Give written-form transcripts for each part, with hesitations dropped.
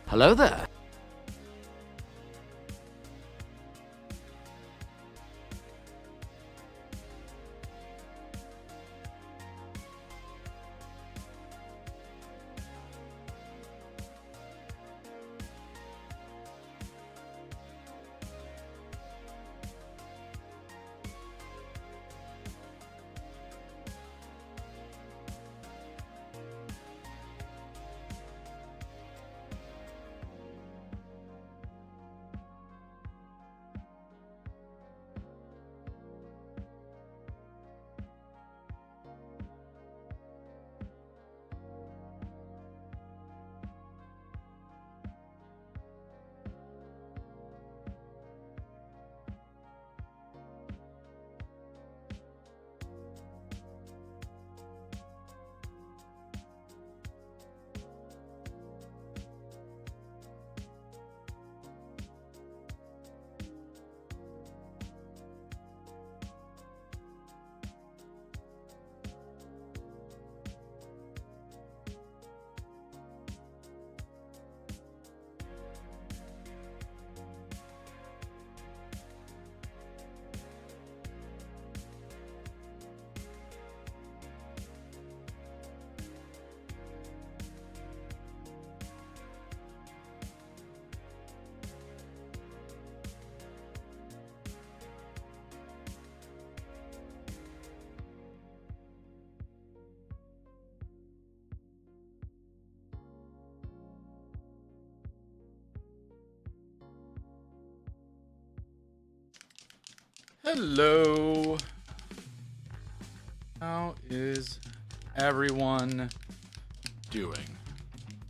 Hello there. Hello. How is everyone doing?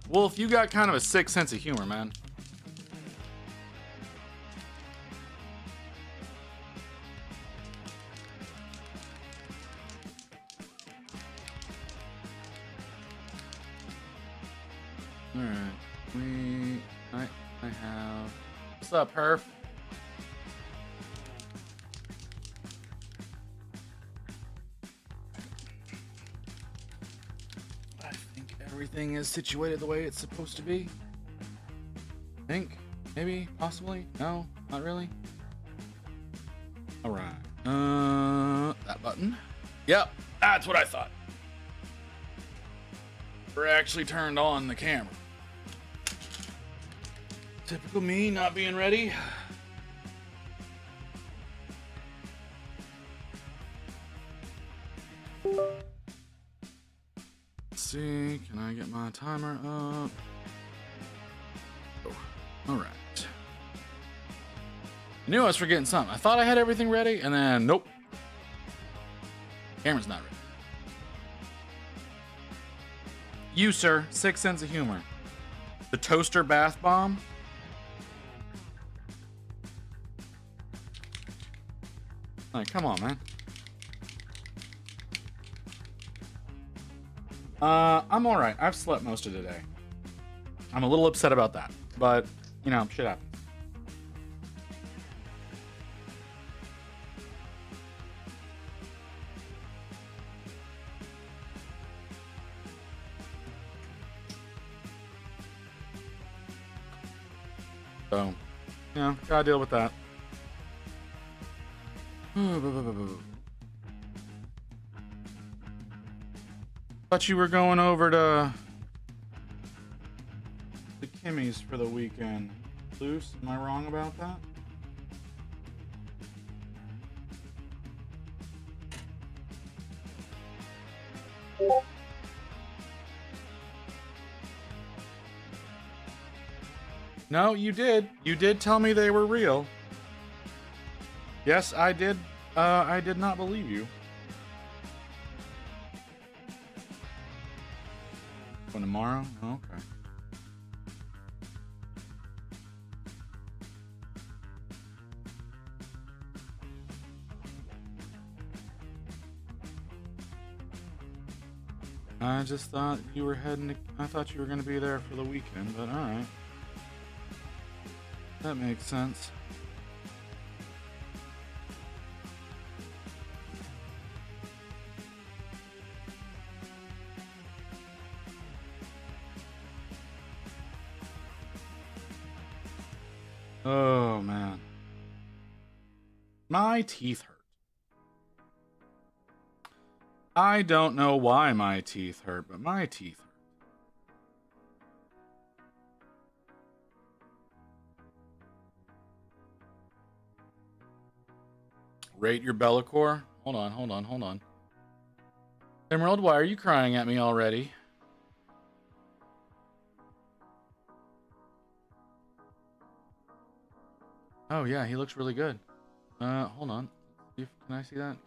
Wolf, you got kind of a sick sense of humor, man. Alright. I have. What's up, Herf? Everything is situated the way it's supposed to be. I think, maybe, possibly, no, not really. All right, that button. Yep, that's what I thought. We're actually turned on the camera. Typical me not being ready. See, can I get my timer up? Oh, all right. I knew I was forgetting something. I thought I had everything ready, and then nope. Camera's not ready. You, sir, sick sense of humor. The toaster bath bomb. Like, come on, man. I'm alright. I've slept most of the day. I'm a little upset about that. But, you know, shit happens. So, you know, gotta deal with that. Thought you were going over to the Kimmy's for the weekend. Luce, am I wrong about that? No, you did. You did tell me they were real. Yes, I did. I did not believe you. When tomorrow? Oh, okay. I just thought you were heading to, I thought you were going to be there for the weekend, but alright. That makes sense. Oh, man. My teeth hurt. I don't know why my teeth hurt, but my teeth hurt. Rate your Bellacore? Hold on. Emerald, why are you crying at me already? Oh, yeah, he looks really good. Hold on. Can I see that?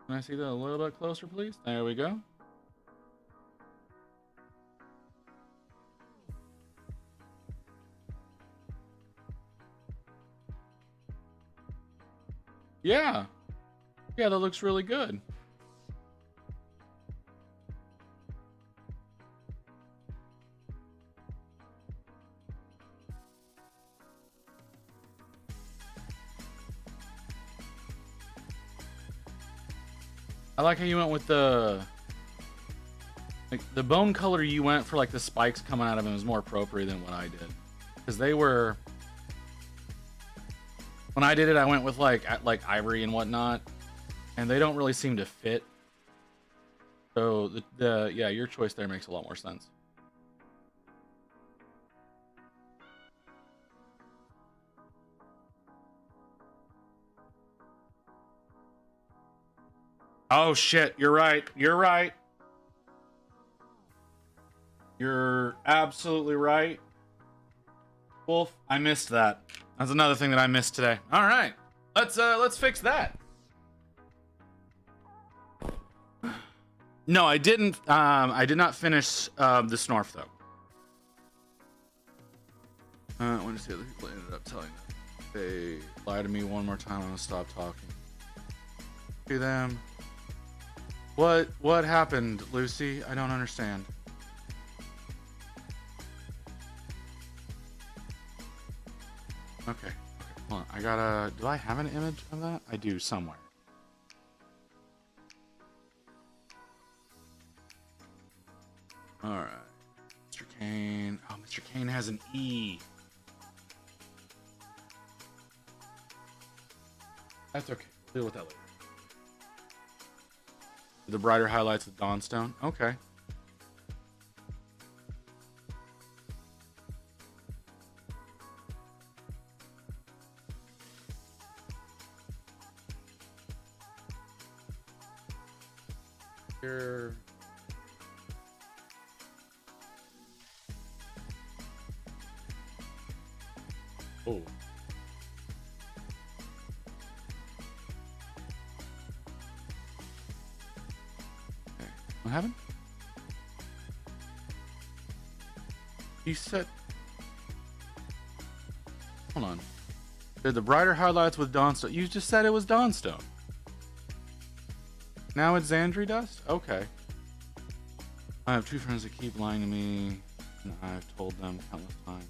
Can I see that a little bit closer, please? There we go. Yeah. Yeah, that looks really good. I like how you went with the bone color you went for, like the spikes coming out of him is more appropriate than what I did. Because they were, when I did it, I went with like ivory and whatnot, and they don't really seem to fit. So yeah, your choice there makes a lot more sense. Oh shit, you're right. You're absolutely right. Wolf, I missed that. That's another thing that I missed today. All right. Let's fix that. No, I didn't. I did not finish the Snorf though. I want to see other people ended up telling them. They lie to me one more time. I'm gonna stop talking to them. What happened, Lucy? I don't understand. Okay. Hold on. I gotta. Do I have an image of that? I do somewhere. All right. Mr. Caine. Oh, Mr. Caine has an E. That's okay. We'll deal with that later. The brighter highlights of Dawnstone. Okay. Here. Oh. Okay. What happened? He said. Hold on. Did the brighter highlights with Dawnstone? You just said it was Dawnstone. Now it's Xandri Dust? Okay. I have two friends that keep lying to me, and I've told them countless times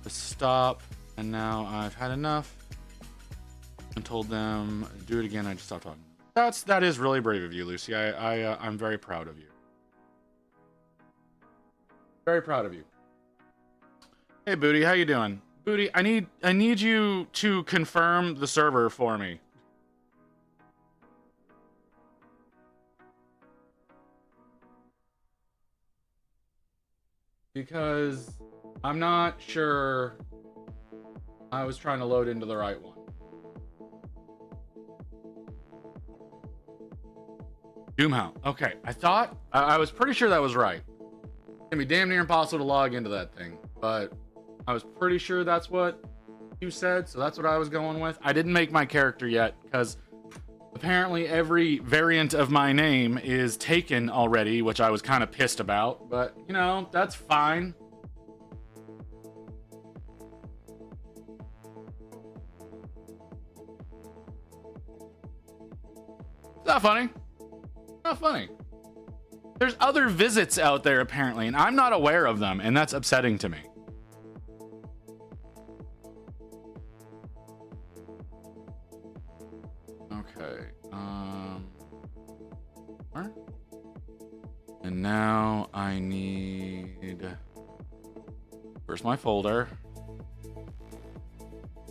to stop, and now I've had enough and told them do it again. I just stopped talking. That is really brave of you, Lucy. I'm very proud of you. Very proud of you. Hey, Booty, how you doing? Booty, I need you to confirm the server for me. Because I'm not sure I was trying to load into the right one. Doomhound. Okay, I was pretty sure that was right. It's gonna be damn near impossible to log into that thing, but I was pretty sure that's what you said, so that's what I was going with. I didn't make my character yet because apparently every variant of my name is taken already, which I was kind of pissed about, but you know, that's fine. It's not funny. Not funny. There's other visits out there apparently, and I'm not aware of them, and that's upsetting to me. Okay. And now I need. Where's my folder?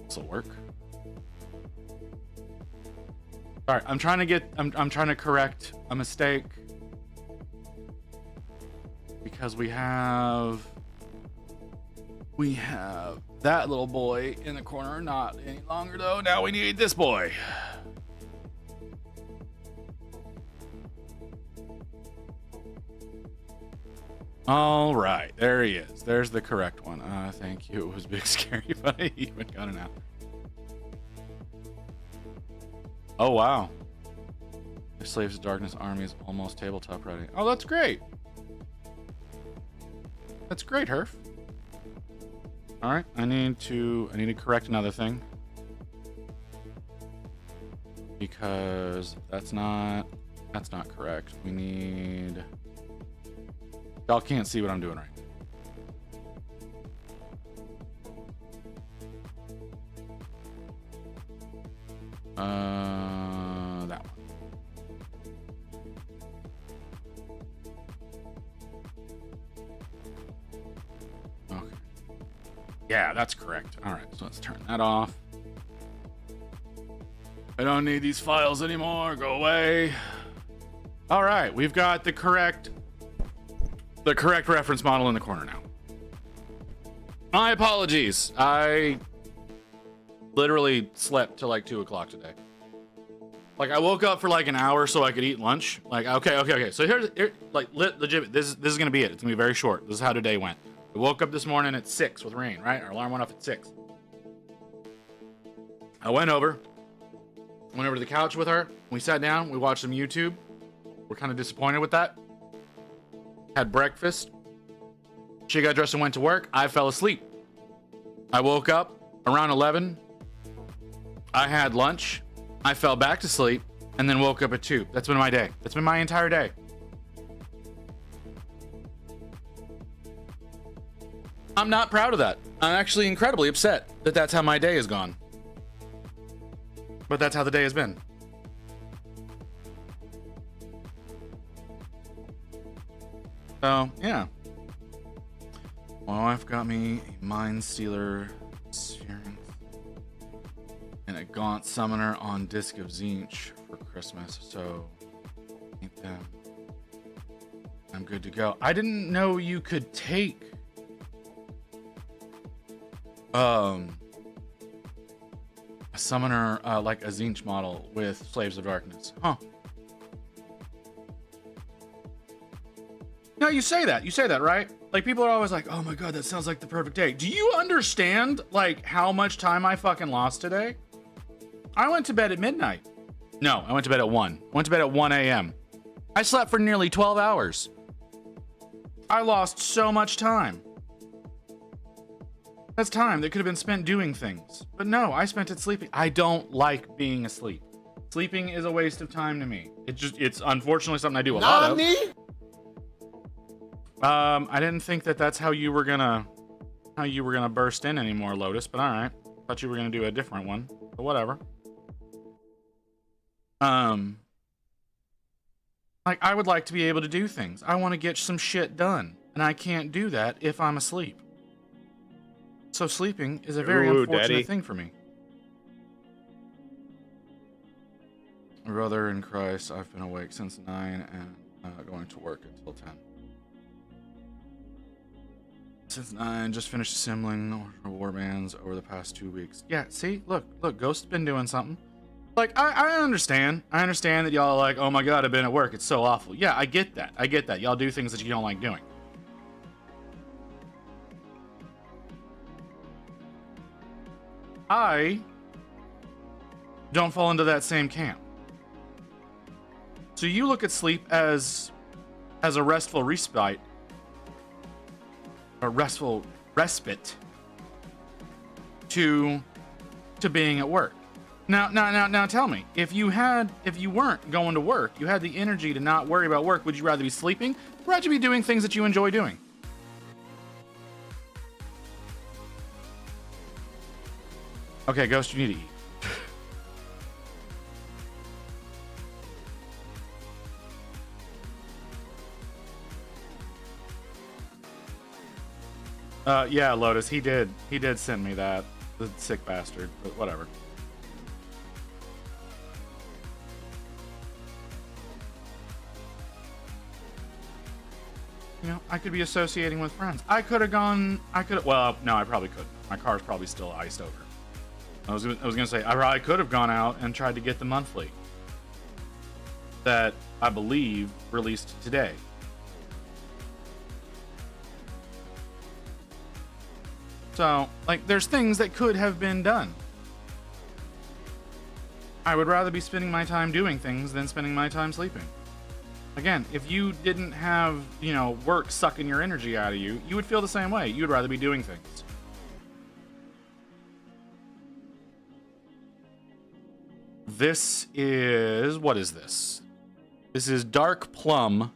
This'll work. Sorry, I'm trying to correct a mistake because we have that little boy in the corner, not any longer though. Now we need this boy. All right, there he is. There's the correct one. Thank you. It was big scary, but I even got it now. Oh, wow. The Slaves of Darkness army is almost tabletop ready. Oh, that's great. That's great, Herf. All right, I need to correct another thing. Because that's not correct. We need... Y'all can't see what I'm doing right now. That one. Okay. Yeah, that's correct. All right, so let's turn that off. I don't need these files anymore. Go away. All right, we've got the correct reference model in the corner now. My apologies. I literally slept till like 2 o'clock today. Like I woke up for like an hour so I could eat lunch. Like okay. So here's like legit. This is gonna be it. It's gonna be very short. This is how today went. I woke up this morning at 6 with rain. Right, our alarm went off at 6. I went over to the couch with her. We sat down. We watched some YouTube. We're kind of disappointed with that. Had breakfast. She got dressed and went to work. I fell asleep. I woke up around 11. I had lunch. I fell back to sleep and then woke up at 2. That's been my day. That's been my entire day. I'm not proud of that. I'm actually incredibly upset that that's how my day has gone. But that's how the day has been. So, yeah. My wife got me a Mind Stealer Sphere and a Gaunt Summoner on Disc of Zinch for Christmas, so eat them. I'm good to go. I didn't know you could take a summoner like a Zinch model with Slaves of Darkness. Huh. No, you say that, right? Like, people are always like, oh my god, that sounds like the perfect day. Do you understand, like, how much time I fucking lost today? I went to bed at midnight. No, I went to bed at 1. I went to bed at 1 a.m. I slept for nearly 12 hours. I lost so much time. That's time that could have been spent doing things. But no, I spent it sleeping. I don't like being asleep. Sleeping is a waste of time to me. It's unfortunately something I do a lot of. I didn't think that that's how you were gonna burst in anymore, Lotus, but all right. Thought you were gonna do a different one, but whatever. Like, I would like to be able to do things. I want to get some shit done, and I can't do that if I'm asleep. So sleeping is a very unfortunate thing for me. Brother in Christ, I've been awake since 9 and going to work until 10. Since 9, just finished assembling war bands over the past 2 weeks. Yeah, see? Look, Ghost's been doing something. Like, I understand. I understand that y'all are like, oh my god, I've been at work. It's so awful. Yeah, I get that. Y'all do things that you don't like doing. I don't fall into that same camp. So you look at sleep as a restful respite. A restful respite to being at work. Now tell me, if you weren't going to work, you had the energy to not worry about work, would you rather be sleeping or rather be doing things that you enjoy doing? Okay, Ghost, you need to eat. Yeah, Lotus, he did send me that. The sick bastard, but whatever. You know, I could be associating with friends. Well, no, I probably couldn't. My car's probably still iced over. I was gonna say, I probably could have gone out and tried to get the monthly that I believe released today. So, like, there's things that could have been done. I would rather be spending my time doing things than spending my time sleeping. Again, if you didn't have, work sucking your energy out of you, you would feel the same way. You'd rather be doing things. What is this? This is Dark Plum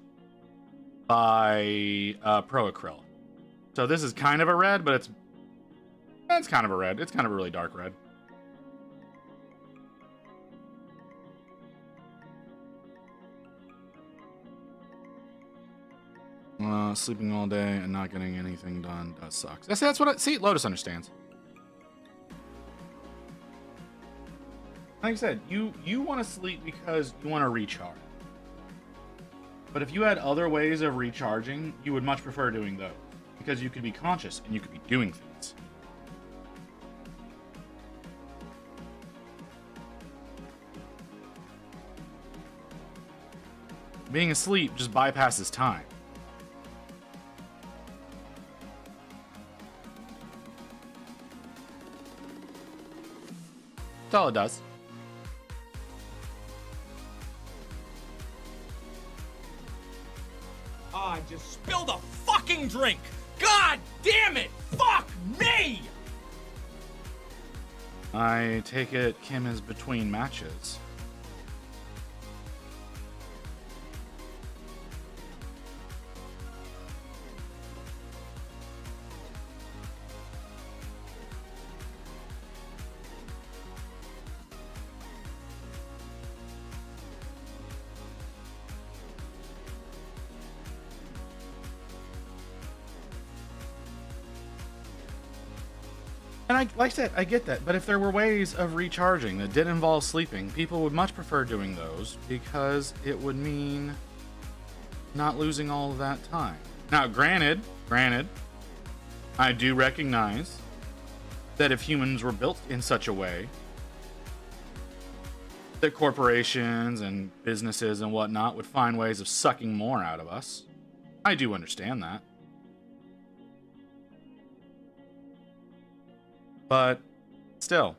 by Proacryl. So this is kind of a red, but it's kind of a red. It's kind of a really dark red. Sleeping all day and not getting anything done does suck. That's what see, Lotus understands. Like I said, you want to sleep because you want to recharge. But if you had other ways of recharging, you would much prefer doing those. Because you could be conscious and you could be doing things. Being asleep just bypasses time. That's all it does. I just spilled a fucking drink! God damn it! Fuck me! I take it Kim is between matches. And like I said, I get that. But if there were ways of recharging that didn't involve sleeping, people would much prefer doing those because it would mean not losing all of that time. Now, granted, I do recognize that if humans were built in such a way that corporations and businesses and whatnot would find ways of sucking more out of us, I do understand that. But still.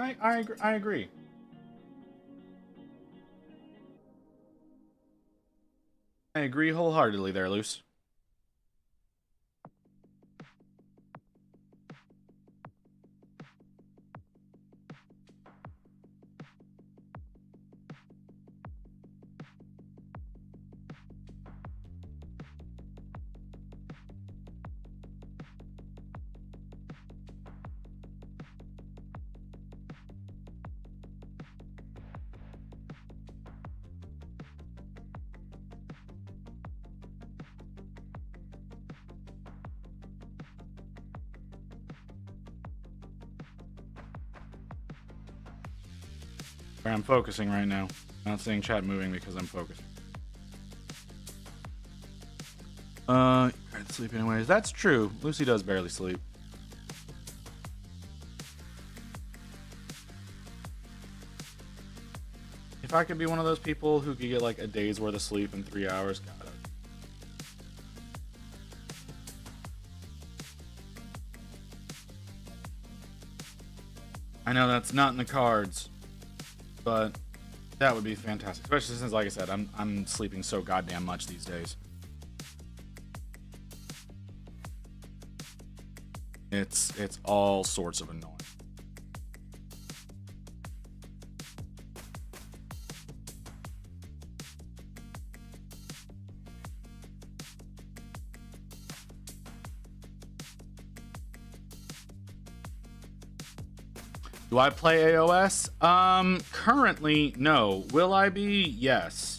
I agree. I agree wholeheartedly there, Luce. I'm focusing right now. I'm not seeing chat moving because I'm focusing. I'd sleep anyways. That's true. Lucy does barely sleep. If I could be one of those people who could get like a day's worth of sleep in 3 hours, God. I know that's not in the cards, but that would be fantastic. Especially since, like I said, I'm sleeping so goddamn much these days. It's all sorts of annoying. Do I play AOS? Currently, no. Will I be? Yes.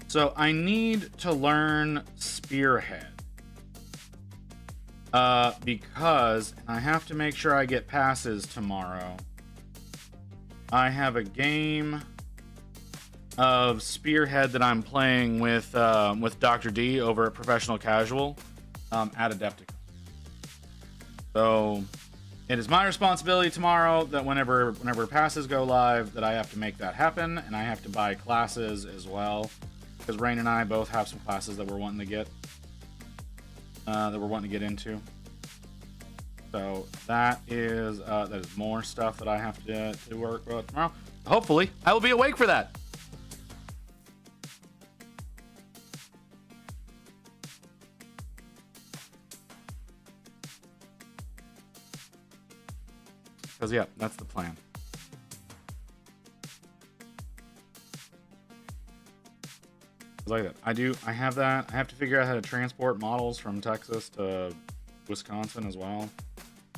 So I need to learn Spearhead. Because I have to make sure I get passes tomorrow. I have a game of Spearhead that I'm playing with Dr. D over at Professional Casual at Adepticon. So it is my responsibility tomorrow that whenever passes go live, that I have to make that happen, and I have to buy classes as well, because Rain and I both have some classes that we're wanting to get into. So that is more stuff that I have to work with tomorrow. Hopefully, I will be awake for that. Because yeah, that's the plan. Like that. I have that. I have to figure out how to transport models from Texas to Wisconsin as well.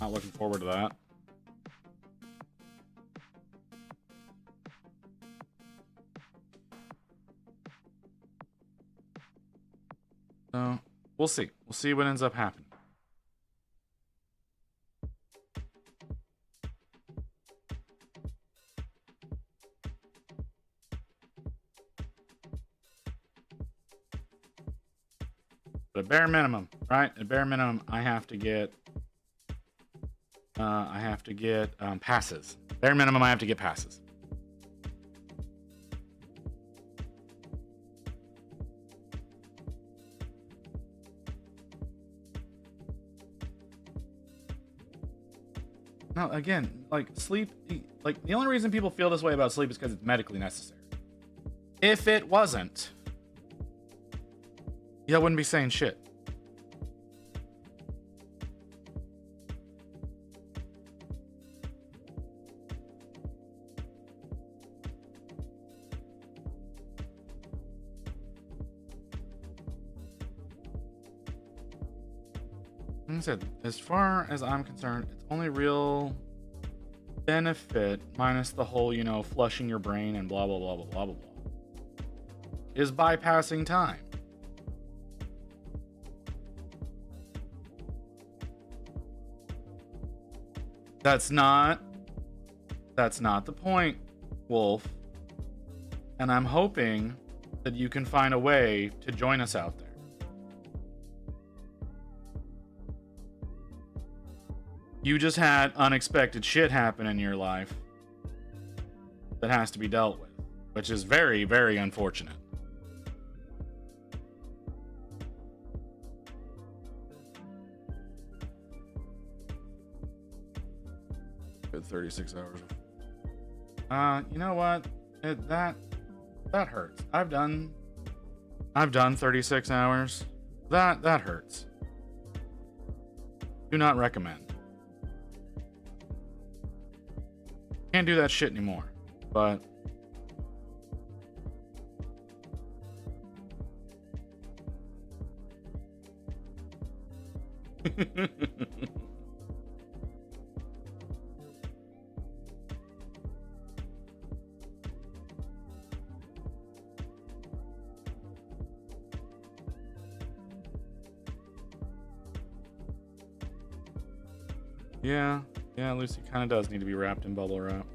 Not looking forward to that. So we'll see. We'll see what ends up happening. But at bare minimum, right? At bare minimum, I have to get passes. Bare minimum, I have to get passes. Now, again, like sleep, like the only reason people feel this way about sleep is because it's medically necessary. If it wasn't, y'all wouldn't be saying shit. Like I said, as far as I'm concerned, it's only real benefit, minus the whole, flushing your brain and blah, blah, blah, blah, blah, blah, blah, is bypassing time. That's not the point, Wolf. And I'm hoping that you can find a way to join us out there. You just had unexpected shit happen in your life that has to be dealt with, which is very, very unfortunate. Good 36 hours. You know what? That hurts. I've done 36 hours. That hurts. Do not recommend. Can't do that shit anymore. But yeah, Lucy kind of does need to be wrapped in bubble wrap.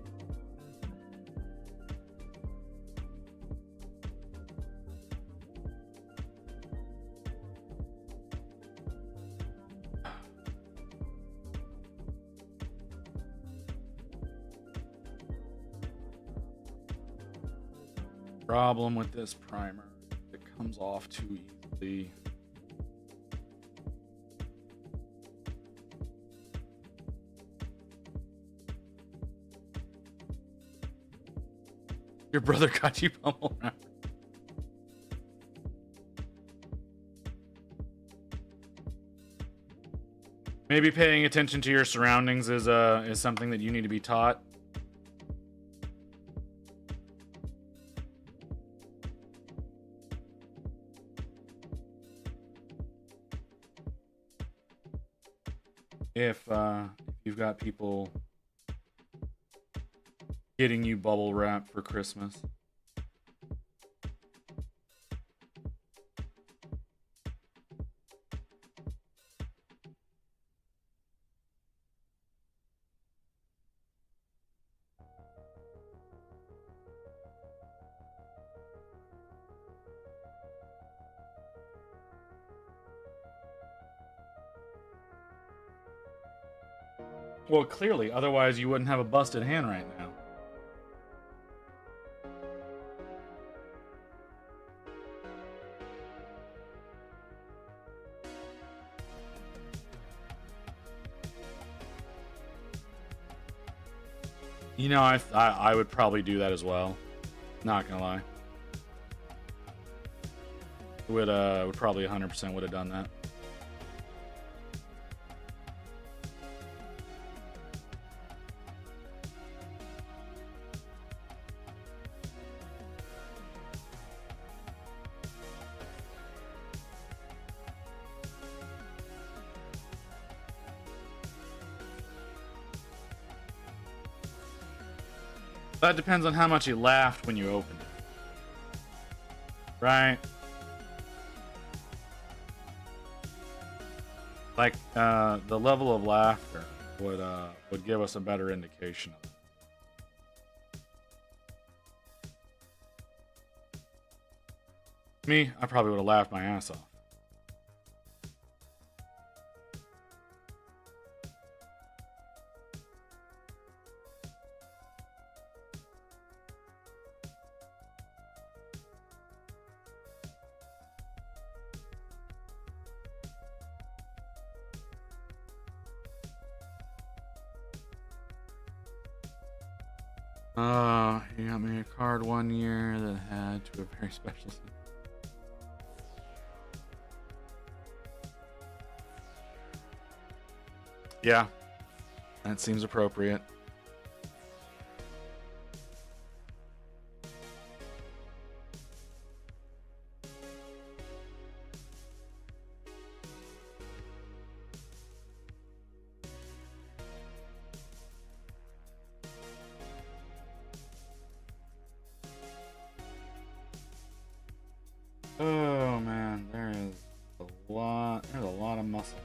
Problem with this primer, it comes off too easily. Your brother got you bubble wrap. Maybe paying attention to your surroundings is something that you need to be taught. If you've got people getting you bubble wrap for Christmas. Well, clearly, otherwise you wouldn't have a busted hand right now. You know, I would probably do that as well. Not gonna lie. Would probably 100% would have done that. That depends on how much you laughed when you opened it. Right? Like, the level of laughter would give us a better indication of it. Me, I probably would have laughed my ass off. He got me a card one year that had to a very special. Yeah, that seems appropriate. Oh man, there's a lot of muscle.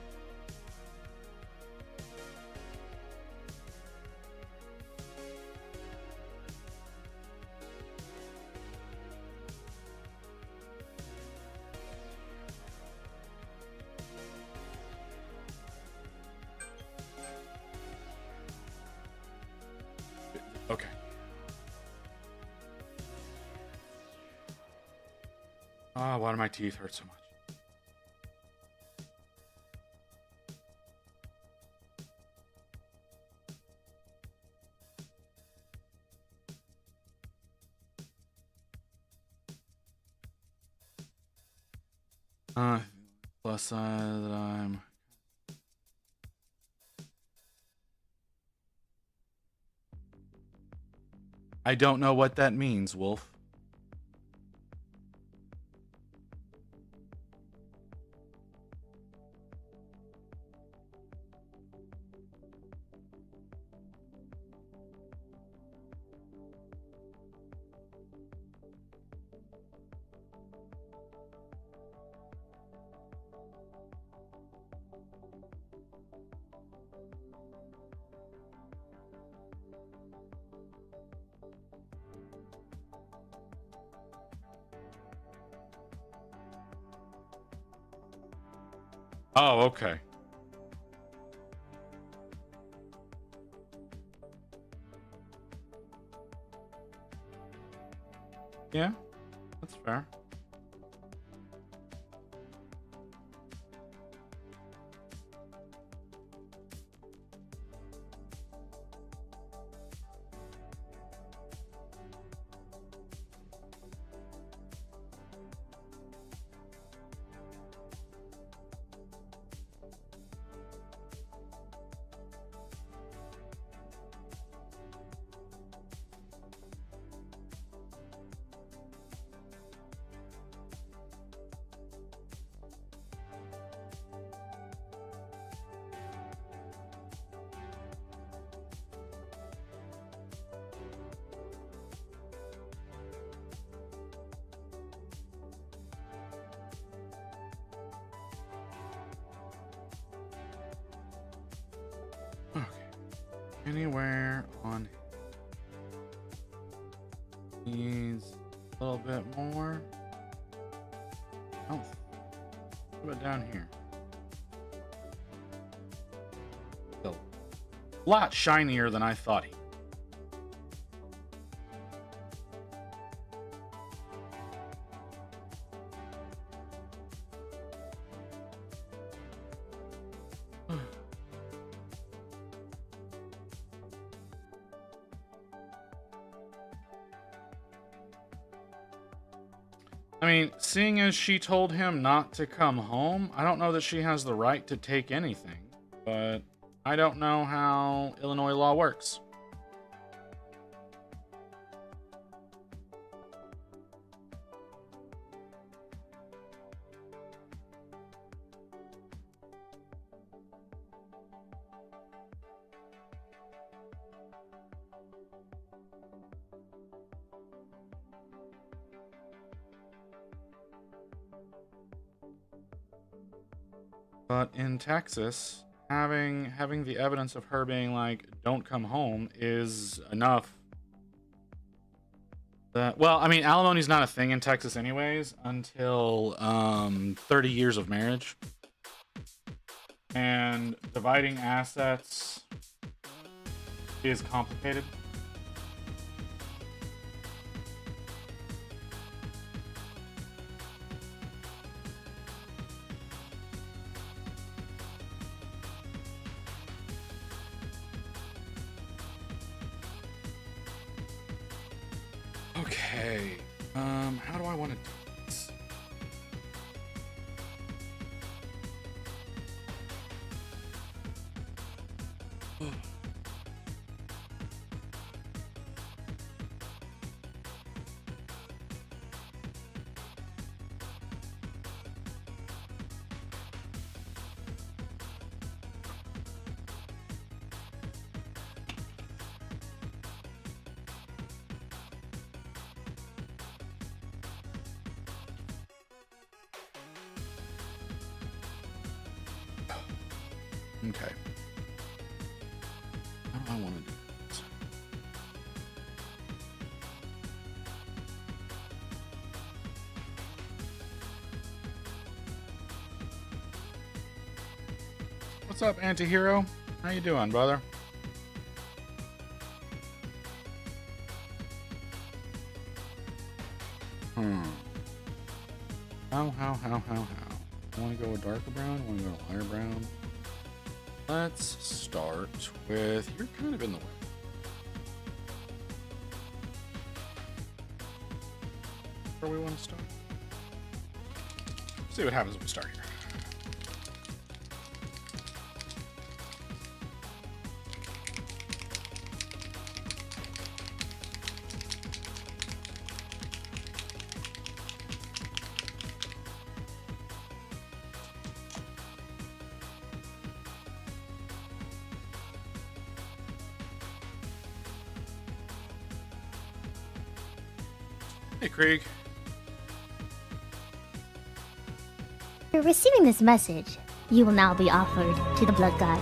Okay. Oh, why do my teeth hurt so much? Plus side that I don't know what that means, Wolf. Oh, okay. Yeah, that's fair. Okay. Anywhere on needs a little bit more. Oh, what about down here? A lot shinier than I thought he. I mean, seeing as she told him not to come home, I don't know that she has the right to take anything, but I don't know how Illinois law works. But in Texas, having the evidence of her being like, "Don't come home," is enough. That, well, I mean, alimony's not a thing in Texas, anyways, until 30 years of marriage, and dividing assets is complicated. Okay. How do I want to do this? Okay. How do I want to do this? What's up, Antihero? How you doing, brother? How? I want to go with darker brown? I want to go to lighter brown? Let's start with, you're kind of in the way. Where we want to start? See what happens when we start here. Hey, Krieg. After receiving this message, you will now be offered to the Blood God.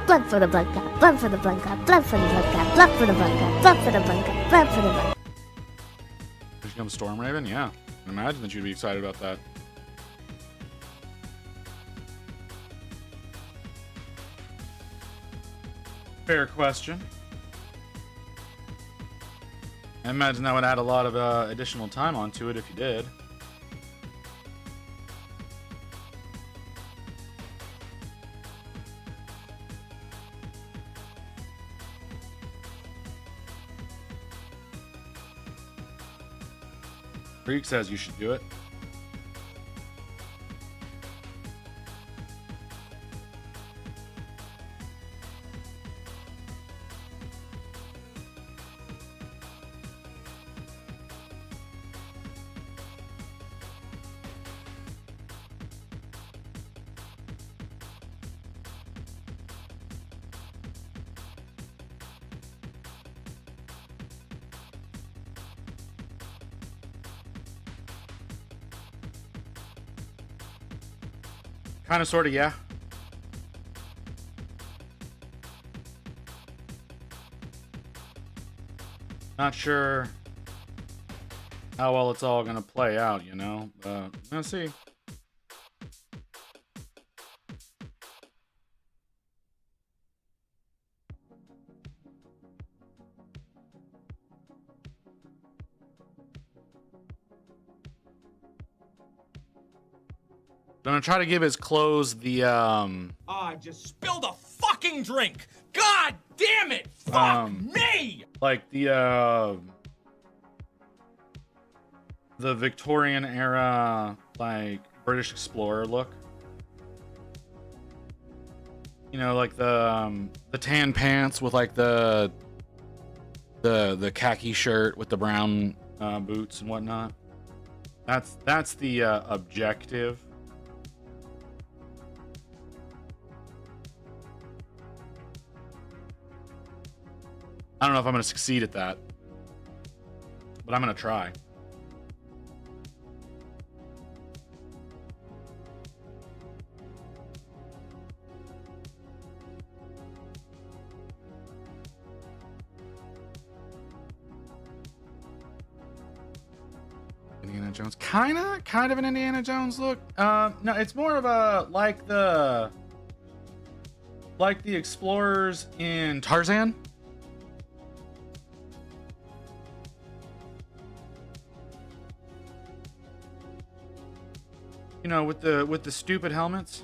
Blood for the Blood God, blood for the Blood God, blood for the Blood God, blood for the Blood God, blood for the Blood God, blood for the Blood God. Here comes Storm Raven? Yeah. I can imagine that you'd be excited about that. Fair question. I imagine that would add a lot of additional time onto it if you did. Freak says you should do it. Kind of, sort of, yeah. Not sure how well it's all gonna play out, you know? Let's see. Gonna try to give his clothes the I just spilled a fucking drink. God damn it! Fuck me! like the Victorian era, like British explorer look. You know, like the tan pants with like the khaki shirt with the brown boots and whatnot. That's the objective. I don't know if I'm going to succeed at that, but I'm going to try. Indiana Jones, kind of an Indiana Jones look. No, it's more of a like the explorers in Tarzan. You know, with the stupid helmets.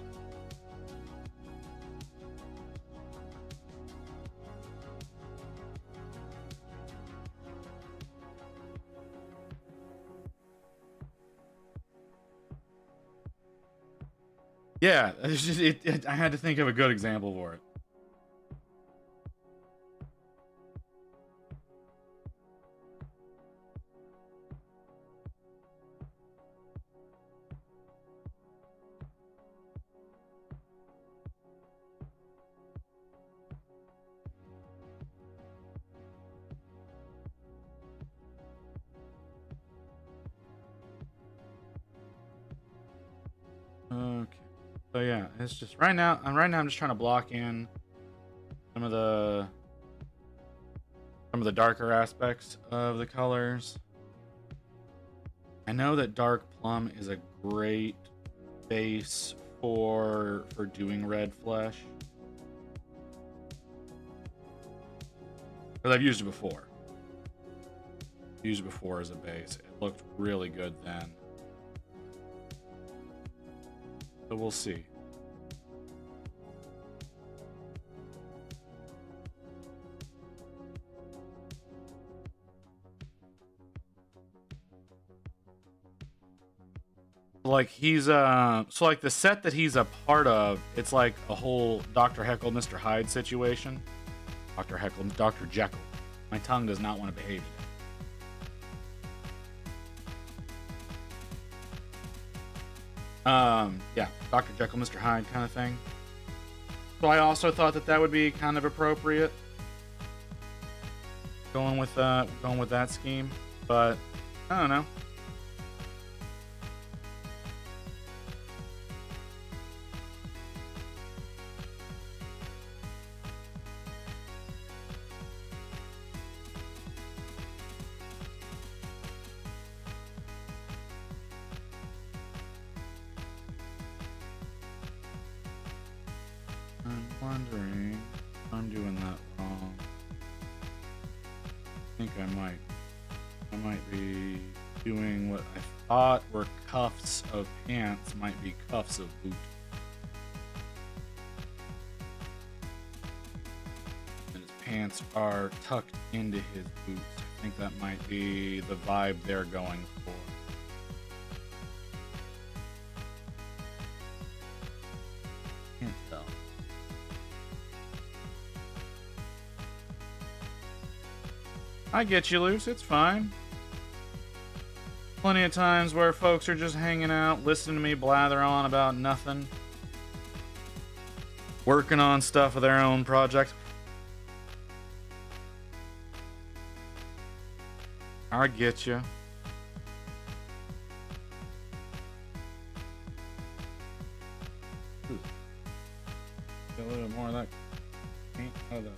Yeah, it's just, I had to think of a good example for it. Okay. So yeah, it's just right now I'm just trying to block in some of the darker aspects of the colors. I know that dark plum is a great base for doing red flesh. Because I've used it before. Used it before as a base. It looked really good then. So we'll see. Like he's so like the set that he's a part of, it's like a whole Dr. Heckle, Mr. Hyde situation. Dr. Heckle, Dr. Jekyll. My tongue does not want to behave today. Yeah, Dr. Jekyll, Mr. Hyde kind of thing. So I also thought that would be kind of appropriate, going with that scheme, but I don't know. I'm wondering if I'm doing that wrong. I think I might be doing what I thought were cuffs of pants might be cuffs of boot. And his pants are tucked into his boots. I think that might be the vibe they're going for. Can't tell. I get you, Luce. It's fine. Plenty of times where folks are just hanging out, listening to me blather on about nothing, working on stuff of their own project. I get you. Get a little bit more of that paint out of the...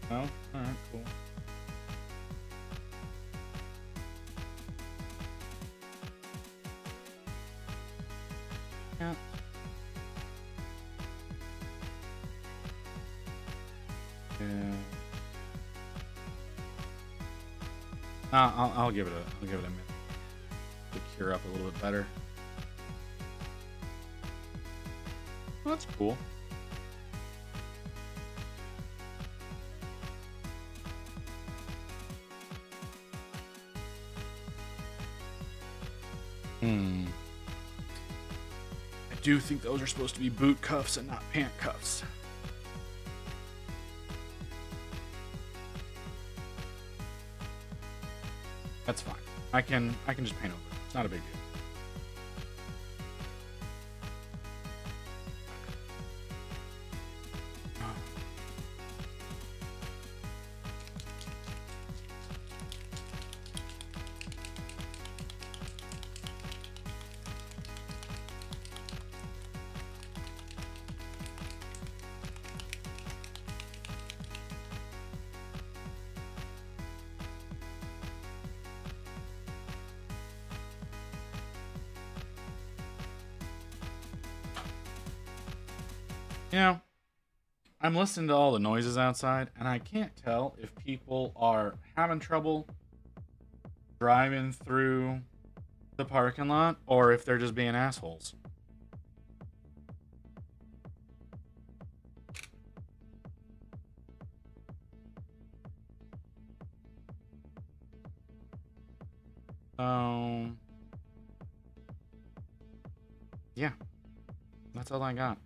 No? Alright, cool. Yeah. Yeah. I'll give it a minute to cure up a little bit better. Well, that's cool. I do think those are supposed to be boot cuffs and not pant cuffs. That's fine. I can just paint over it. It's not a big deal. You know, I'm listening to all the noises outside, and I can't tell if people are having trouble driving through the parking lot or if they're just being assholes. Yeah, that's all I got.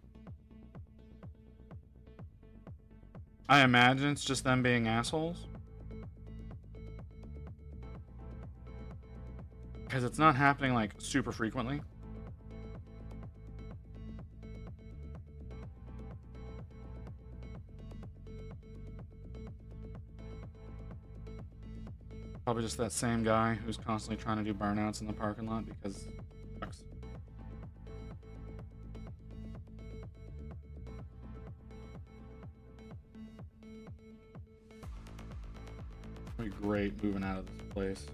I imagine it's just them being assholes. Because it's not happening like super frequently. Probably just that same guy who's constantly trying to do burnouts in the parking lot because it sucks. It'd be great moving out of this place.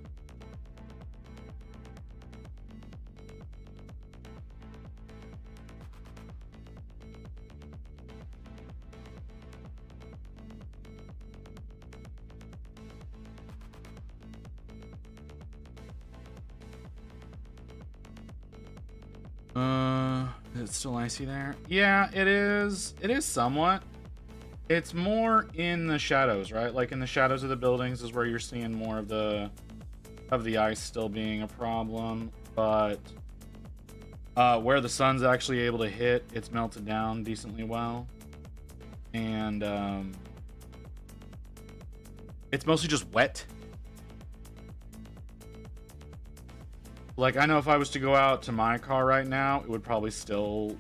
Is it still icy there? Yeah, it is. It is somewhat. It's more in the shadows, right? Like in the shadows of the buildings is where you're seeing more of the of the ice still being a problem, but where the sun's actually able to hit, it's melted down decently well. And it's mostly just wet. Like, I know if I was to go out to my car right now, it would probably still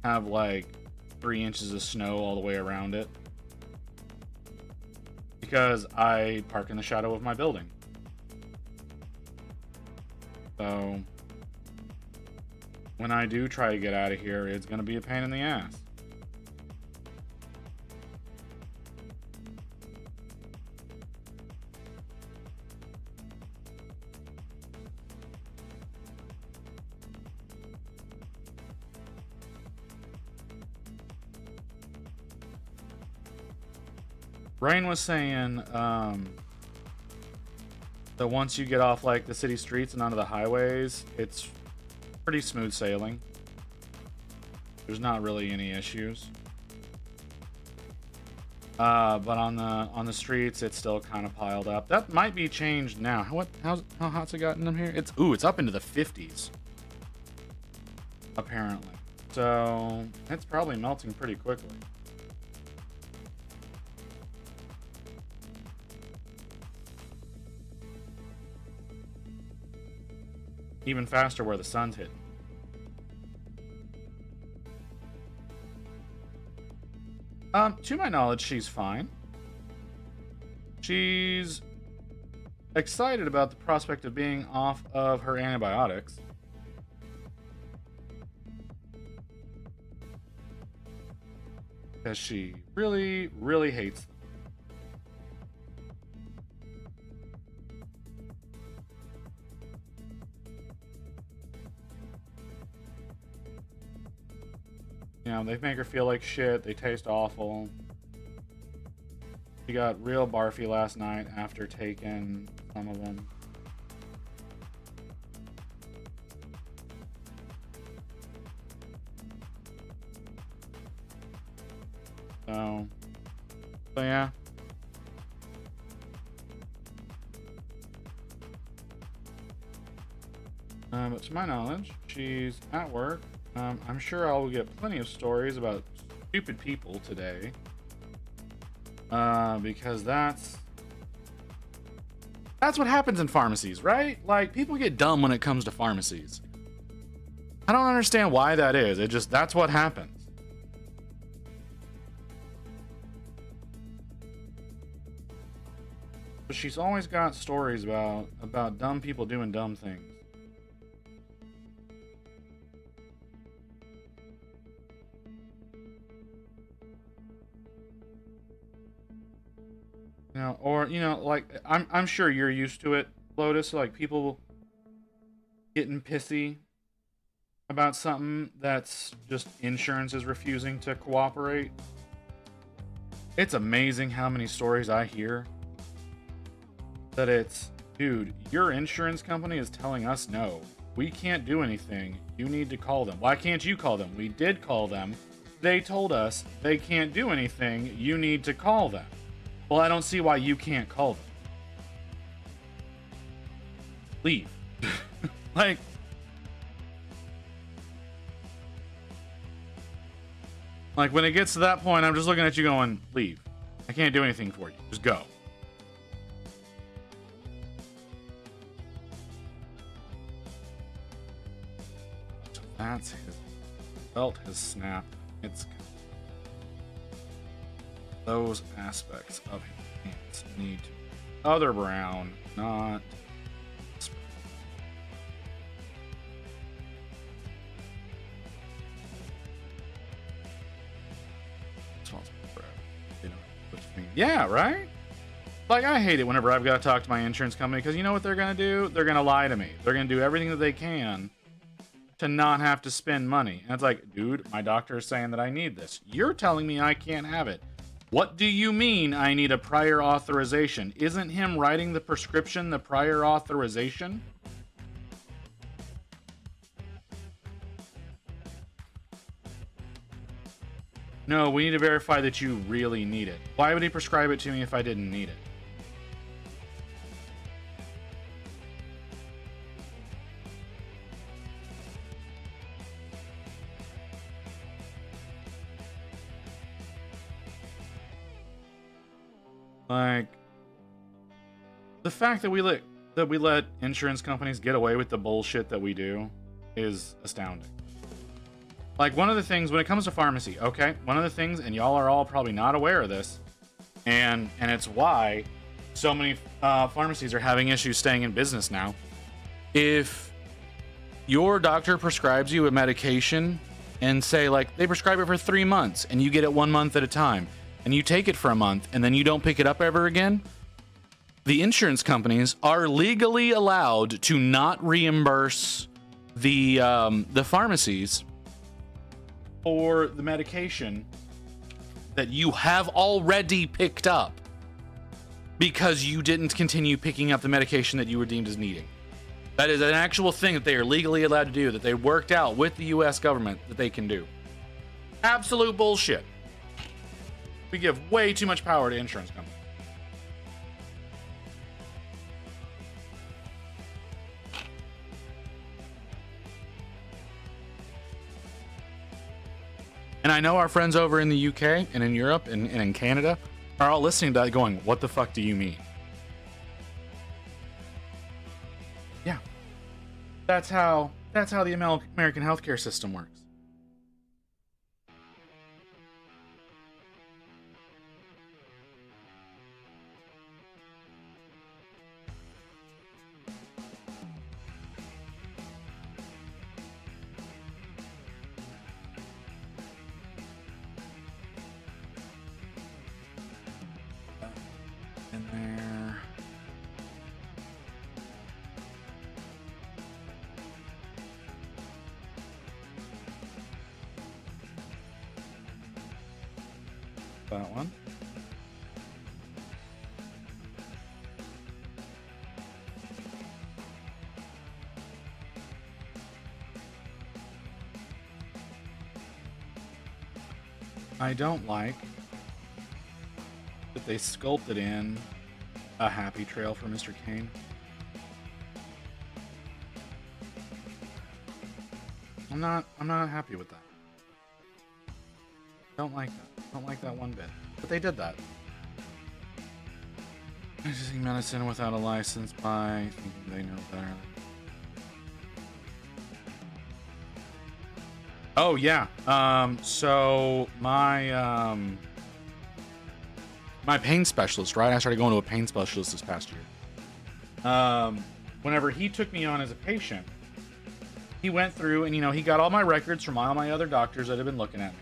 have like 3 inches of snow all the way around it. Because I park in the shadow of my building. So when I do try to get out of here, it's going to be a pain in the ass. Rain was saying that once you get off like the city streets and onto the highways, it's pretty smooth sailing. There's not really any issues. But on the streets, it's still kind of piled up. That might be changed now. How hot's it gotten in here? It's up into the 50s, apparently. So it's probably melting pretty quickly. Even faster where the sun's hitting. To my knowledge, she's fine. She's excited about the prospect of being off of her antibiotics. Because she really, really hates them. You know, they make her feel like shit. They taste awful. She got real barfy last night after taking some of them. So yeah. But to my knowledge, she's at work. I'm sure I will get plenty of stories about stupid people today. Because that's what happens in pharmacies, right? Like, people get dumb when it comes to pharmacies. I don't understand why that is. That's what happens. But she's always got stories about dumb people doing dumb things. You know, or, you know, like, I'm sure you're used to it, Lotus, like people getting pissy about something that's just insurance is refusing to cooperate. It's amazing how many stories I hear that it's, dude, your insurance company is telling us no. We can't do anything. You need to call them. Why can't you call them? We did call them. They told us they can't do anything. You need to call them. Well, I don't see why you can't call them. Leave. Like, when it gets to that point, I'm just looking at you going, leave. I can't do anything for you. Just go. So that's his belt has snapped. It's those aspects of his pants need to other brown, not yeah, right? Like, I hate it whenever I've got to talk to my insurance company, because you know what they're going to do? They're going to lie to me. They're going to do everything that they can to not have to spend money. And it's like, dude, my doctor is saying that I need this. You're telling me I can't have it. What do you mean I need a prior authorization? Isn't him writing the prescription the prior authorization? No, we need to verify that you really need it. Why would he prescribe it to me if I didn't need it? Like, the fact that we let insurance companies get away with the bullshit that we do is astounding. Like, one of the things when it comes to pharmacy, okay, one of the things, and y'all are all probably not aware of this, and it's why so many pharmacies are having issues staying in business now. If your doctor prescribes you a medication and say, like, they prescribe it for 3 months and you get it 1 month at a time and you take it for a month and then you don't pick it up ever again, the insurance companies are legally allowed to not reimburse the pharmacies for the medication that you have already picked up because you didn't continue picking up the medication that you were deemed as needing. That is an actual thing that they are legally allowed to do, that they worked out with the US government that they can do. Absolute bullshit. We give way too much power to insurance companies. And I know our friends over in the UK and in Europe and in Canada are all listening to that going, what the fuck do you mean? Yeah. That's how the American healthcare system works. In there. That one. I don't like that they sculpted in a happy trail for Mr. Caine. I'm not happy with that. Don't like that. Don't like that one bit. But they did that. Practicing medicine without a license by thinking they know better. Oh yeah. So my my pain specialist, right? I started going to a pain specialist this past year. Whenever he took me on as a patient, he went through and, he got all my records from all my other doctors that had been looking at me.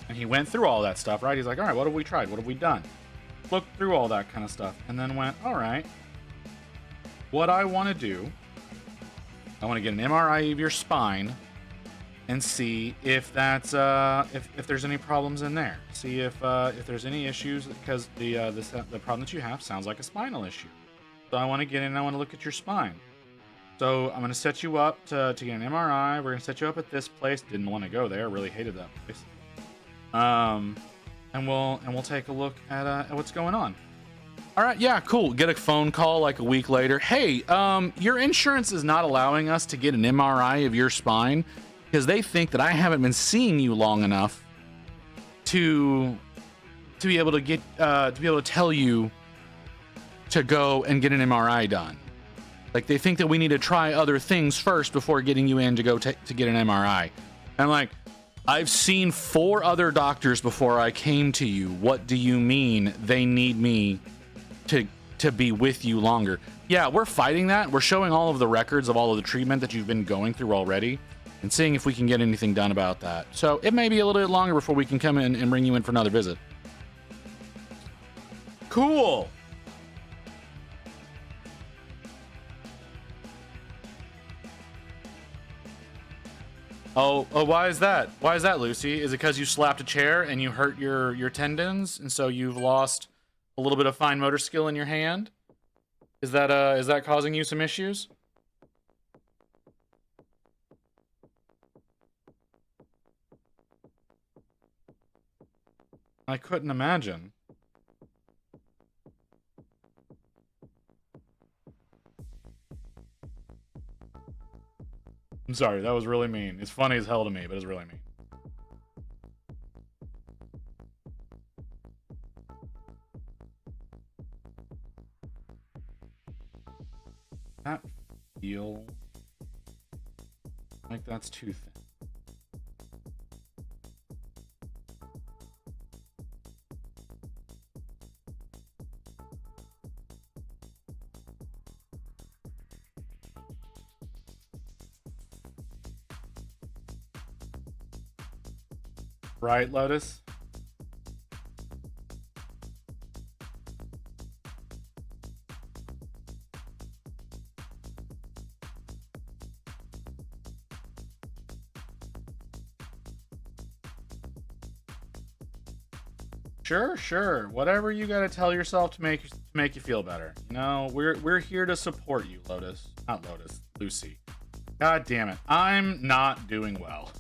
And he went through all that stuff, right? He's like, all right, what have we tried? What have we done? Looked through all that kind of stuff. And then went, all right, what I want to do, I want to get an MRI of your spine and see if that's if there's any problems in there. See if there's any issues, because the problem that you have sounds like a spinal issue. So I want to get in and I want to look at your spine. So I'm going to set you up to get an MRI. We're going to set you up at this place. Didn't want to go there. Really hated that place. And we'll take a look at what's going on. All right, yeah, cool. Get a phone call like a week later. Hey, your insurance is not allowing us to get an MRI of your spine because they think that I haven't been seeing you long enough to be able to tell you to go and get an MRI done. Like, they think that we need to try other things first before getting you in to go to get an MRI. And I'm like, I've seen 4 other doctors before I came to you. What do you mean they need me to be with you longer? Yeah, we're fighting that. We're showing all of the records of all of the treatment that you've been going through already and seeing if we can get anything done about that. So it may be a little bit longer before we can come in and bring you in for another visit. Cool. Oh, why is that? Why is that, Lucy? Is it because you slapped a chair and you hurt your tendons, and so you've lost a little bit of fine motor skill in your hand? Is that causing you some issues? I couldn't imagine. I'm sorry, that was really mean. It's funny as hell to me, but it's really mean. That feel like that's too thin. Right, Lotus? Sure, sure. Whatever you gotta tell yourself to make you feel better. You know, we're here to support you, Lotus. Not Lotus, Lucy. God damn it. I'm not doing well.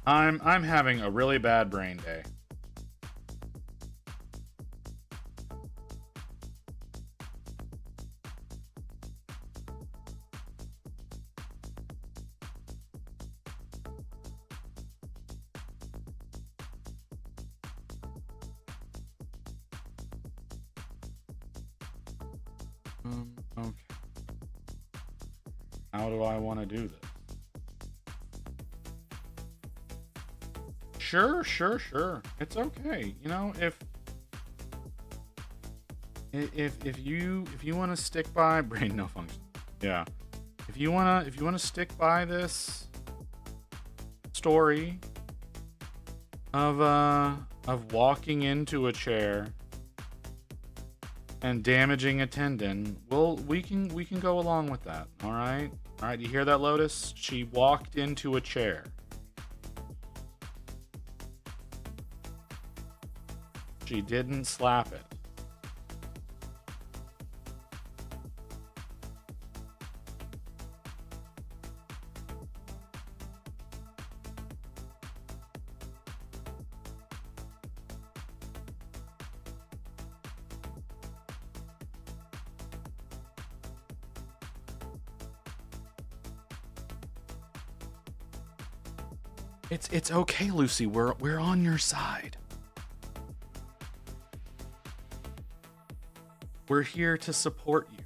I'm having a really bad brain day. Okay. How do I want to do this? Sure, sure, sure. It's okay. You know, if you want to stick by brain no function. Yeah. If you want to stick by this story of walking into a chair and damaging a tendon, well, we can go along with that. All right? All right, you hear that, Lotus? She walked into a chair. She didn't slap it. It's okay, Lucy. We're on your side. We're here to support you.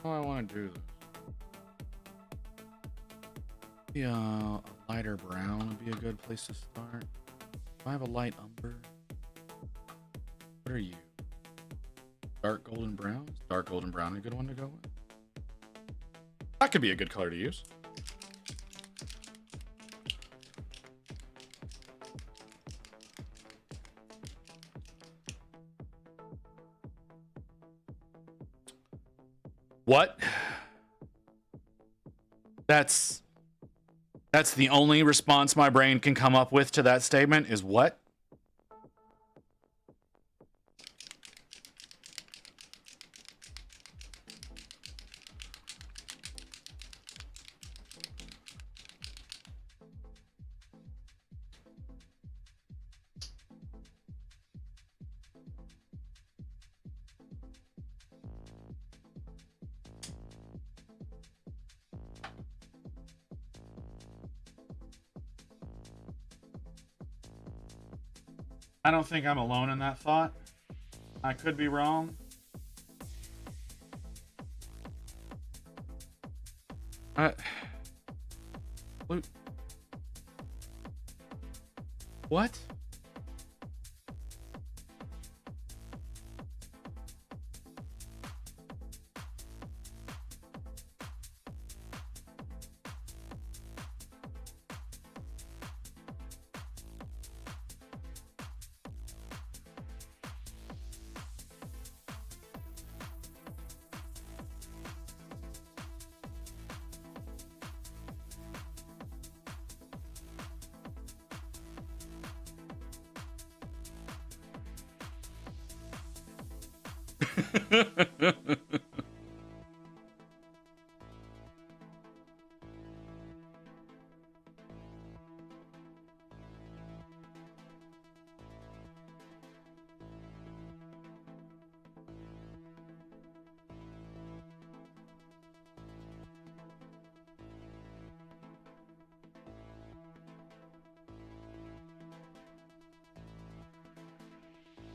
Oh, I want to do this. Yeah, a lighter brown would be a good place to start. Do I have a light umber? What are you? Dark golden brown? Is dark golden brown a good one to go with? That could be a good color to use. What? That's the only response my brain can come up with to that statement is what? I don't think I'm alone in that thought. I could be wrong. What?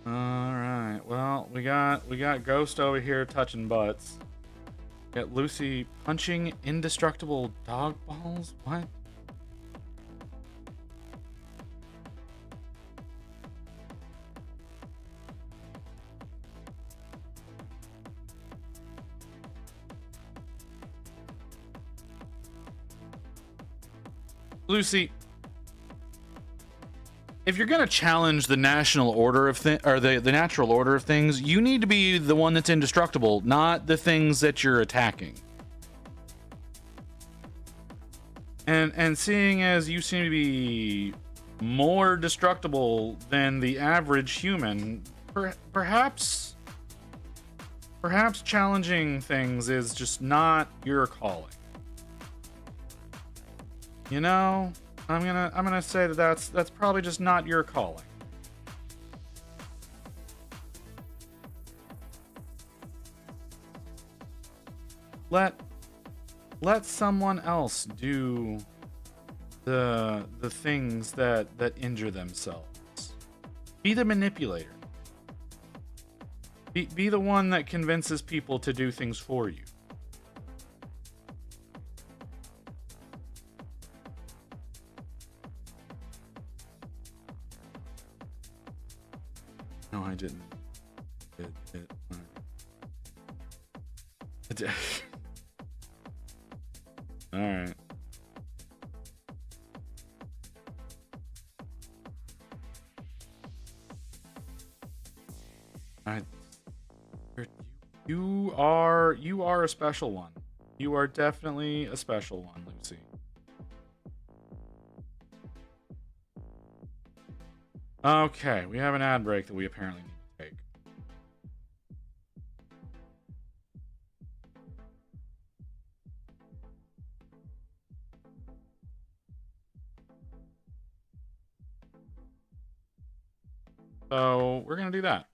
All right. Well, we got Ghost over here touching butts. Got Lucy punching indestructible dog balls. What? Lucy, if you're gonna challenge the national order of or the natural order of things, you need to be the one that's indestructible, not the things that you're attacking. And seeing as you seem to be more destructible than the average human, perhaps challenging things is just not your calling. You know, I'm gonna say that's probably just not your calling. Let someone else do the things that injure themselves. Be the manipulator. Be the one that convinces people to do things for you. No, I didn't. I did. All right. You are a special one. You are definitely a special one, Lucy. Okay, we have an ad break that we apparently need to take. So we're gonna do that.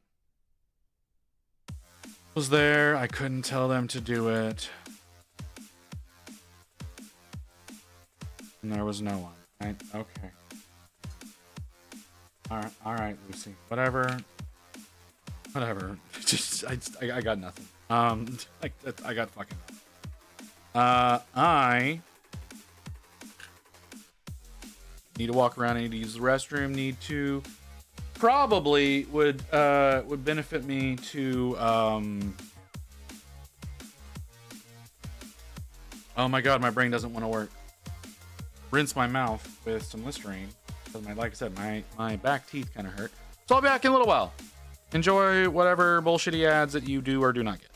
Was there? I couldn't tell them to do it. And there was no one. Right? Okay. All right, Lucy. Whatever. Just I got nothing. I got fucking nothing. I need to walk around. I need to use the restroom. Need to probably would benefit me to oh my god, my brain doesn't want to work. Rinse my mouth with some Listerine because like I said, my back teeth kind of hurt. So I'll be back in a little while. Enjoy whatever bullshitty ads that you do or do not get.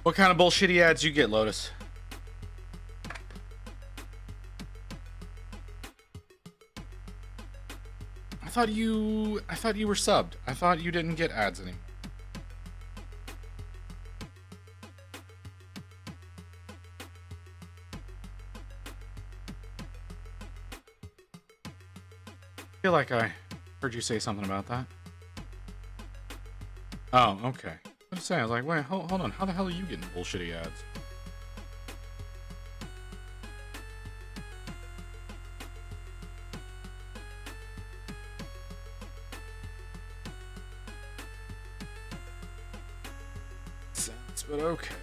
What kind of bullshitty ads you get, Lotus? I thought you were subbed. I thought you didn't get ads anymore. I feel like I heard you say something about that. Oh, okay. I was saying, I was like, wait, hold on. How the hell are you getting bullshitty ads? Sense, but okay.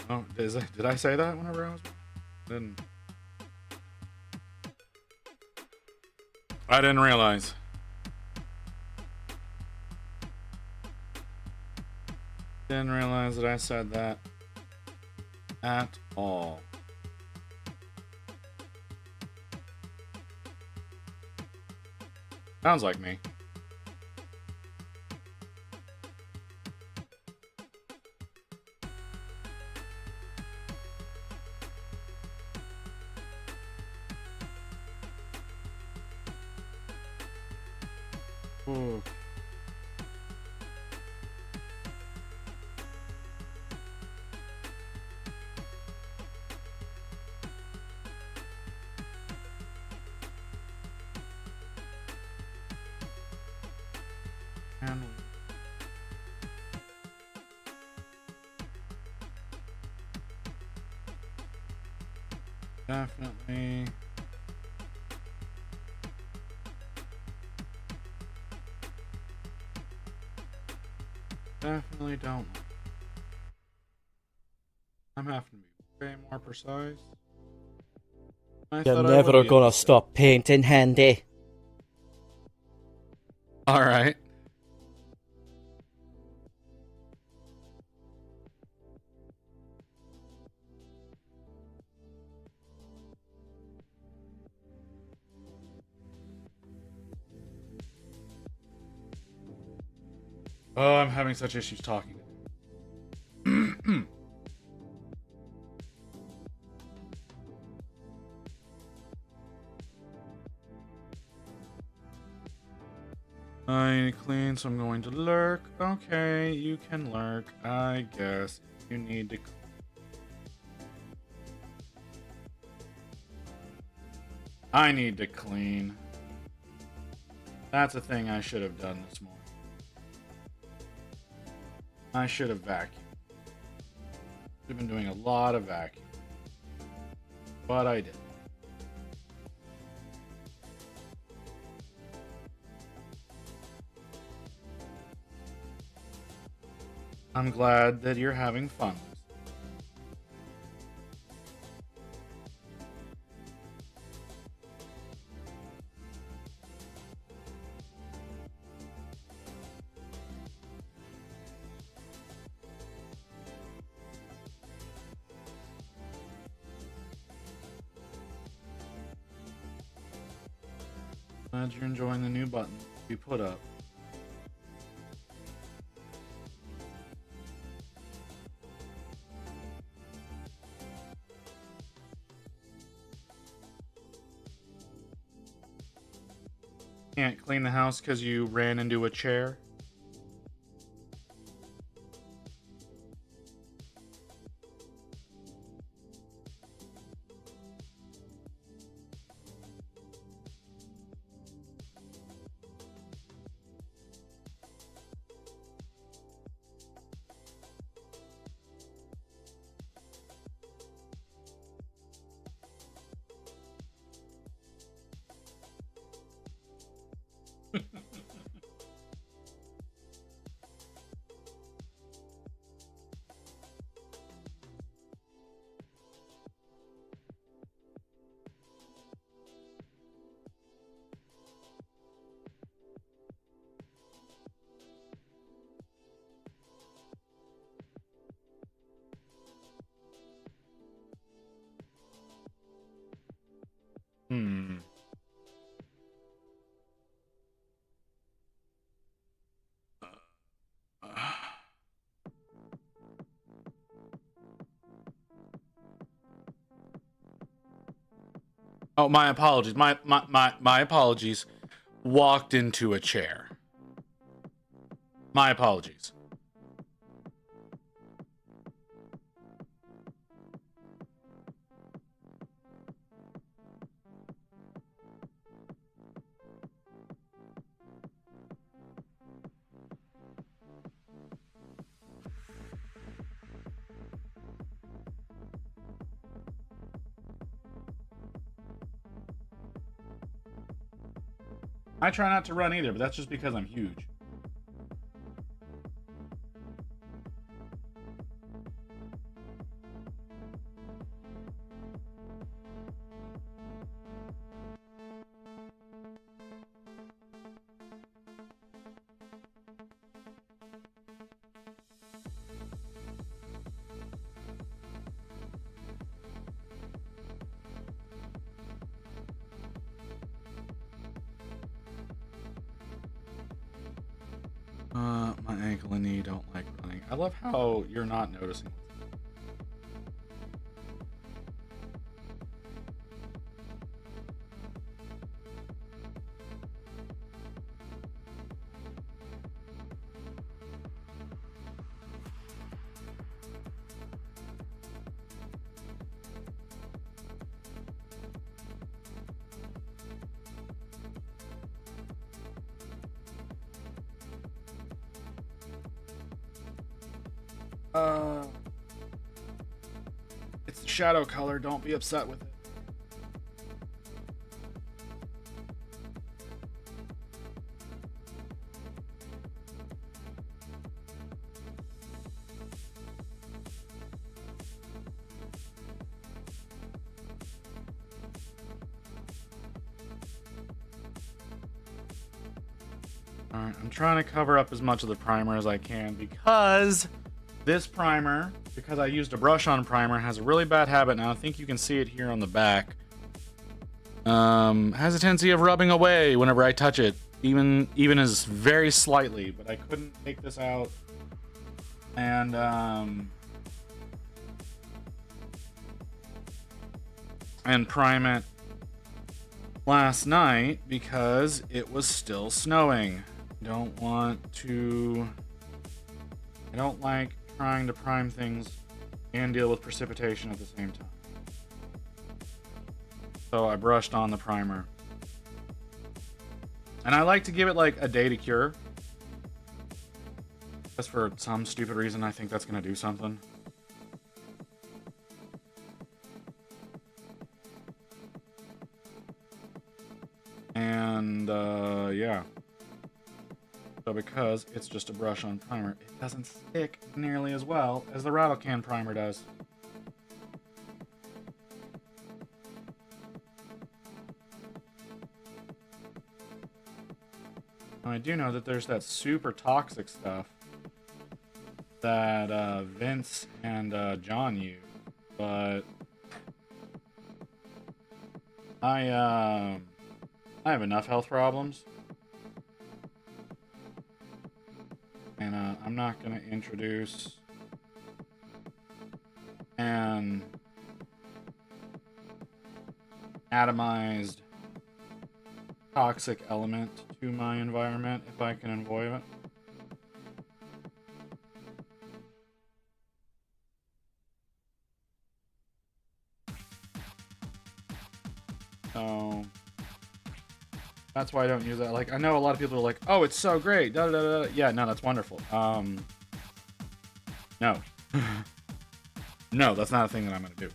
Oh, did I say that whenever I was? I didn't realize. Didn't realize that I said that at all. Sounds like me. Ooh. And definitely don't. I'm having to be way more precise. You're never gonna stop painting, Handy. All right. Oh, I'm having such issues talking. I need to clean, so I'm going to lurk. Okay, you can lurk. I guess you need to. I need to clean. That's a thing I should have done this morning. I should have vacuumed. I've been doing a lot of vacuuming. But I didn't. I'm glad that you're having fun. Glad you're enjoying the new button you put up. Can't clean the house because you ran into a chair? Oh, my apologies. My apologies. Walked into a chair. My apologies. I try not to run either, but that's just because I'm huge. My ankle and knee don't like running. I love how you're not noticing. It's the shadow color. Don't be upset with it. Alright, I'm trying to cover up as much of the primer as I can because this primer, because I used a brush-on primer, has a really bad habit, and I think you can see it here on the back. Has a tendency of rubbing away whenever I touch it, even as very slightly, but I couldn't take this out. And, prime it last night because it was still snowing. I don't like trying to prime things and deal with precipitation at the same time. So I brushed on the primer. And I like to give it like a day to cure. Just for some stupid reason, I think that's going to do something. And, yeah. So because it's just a brush-on primer, it doesn't stick nearly as well as the rattle can primer does. Now, I do know that there's that super toxic stuff that Vince and John use, but I have enough health problems. And I'm not going to introduce an atomized toxic element to my environment if I can avoid it. So that's why I don't use that. Like, I know a lot of people are like, "Oh, it's so great." Da, da, da, da. Yeah, no, that's wonderful. No. No, that's not a thing that I'm going to do.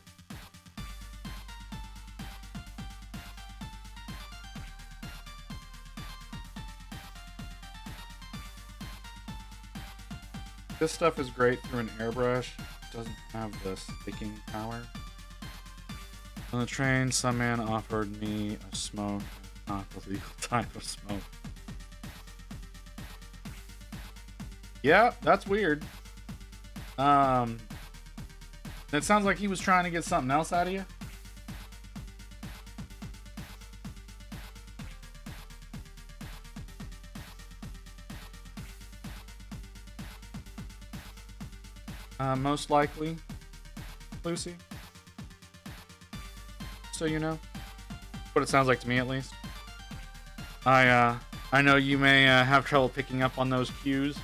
This stuff is great through an airbrush. It doesn't have the sticking power. On the train, some man offered me a smoke. Not the legal type of smoke. Yeah, that's weird. It sounds like he was trying to get something else out of you. Most likely, Lucy. So you know. What it sounds like to me, at least. I know you may have trouble picking up on those cues.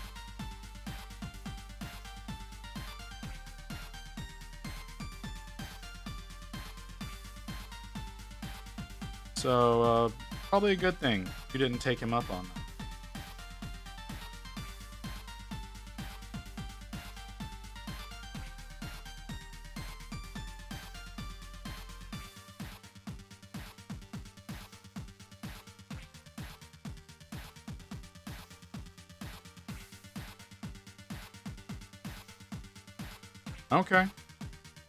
So, probably a good thing you didn't take him up on that. Okay.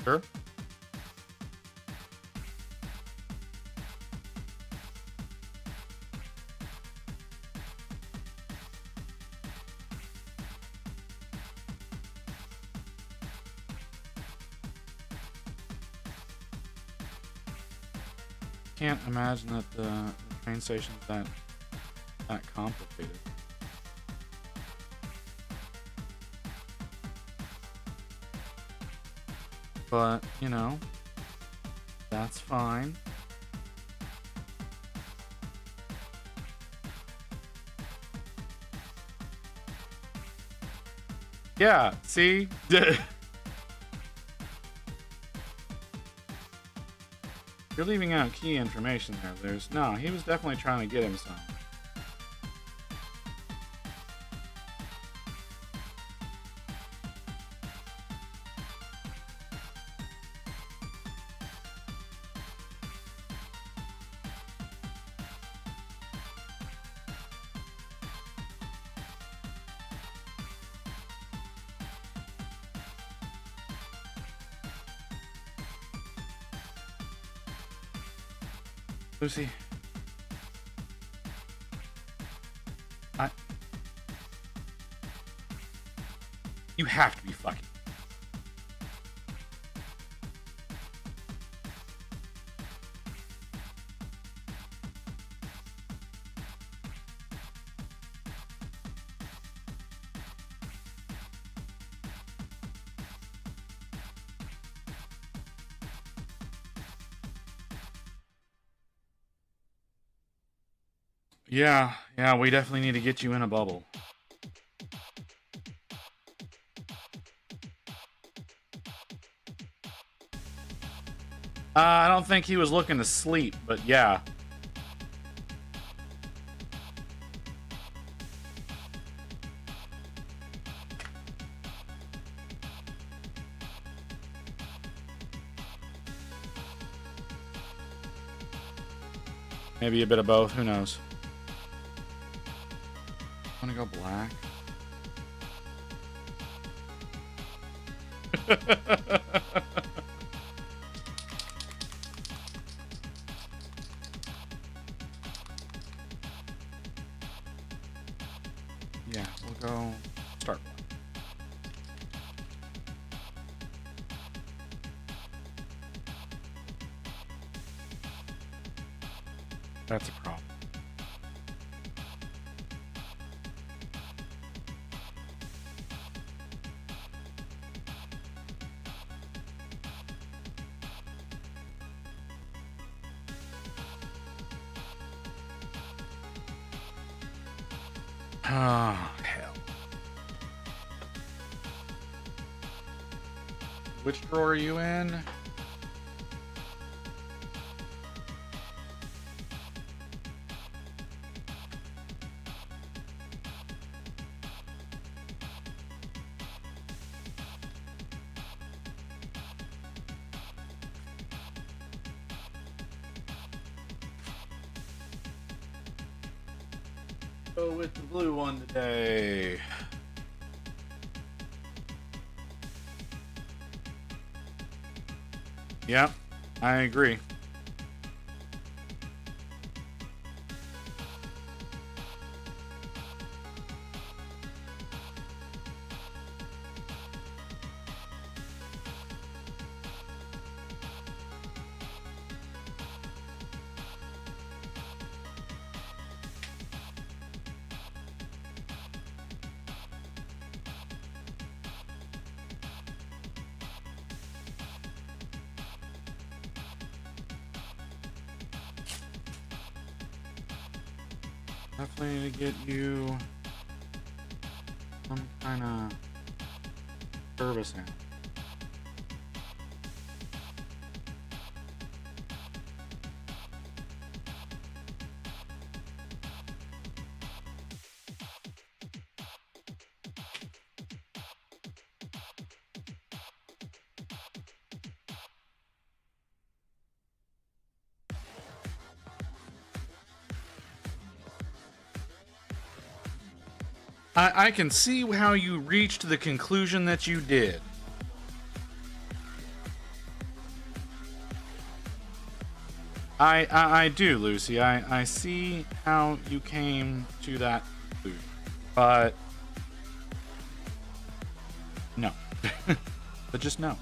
Sure. Can't imagine that the train station's that complicated. But, you know, that's fine. Yeah, see? You're leaving out key information there. No, he was definitely trying to get him some. Lucy. You have to be fucking. Yeah, we definitely need to get you in a bubble. I don't think he was looking to sleep, but yeah. Maybe a bit of both, who knows? Want to go black? Yeah, we'll go start one. That's a problem. Oh, hell. Which drawer are you in? Go with the blue one today. Yep, I agree. Definitely need to get you some kind of service in. I can see how you reached the conclusion that you did. I do, Lucy. I see how you came to that conclusion. But no. But just no.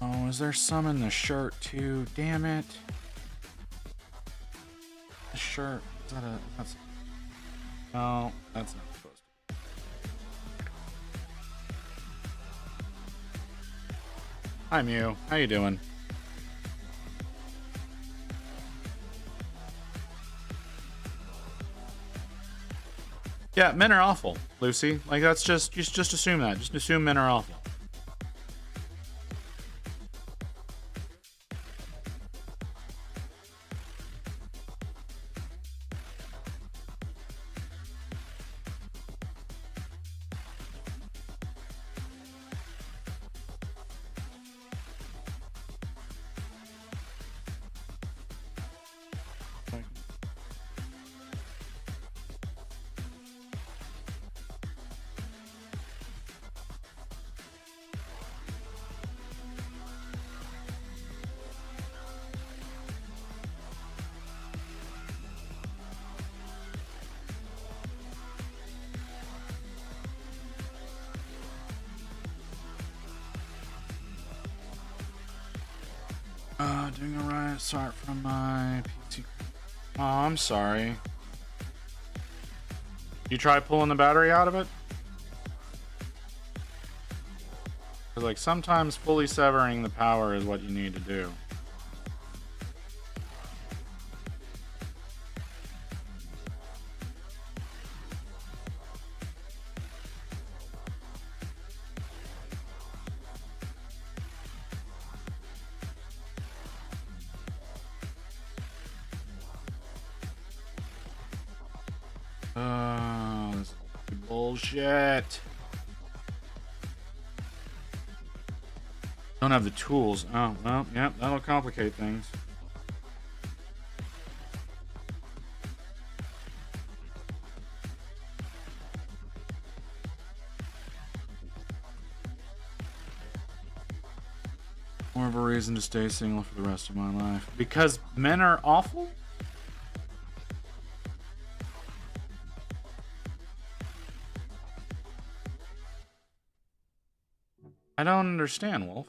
Oh, is there some in the shirt too? Damn it. The shirt. Is that a... That's... No, that's not supposed to. Hi, Mew. How you doing? Yeah, men are awful, Lucy. Like, that's just assume that. Just assume men are awful. Doing a riot start from my PC. Oh, I'm sorry. You try pulling the battery out of it? 'Cause, like, sometimes fully severing the power is what you need to do. This is bullshit. Don't have the tools. Oh, well, yeah, that'll complicate things. More of a reason to stay single for the rest of my life. Because men are awful? I don't understand, Wolf.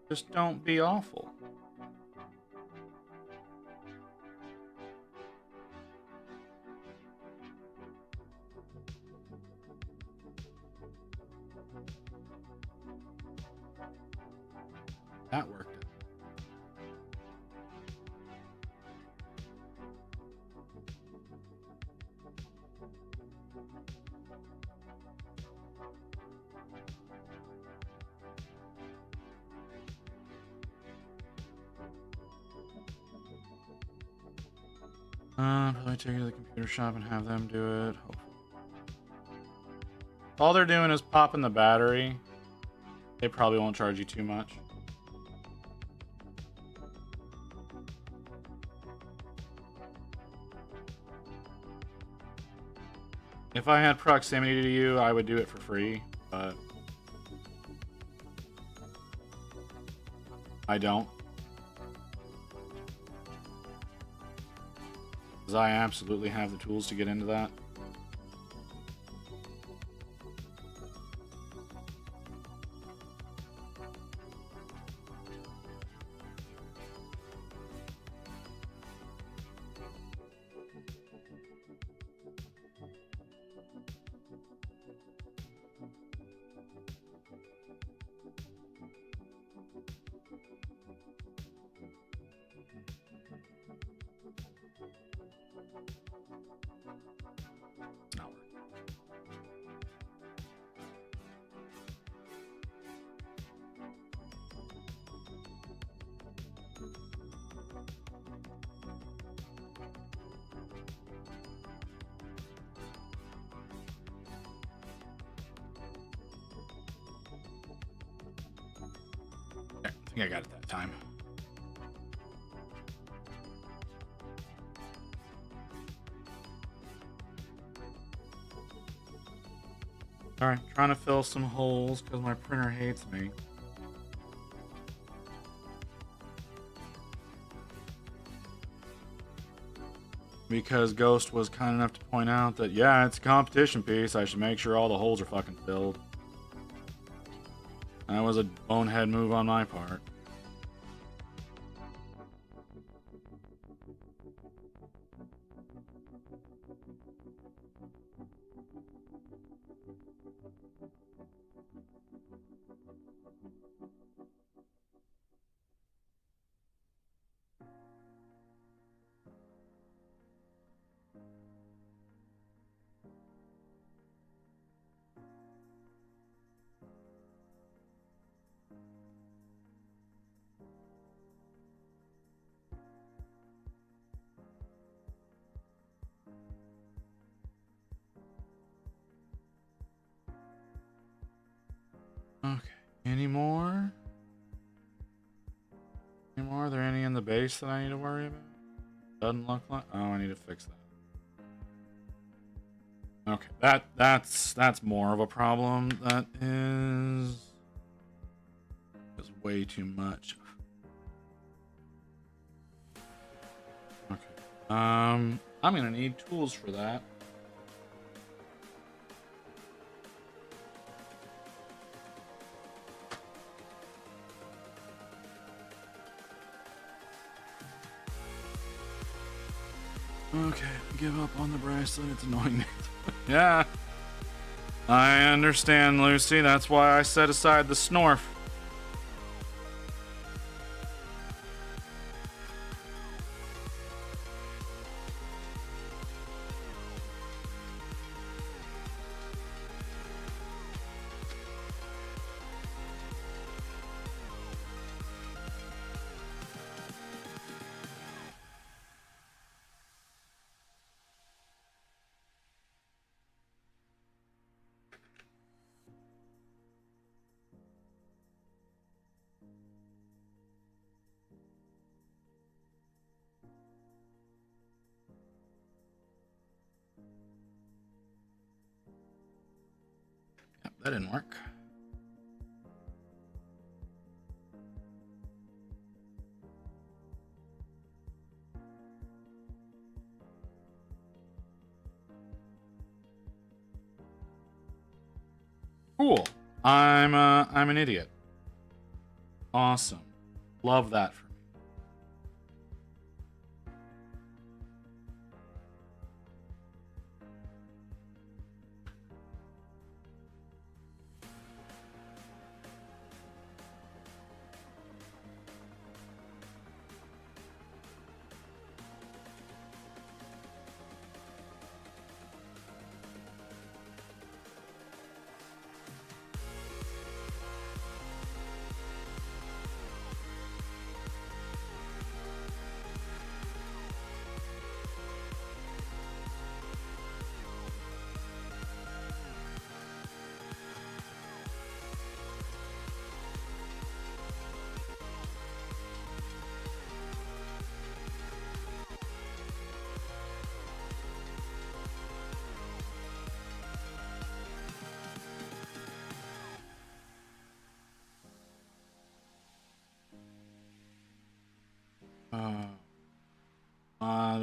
Just don't be awful. That worked. Probably take it to the computer shop and have them do it. Hopefully. All they're doing is popping the battery. They probably won't charge you too much. If if I had proximity to you, I would do it for free, but I don't. Because I absolutely have the tools to get into that. It's not working. There, I think I got it that time. Alright, trying to fill some holes because my printer hates me. Because Ghost was kind enough to point out that, yeah, it's a competition piece. I should make sure all the holes are fucking filled. That was a bonehead move on my part. Okay. Any more? Any more? Are there any in the base that I need to worry about? Doesn't look like. Oh, I need to fix that. Okay, that's more of a problem. That is way too much. Okay. I'm gonna need tools for that. Okay, give up on the bracelet. It's annoying. Yeah. I understand, Lucy. That's why I set aside the snorf. Yep, that didn't work. Cool. I'm an idiot. Awesome. Love that for me.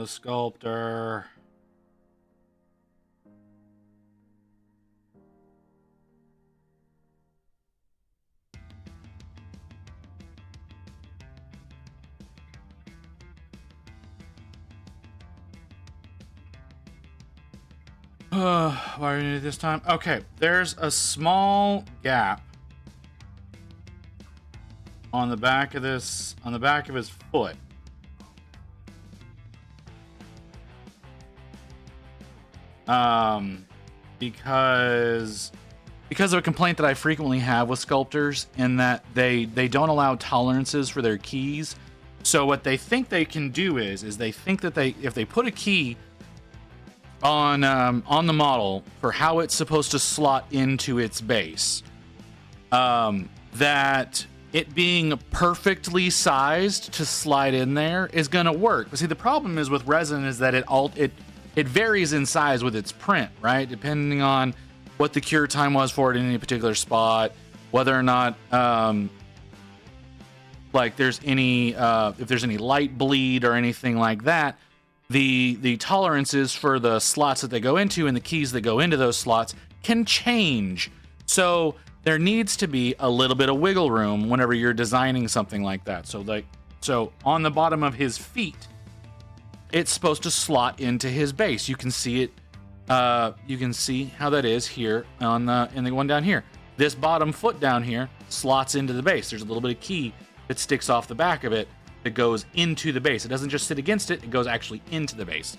the sculptor. Why are we gonna do this time? Okay, there's a small gap on the back of this, on the back of his foot. Because of a complaint that I frequently have with sculptors, in that they don't allow tolerances for their keys. So what they think they can do is they think that if they put a key on the model for how it's supposed to slot into its base, that it being perfectly sized to slide in there is gonna work. But see, the problem is with resin is that it varies in size with its print, right? Depending on what the cure time was for it in any particular spot, whether or not like there's any if there's any light bleed or anything like that. The tolerances for the slots that they go into and the keys that go into those slots can change. So there needs to be a little bit of wiggle room whenever you're designing something like that. So on the bottom of his feet, it's supposed to slot into his base. You can see it. You can see how that is here in the one down here. This bottom foot down here slots into the base. There's a little bit of key that sticks off the back of it that goes into the base. It doesn't just sit against it, it goes actually into the base.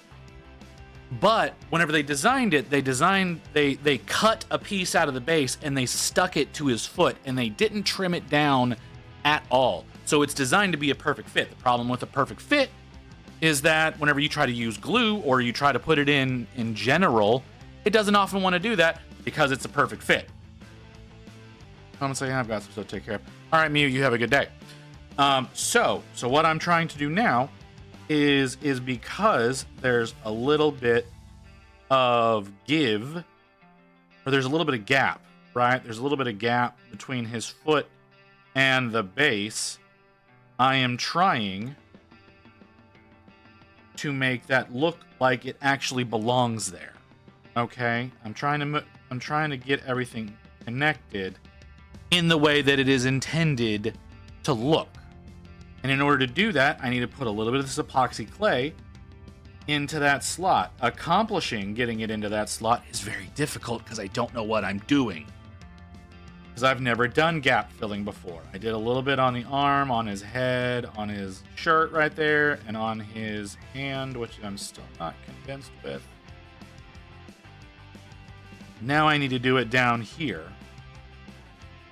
But whenever they designed it, they cut a piece out of the base and they stuck it to his foot, and they didn't trim it down at all. So it's designed to be a perfect fit. The problem with a perfect fit is that whenever you try to use glue or you try to put it in general, it doesn't often want to do that because it's a perfect fit. I'm gonna say I've got some stuff to take care of. All right, Mew, you have a good day. So what I'm trying to do now is because there's a little bit of give, or there's a little bit of gap, right? There's a little bit of gap between his foot and the base. I am trying to make that look like it actually belongs there. Okay? I'm trying to get everything connected in the way that it is intended to look. And in order to do that, I need to put a little bit of this epoxy clay into that slot. Accomplishing getting it into that slot is very difficult because I don't know what I'm doing. Because I've never done gap filling before. I did a little bit on the arm, on his head, on his shirt right there, and on his hand, which I'm still not convinced with. Now I need to do it down here.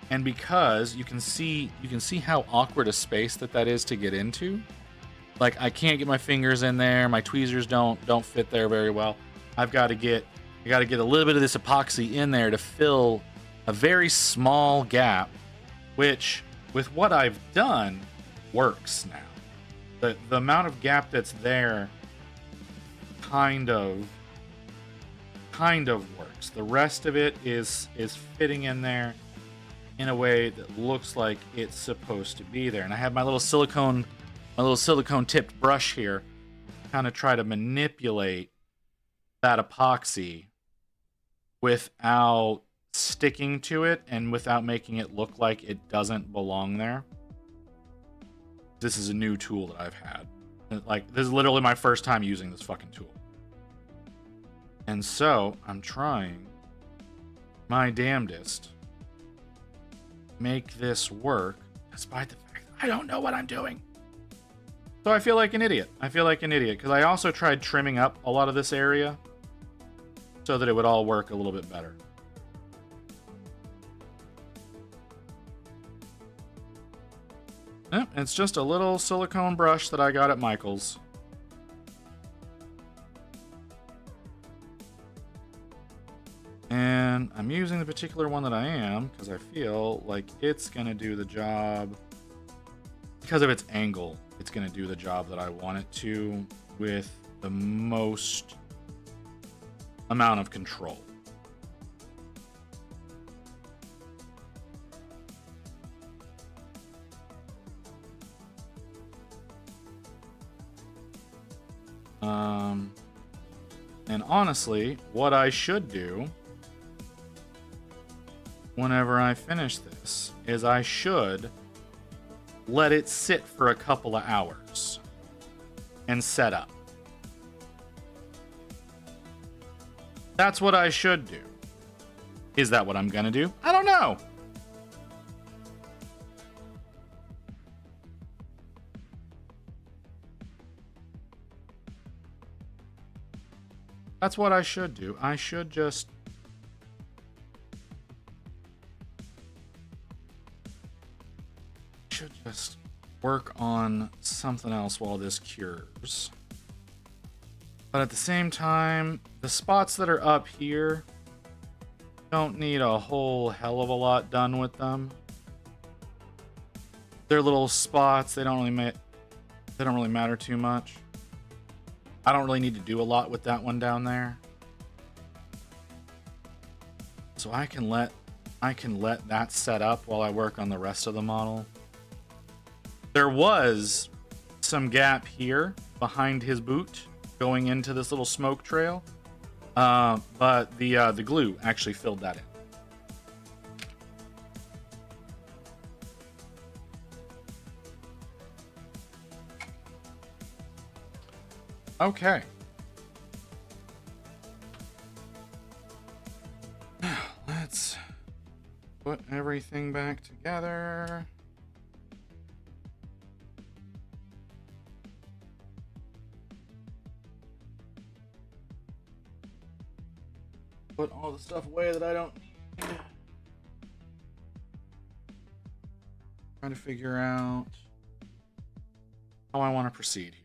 And because you can see how awkward a space that is to get into. Like, I can't get my fingers in there. My tweezers don't fit there very well. I got to get a little bit of this epoxy in there to fill a very small gap, which with what I've done works now. The amount of gap that's there kind of works. The rest of it is fitting in there in a way that looks like it's supposed to be there. And I have my little silicone tipped brush here, kind of try to manipulate that epoxy without sticking to it and without making it look like it doesn't belong there. This is a new tool that I've had. Like, this is literally my first time using this fucking tool. And so I'm trying my damnedest make this work, despite the fact that I don't know what I'm doing. So I feel like an idiot. Because I also tried trimming up a lot of this area so that it would all work a little bit better. It's just a little silicone brush that I got at Michael's. And I'm using the particular one that I am because I feel like it's going to do the job. Because of its angle, it's going to do the job that I want it to with the most amount of control. And honestly, what I should do whenever I finish this is I should let it sit for a couple of hours and set up. That's what I should do. Is that what I'm gonna do? I don't know. That's what I should do. I should just work on something else while this cures. But at the same time, the spots that are up here don't need a whole hell of a lot done with them. They're little spots. They don't really matter too much. I don't really need to do a lot with that one down there. So I can let that set up while I work on the rest of the model. There was some gap here behind his boot going into this little smoke trail. But the glue actually filled that in. Okay. Let's put everything back together. Put all the stuff away that I don't need. Trying to figure out how I want to proceed here.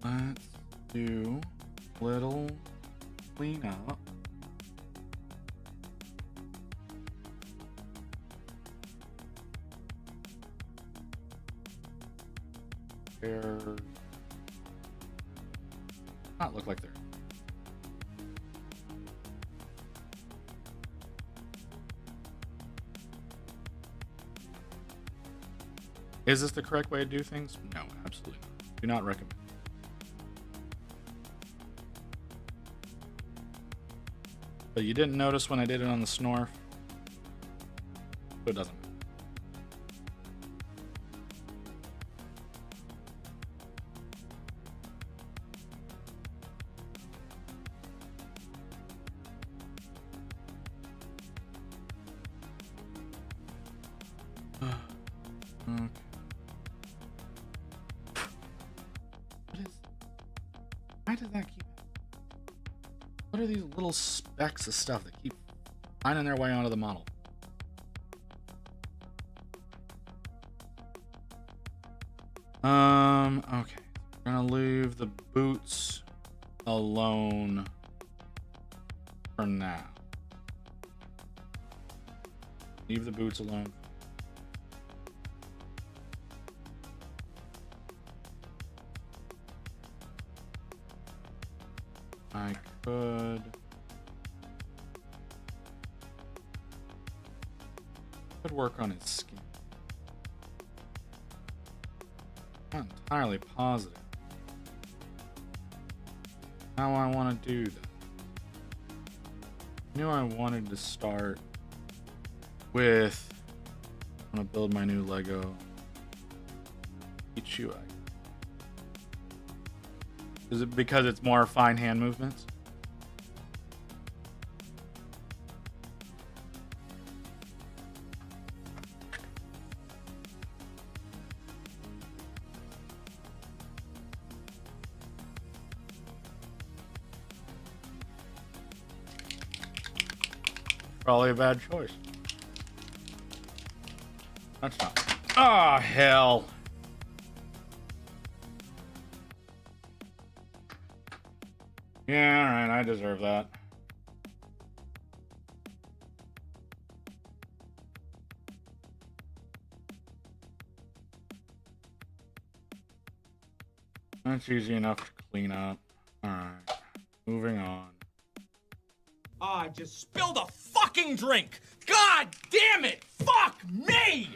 Let's do a little cleanup. They're not look like they're. Is this the correct way to do things? No, absolutely not. Do not recommend. But you didn't notice when I did it on the Snorf. So it doesn't matter. Okay. Why does that keep... What are these little specks of stuff that keep finding their way onto the model? Okay. We're gonna leave the boots alone for now. Leave the boots alone. I could work on his skin. Not entirely positive how I want to do that. I knew I wanted to start with... I'm going to build my new Lego Ichiwa. Is it because it's more fine hand movements? Probably a bad choice. That's not. Oh, hell. Yeah, alright, I deserve that. That's easy enough to clean up. Alright. Moving on. I just spilled a fucking drink! God damn it! Fuck me!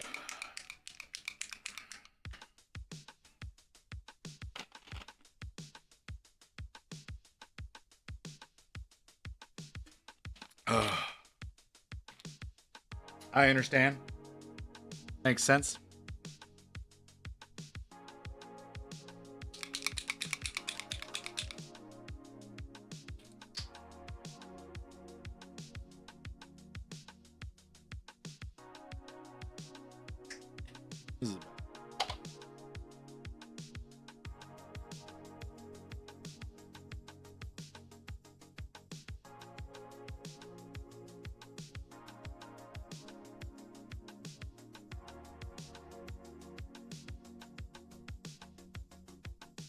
I understand. Makes sense. This is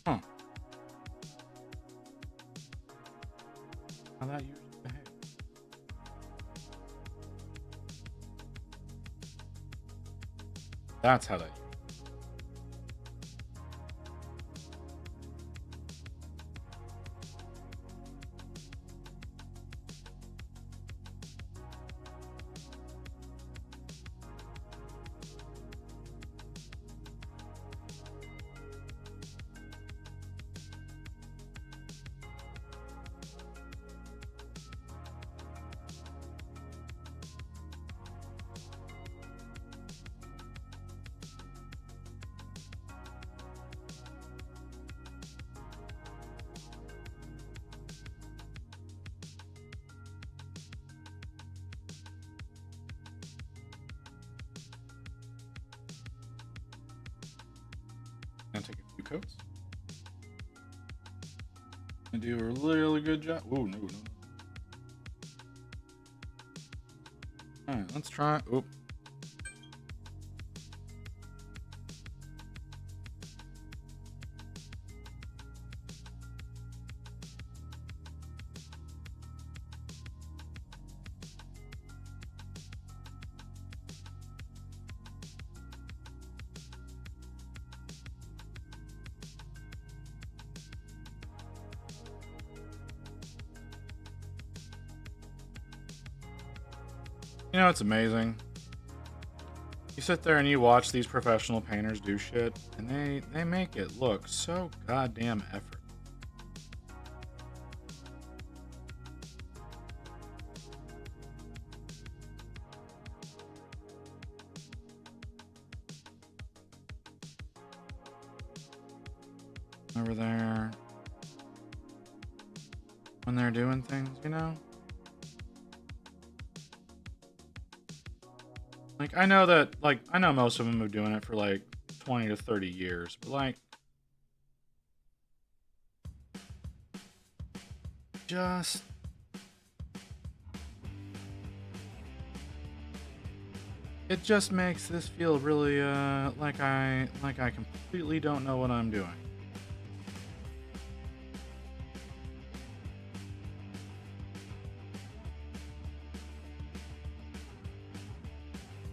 Huh. How that usually behaves. That's how that. Gonna take a few coats. And do a really good job. Oh no, no. Alright, let's try. Oh. You know, it's amazing. You sit there and you watch these professional painters do shit, and they make it look so goddamn effort. Over there. When they're doing things, you know? Like, I know that, like, I know most of them are doing it for, like, 20 to 30 years, but, like, just... It just makes this feel really, like I completely don't know what I'm doing.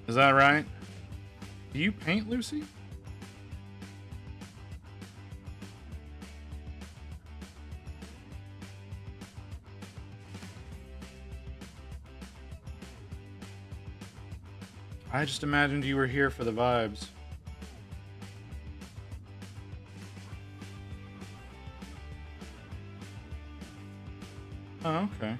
Is that right? Do you paint, Lucy? I just imagined you were here for the vibes. Oh, okay.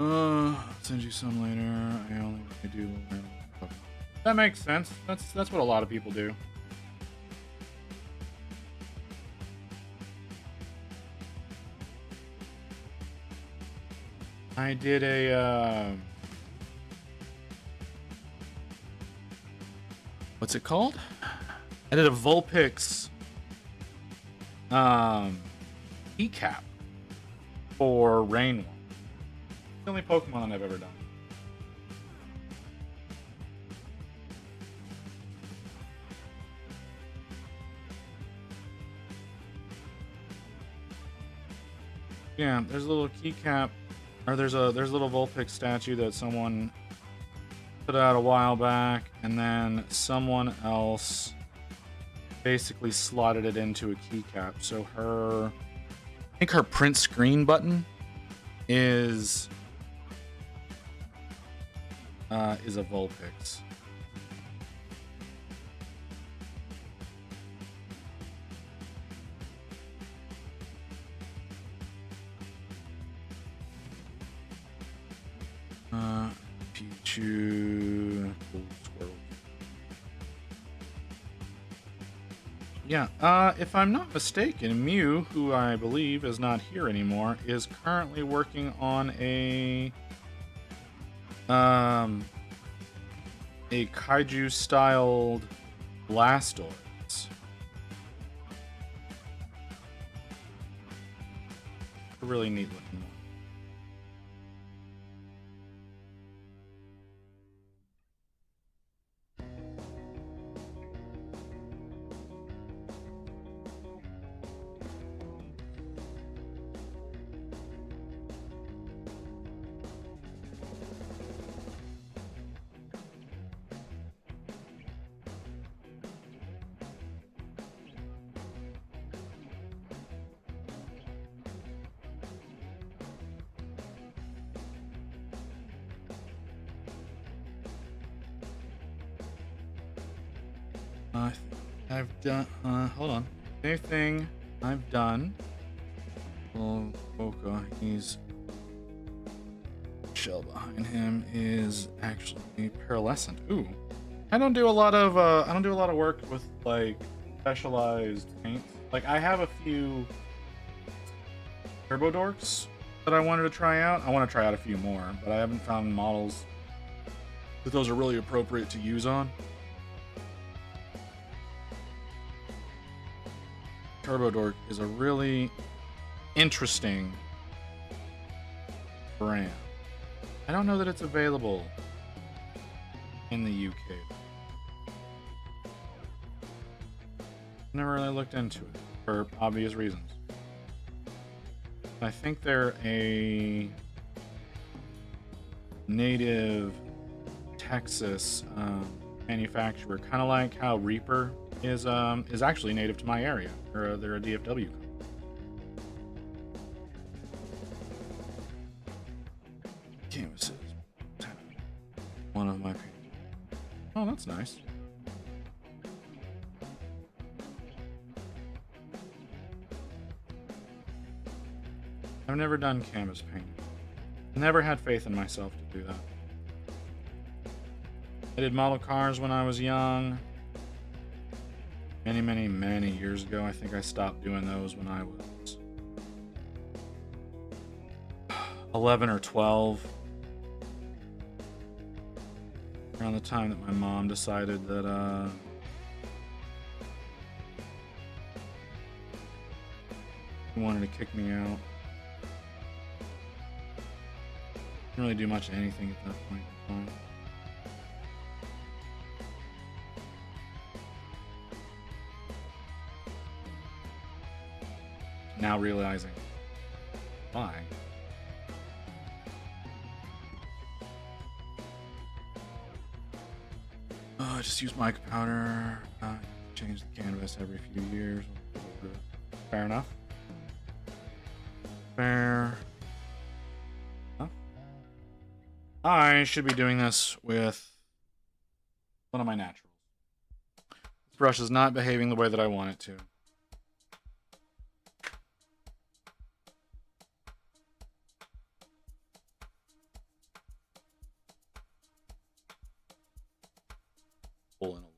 I'll send you some later. I only do. That makes sense. That's what a lot of people do. I did a what's it called? I did a Vulpix keycap for Rainwall. the only Pokemon I've ever done. Yeah, there's a little keycap, or there's a little Vulpix statue that someone put out a while back, and then someone else basically slotted it into a keycap. So I think her print screen button is a Vulpix. Pichu. Cool squirrel. Yeah, if I'm not mistaken, Mew, who I believe is not here anymore, is currently working on a kaiju-styled Blastoise. A really neat looking one. I've done, hold on. Anything I've done. Well, Boca, he's shell behind him is actually pearlescent. Ooh. I don't do a lot of work with like specialized paints. Like I have a few Turbo Dorks that I wanted to try out. I want to try out a few more, but I haven't found models that those are really appropriate to use on. Turbo Dork is a really interesting brand. I don't know that it's available in the UK. Never really looked into it for obvious reasons. I think they're a native Texas manufacturer, kind of like how Reaper is actually native to my area. They're a DFW company. Canvases. One of my paintings. Oh, that's nice. I've never done canvas painting. Never had faith in myself to do that. I did model cars when I was young. Many years ago. I think I stopped doing those when I was 11 or 12. Around the time that my mom decided that she wanted to kick me out. Didn't really do much of anything at that point in time. Now realizing why. Just use mica powder. Change the canvas every few years. Fair enough. Fair enough. I should be doing this with one of my naturals. This brush is not behaving the way that I want it to. In a little.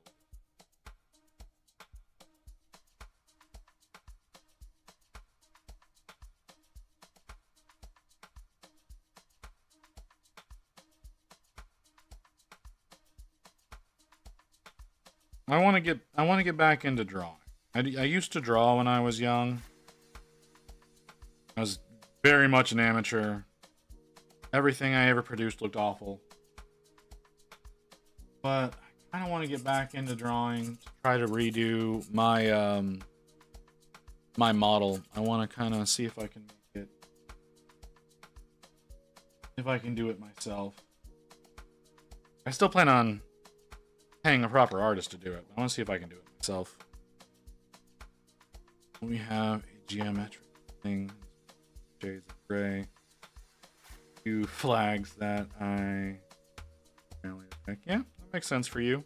I want to get back into drawing. I used to draw when I was young. I was very much an amateur. Everything I ever produced looked awful. But I kind of want to get back into drawing, to try to redo my my model. I want to kind of see if I can make it, if I can do it myself. I still plan on paying a proper artist to do it, but I want to see if I can do it myself. We have a geometric thing, shades of gray, two flags that I really like. Yeah, that makes sense for you.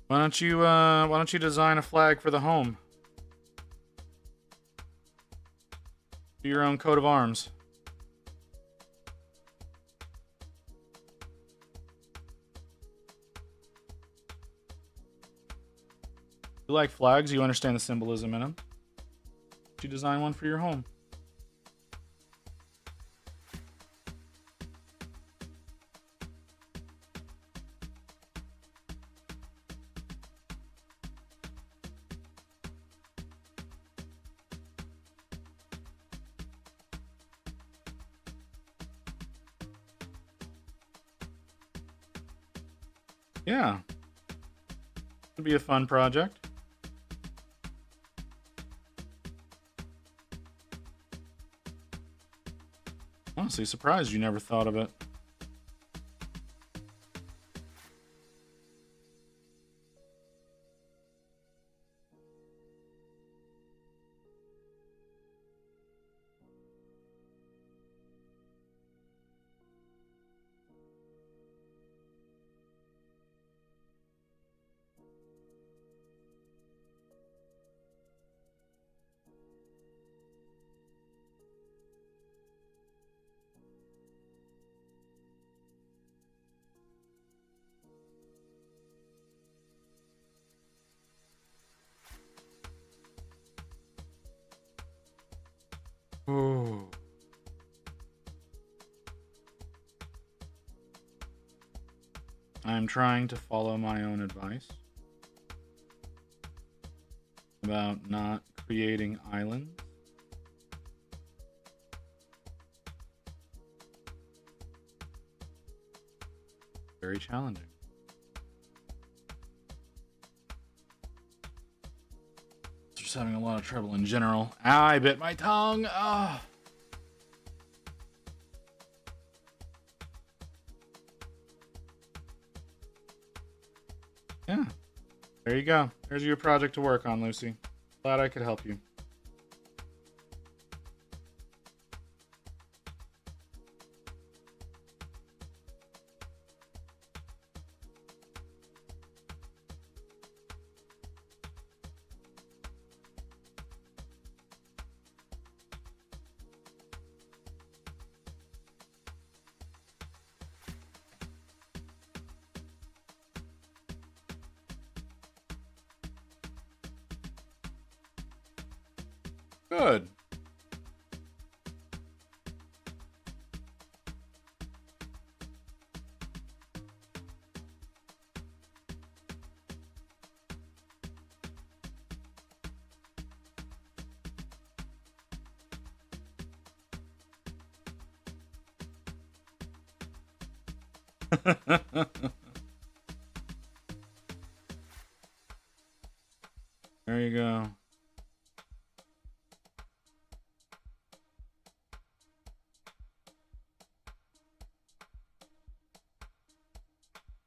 Why don't you design a flag for the home? Do your own coat of arms. You like flags, you understand the symbolism in them. You design one for your home. Yeah. It'd be a fun project. Honestly, surprised you never thought of it. Ooh. I'm trying to follow my own advice about not creating islands. Very challenging. Just having a lot of trouble in general. Ow, I bit my tongue. Ah. Yeah. There you go. There's your project to work on, Lucy. Glad I could help you. Good. There you go.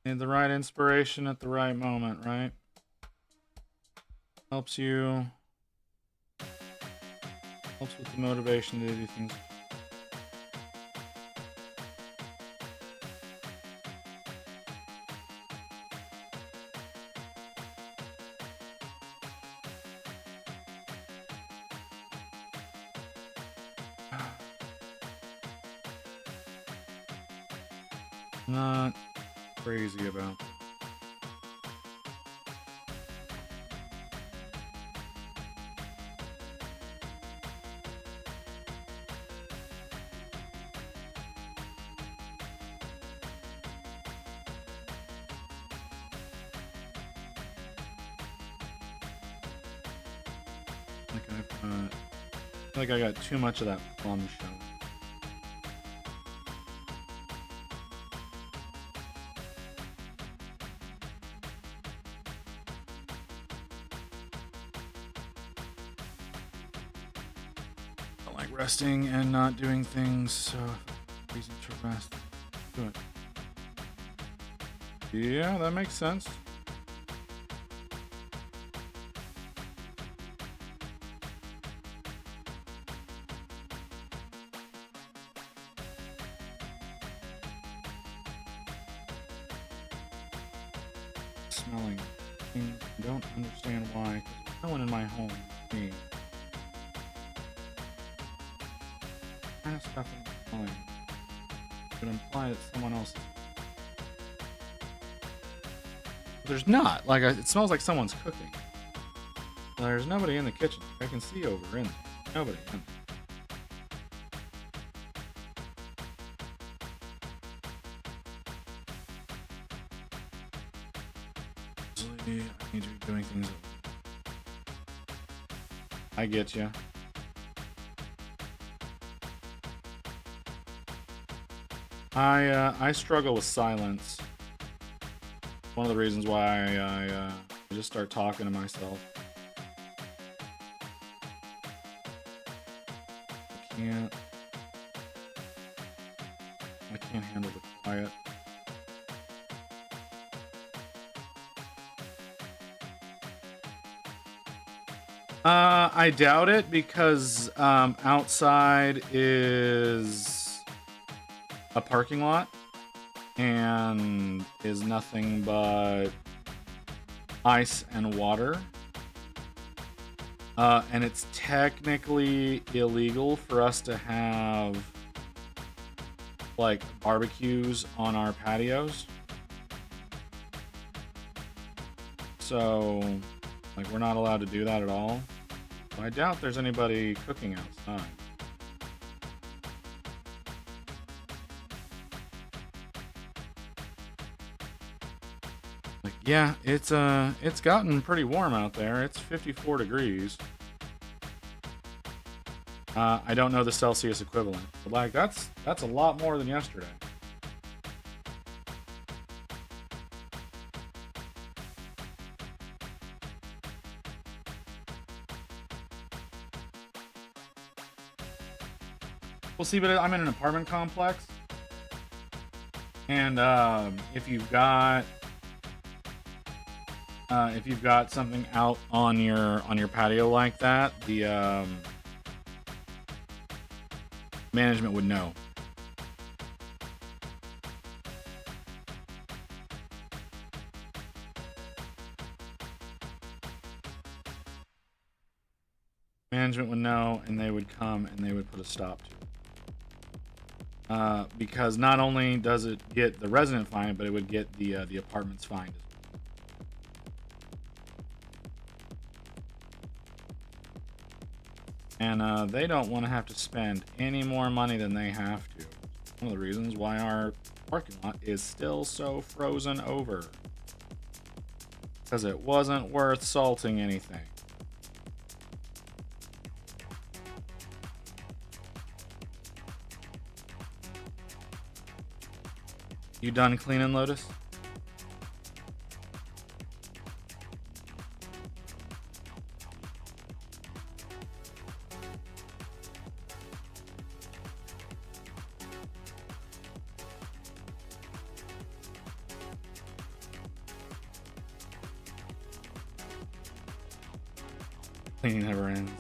Need the right inspiration at the right moment, right? Helps you. Helps with the motivation to do things. Not crazy about that. Like I put feel like I got too much of that plum show. I like resting and not doing things, so reason to rest. Do it. Yeah, that makes sense. Smelling things. I don't understand why. 'Cause there's no one in my home. Me. What kind of stuff am I smelling? Would imply that someone else. There's not. Like, it smells like someone's cooking. There's nobody in the kitchen. I can see over in there. Nobody in there. I need to be doing things. I get you. I struggle with silence. One of the reasons why I just start talking to myself. I can't handle the quiet. I doubt it because outside is a parking lot and is nothing but ice and water. And it's technically illegal for us to have like barbecues on our patios. So like we're not allowed to do that at all. I doubt there's anybody cooking outside. Like, yeah, it's gotten pretty warm out there. It's 54 degrees. I don't know the Celsius equivalent, but like that's a lot more than yesterday. Well, see, but I'm in an apartment complex, and if you've got something out on your patio like that, the management would know. Management would know, and they would come and they would put a stop to it. Because not only does it get the resident fined, but it would get the apartments fined as well. And they don't want to have to spend any more money than they have to. One of the reasons why our parking lot is still so frozen over. Because it wasn't worth salting anything. You done cleaning, Lotus? Cleaning never ends.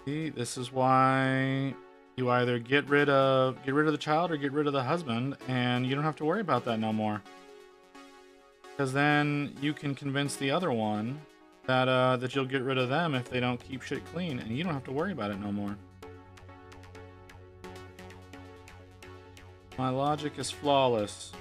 See, this is why you either get rid of the child or get rid of the husband, and you don't have to worry about that no more. Because then you can convince the other one that you'll get rid of them if they don't keep shit clean, and you don't have to worry about it no more. My logic is flawless.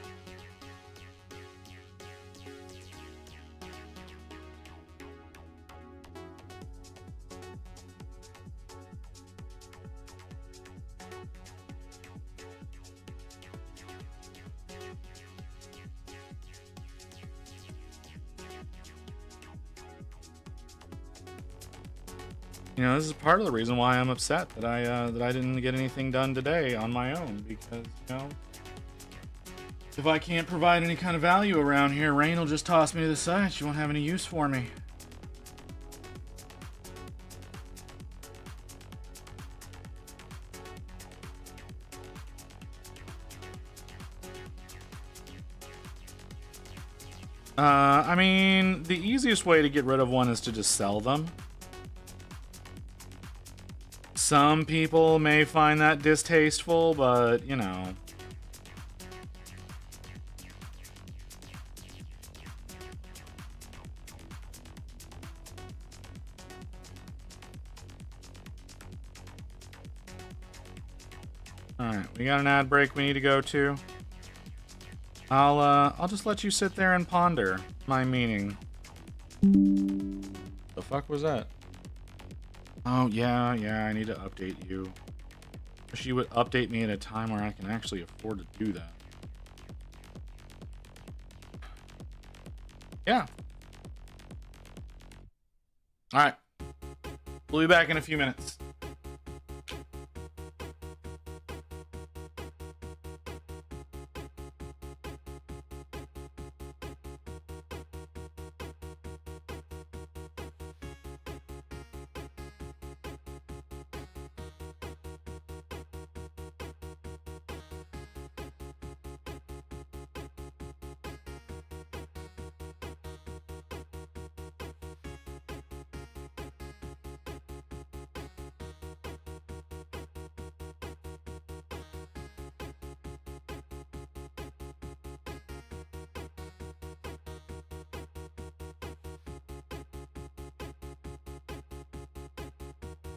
You know, this is part of the reason why I'm upset that I didn't get anything done today on my own, because, you know, if I can't provide any kind of value around here, Rain will just toss me to the side. She won't have any use for me. I mean, the easiest way to get rid of one is to just sell them. Some people may find that distasteful, but, you know. Alright, we got an ad break we need to go to. I'll just let you sit there and ponder my meaning. The fuck was that? Oh, yeah, I need to update you. Wish you would update me at a time where I can actually afford to do that. Yeah. Alright. We'll be back in a few minutes.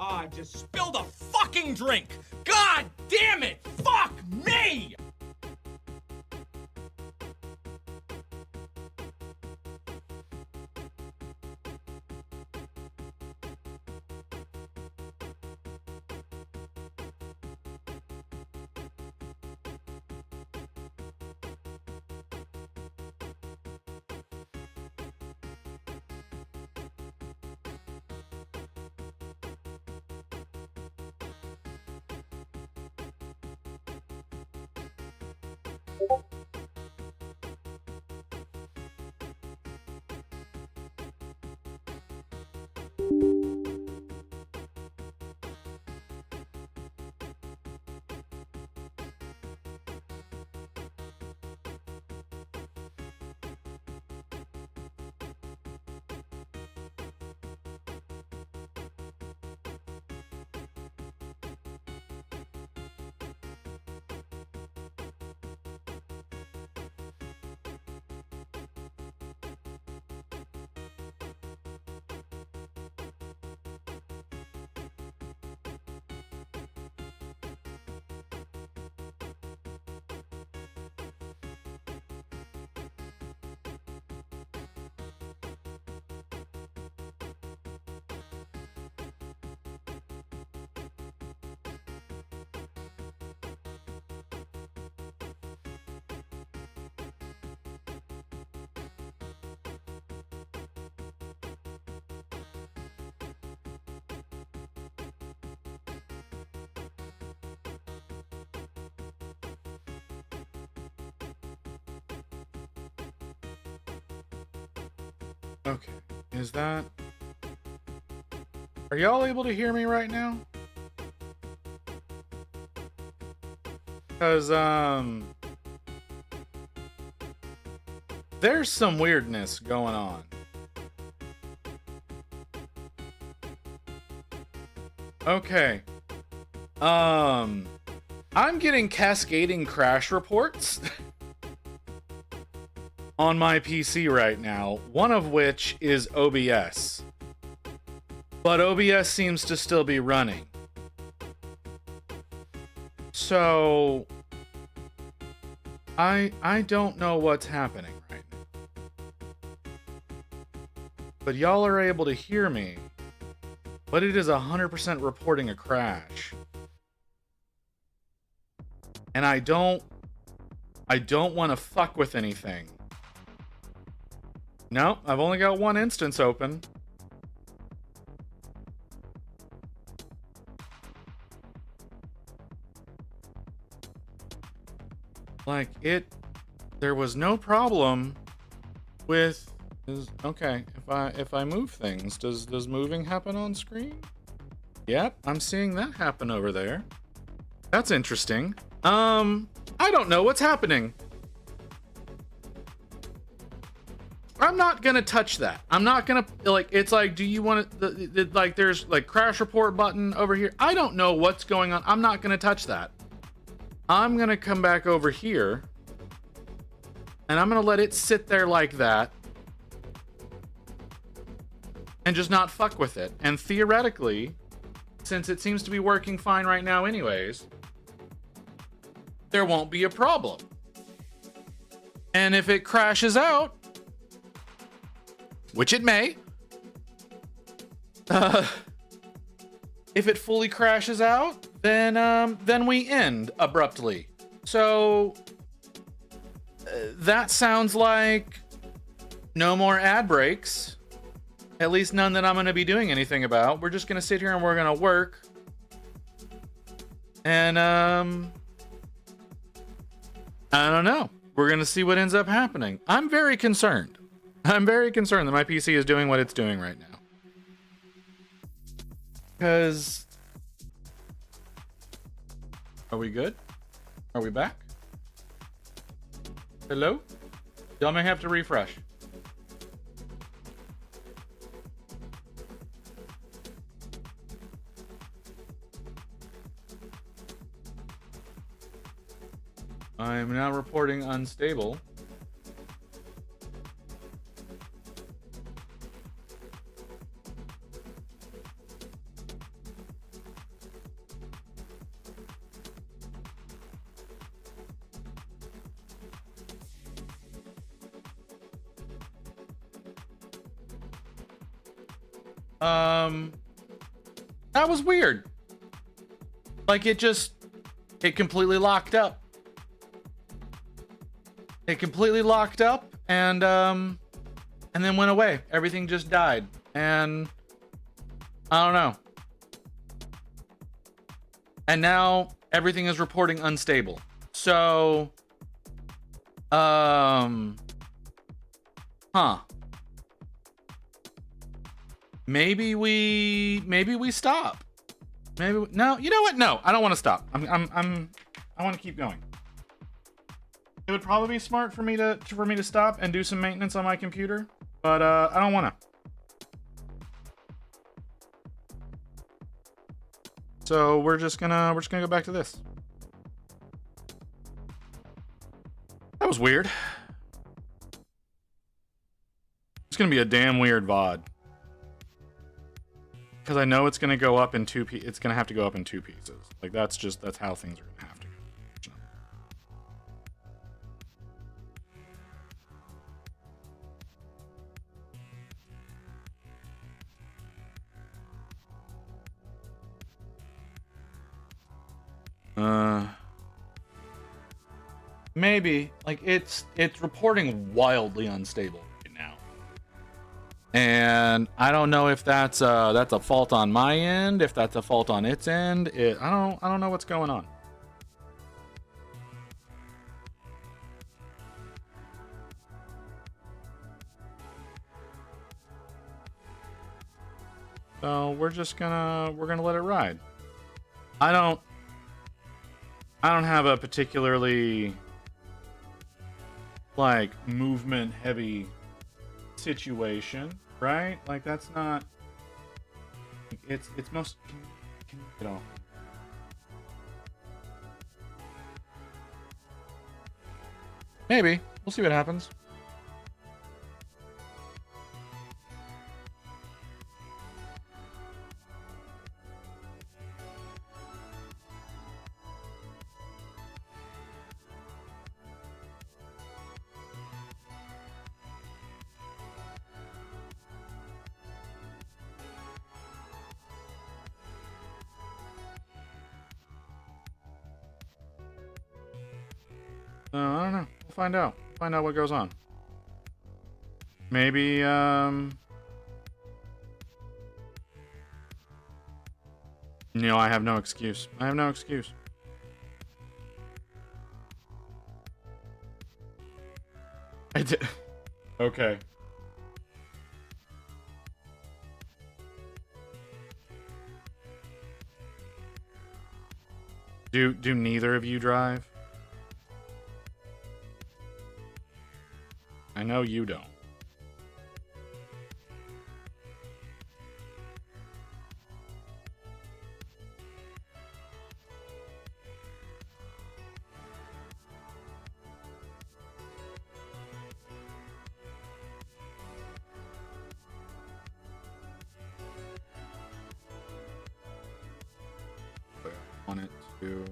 I just spilled a fucking drink! God damn it! Fuck me! Okay, is that... Are y'all able to hear me right now? Because, there's some weirdness going on. Okay. I'm getting cascading crash reports on my PC right now, one of which is OBS. But OBS seems to still be running. So I don't know what's happening right now. But y'all are able to hear me. But it is 100% reporting a crash. And I don't want to fuck with anything. No, I've only got one instance open. Like, there was no problem with... Okay, if I move things, does moving happen on screen? Yep, I'm seeing that happen over there. That's interesting. I don't know what's happening. I'm not gonna touch that. I'm not gonna, like, it's like, do you want to, like, there's, like, crash report button over here. I don't know what's going on. I'm not gonna touch that. I'm gonna come back over here, and I'm gonna let it sit there like that, and just not fuck with it. And theoretically, since it seems to be working fine right now anyways, there won't be a problem. And if it crashes out, which it may, if it fully crashes out, then we end abruptly. So that sounds like no more ad breaks. At least none that I'm going to be doing anything about. We're just going to sit here and we're going to work. And I don't know. We're going to see what ends up happening. I'm very concerned. I'm very concerned that my PC is doing what it's doing right now. Because... Are we good? Are we back? Hello? Y'all may have to refresh. I am now reporting unstable. That was weird. Like, it completely locked up. It completely locked up and then went away. Everything just died. And I don't know. And now everything is reporting unstable. So, Maybe we stop. No, you know what? No, I don't want to stop. I want to keep going. It would probably be smart for me to stop and do some maintenance on my computer, but I don't want to. So we're just gonna go back to this. That was weird. It's gonna be a damn weird VOD. Because I know it's gonna go up in it's gonna have to go up in two pieces. Like, that's how things are gonna have to go. Maybe, like, it's reporting wildly unstable right now, and I don't know if that's a fault on my end, if that's a fault on its end. I don't know what's going on. So we're gonna let it ride. I don't have a particularly, like, movement heavy situation, right? Like, that's not, it's most, can you get off? Maybe. We'll see what happens. I don't know. We'll find out. Find out what goes on. Maybe, I have no excuse. I have no excuse. Okay. Do neither of you drive? I know you don't. I want it to.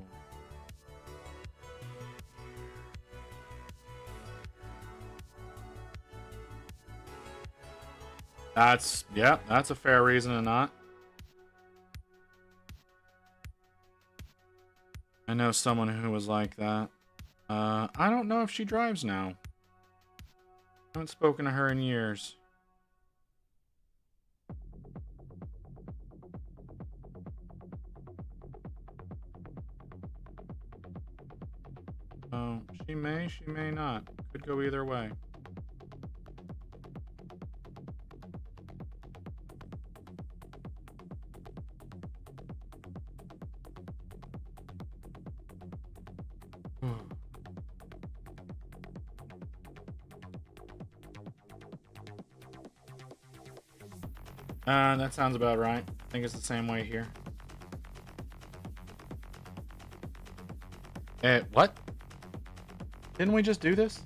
That's a fair reason to not. I know someone who was like that. I don't know if she drives now. I haven't spoken to her in years. Oh, she may not. Could go either way. That sounds about right. I think it's the same way here. What? Didn't we just do this?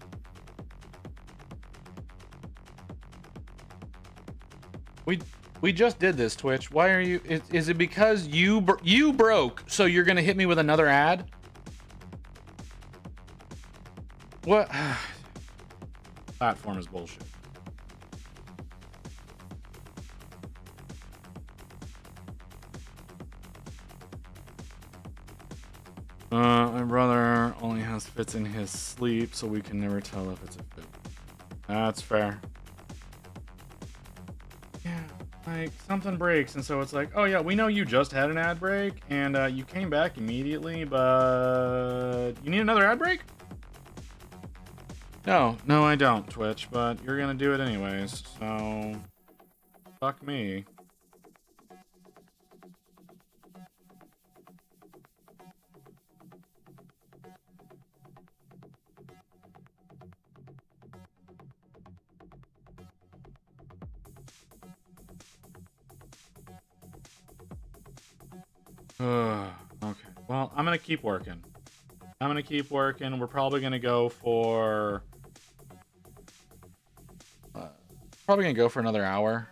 We just did this, Twitch. Why are you? Is it because you broke, so you're gonna hit me with another ad? What? Platform is bullshit. My brother only has fits in his sleep, so we can never tell if it's a fit. That's fair. Yeah, like something breaks, and so it's like, oh yeah, we know you just had an ad break, and you came back immediately, but you need another ad break? No, I don't, Twitch, but you're gonna do it anyways, so fuck me. Okay. Well, I'm gonna keep working. We're probably gonna go for another hour.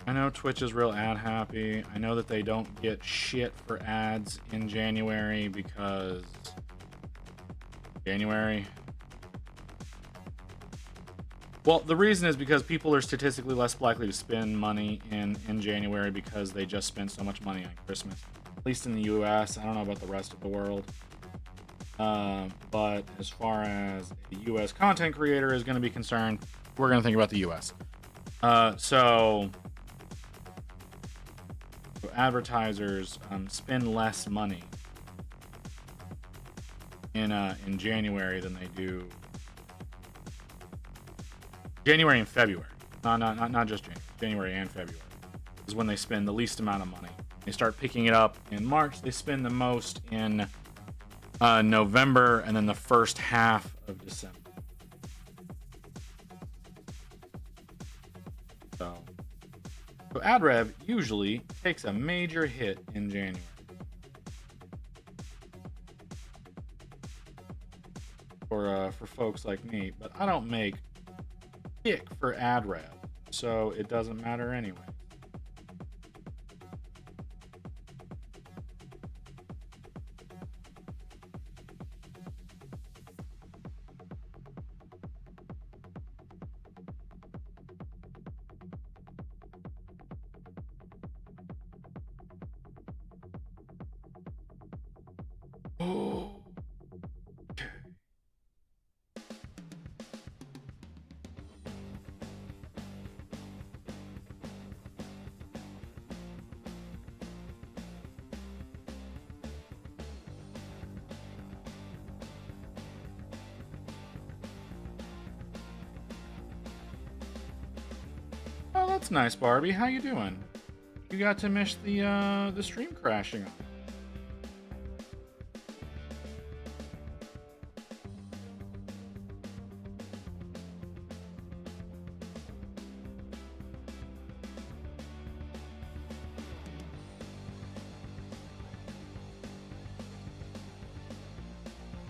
I know Twitch is real ad happy. I know that they don't get shit for ads in January because January. Well, the reason is because people are statistically less likely to spend money in January because they just spent so much money on Christmas. At least in the US. I don't know about the rest of the world. But as far as the US content creator is going to be concerned, we're going to think about the US. So advertisers spend less money in January than they do January and February. Not just January. January and February is when they spend the least amount of money. They start picking it up in March. They spend the most in November, and then the first half of December. So ad rev usually takes a major hit in January. For folks like me, but I don't make kick for ad rev, so it doesn't matter anyway. That's nice, Barbie. How you doing? You got to miss the stream crashing.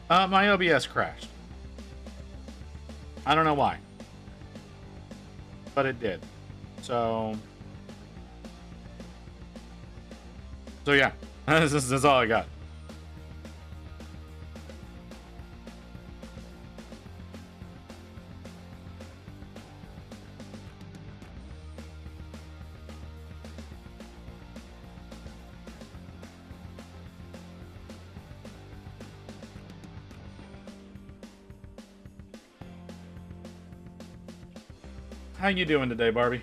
My OBS crashed. I don't know why, but it did. So yeah, that's all I got. How you doing today, Barbie?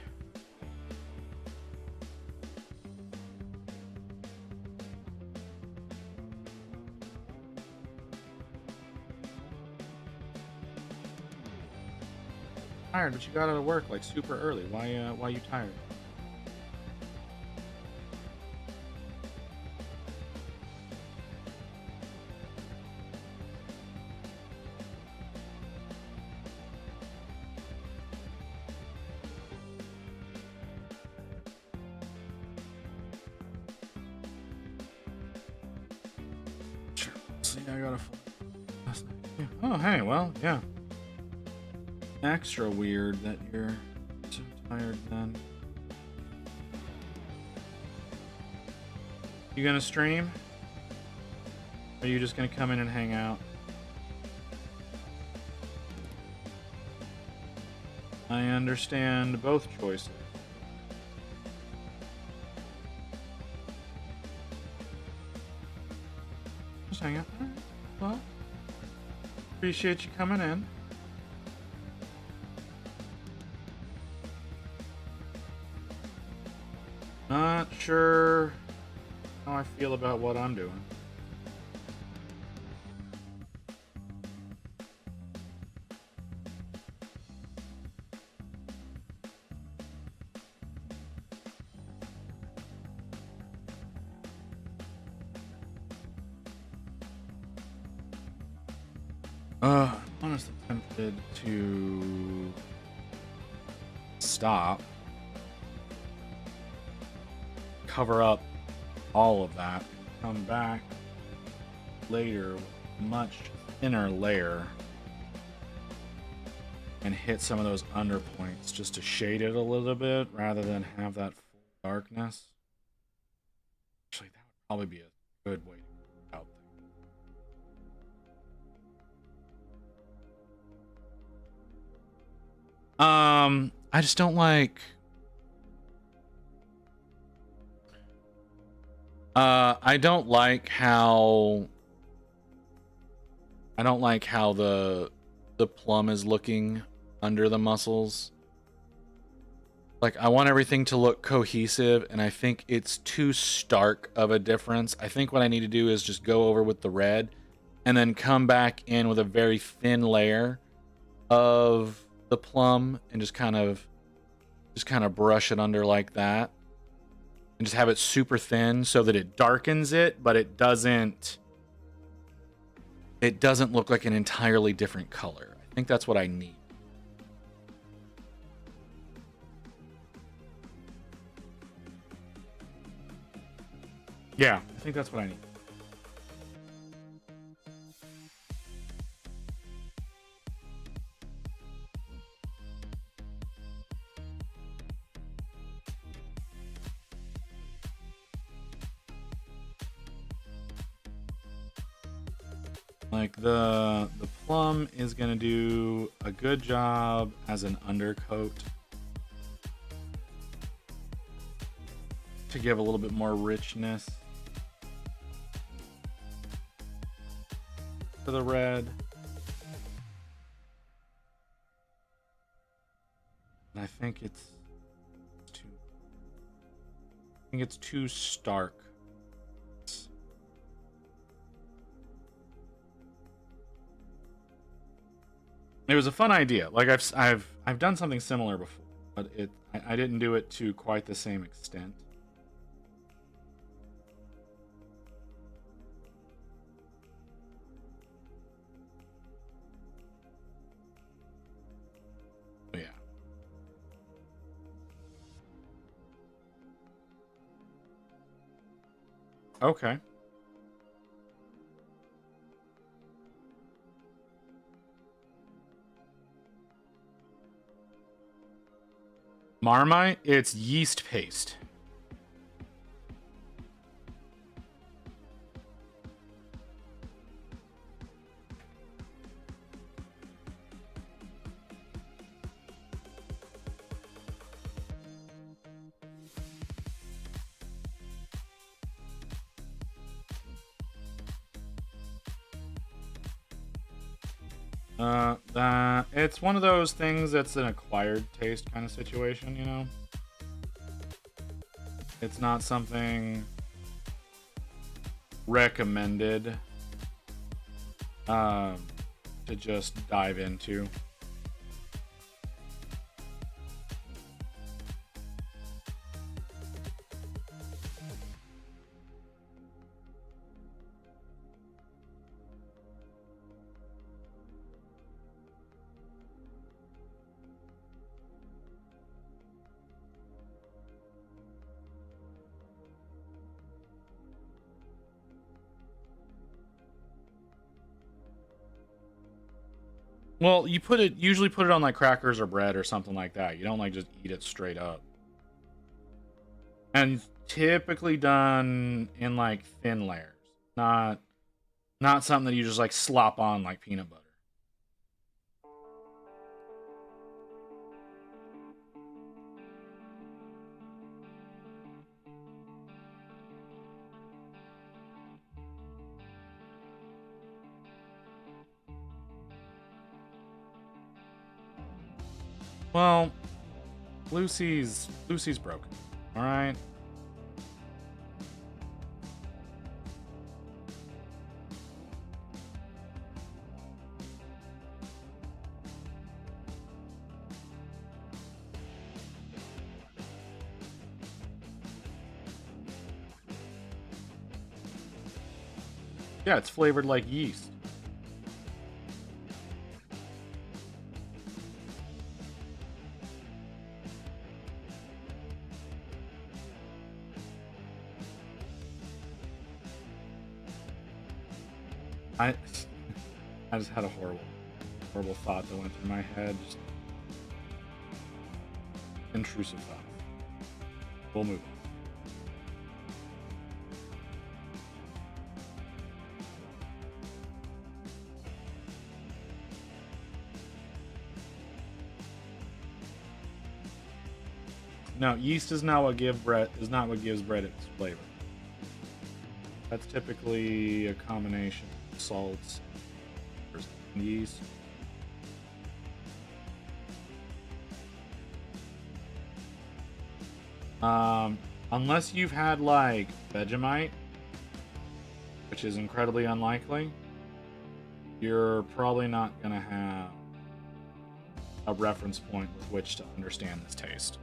Tired, but you got out of work like super early. Why you tired? Sure. See, I got a full last night. Yeah. Oh, hey, well, yeah. Extra weird that you're so tired then. You gonna stream? Or are you just gonna come in and hang out? I understand both choices. Just hang out. All right. Well, appreciate you coming in. Not sure how I feel about what I'm doing. I'm honestly tempted to stop. Cover up all of that, come back later with a much thinner layer and hit some of those under points just to shade it a little bit rather than have that full darkness. Actually, that would probably be a good way to go out there. I just don't like I don't like how the plum is looking under the muscles. Like, I want everything to look cohesive, and I think it's too stark of a difference. I think what I need to do is just go over with the red and then come back in with a very thin layer of the plum and just kind of brush it under like that. And just have it super thin so that it darkens it, but it doesn't look like an entirely different color. I think that's what I need. Yeah, I think that's what I need. Like the plum is gonna do a good job as an undercoat to give a little bit more richness to the red. And I think it's too stark. It was a fun idea. Like I've done something similar before. but I didn't do it to quite the same extent. But yeah. Okay. Marmite, it's yeast paste. It's one of those things that's an acquired taste kind of situation, you know? It's not something recommended to just dive into. Well, you usually put it on like crackers or bread or something like that. You don't like just eat it straight up. And typically done in like thin layers. Not something that you just like slop on like peanut butter. Well, Lucy's broken. All right. Yeah, it's flavored like yeast. I just had a horrible thought that went through my head. Just intrusive thought. We'll move on. No, yeast is not what gives bread its flavor. That's typically a combination of salts and yeast. Unless you've had like Vegemite, which is incredibly unlikely, you're probably not gonna have a reference point with which to understand this taste.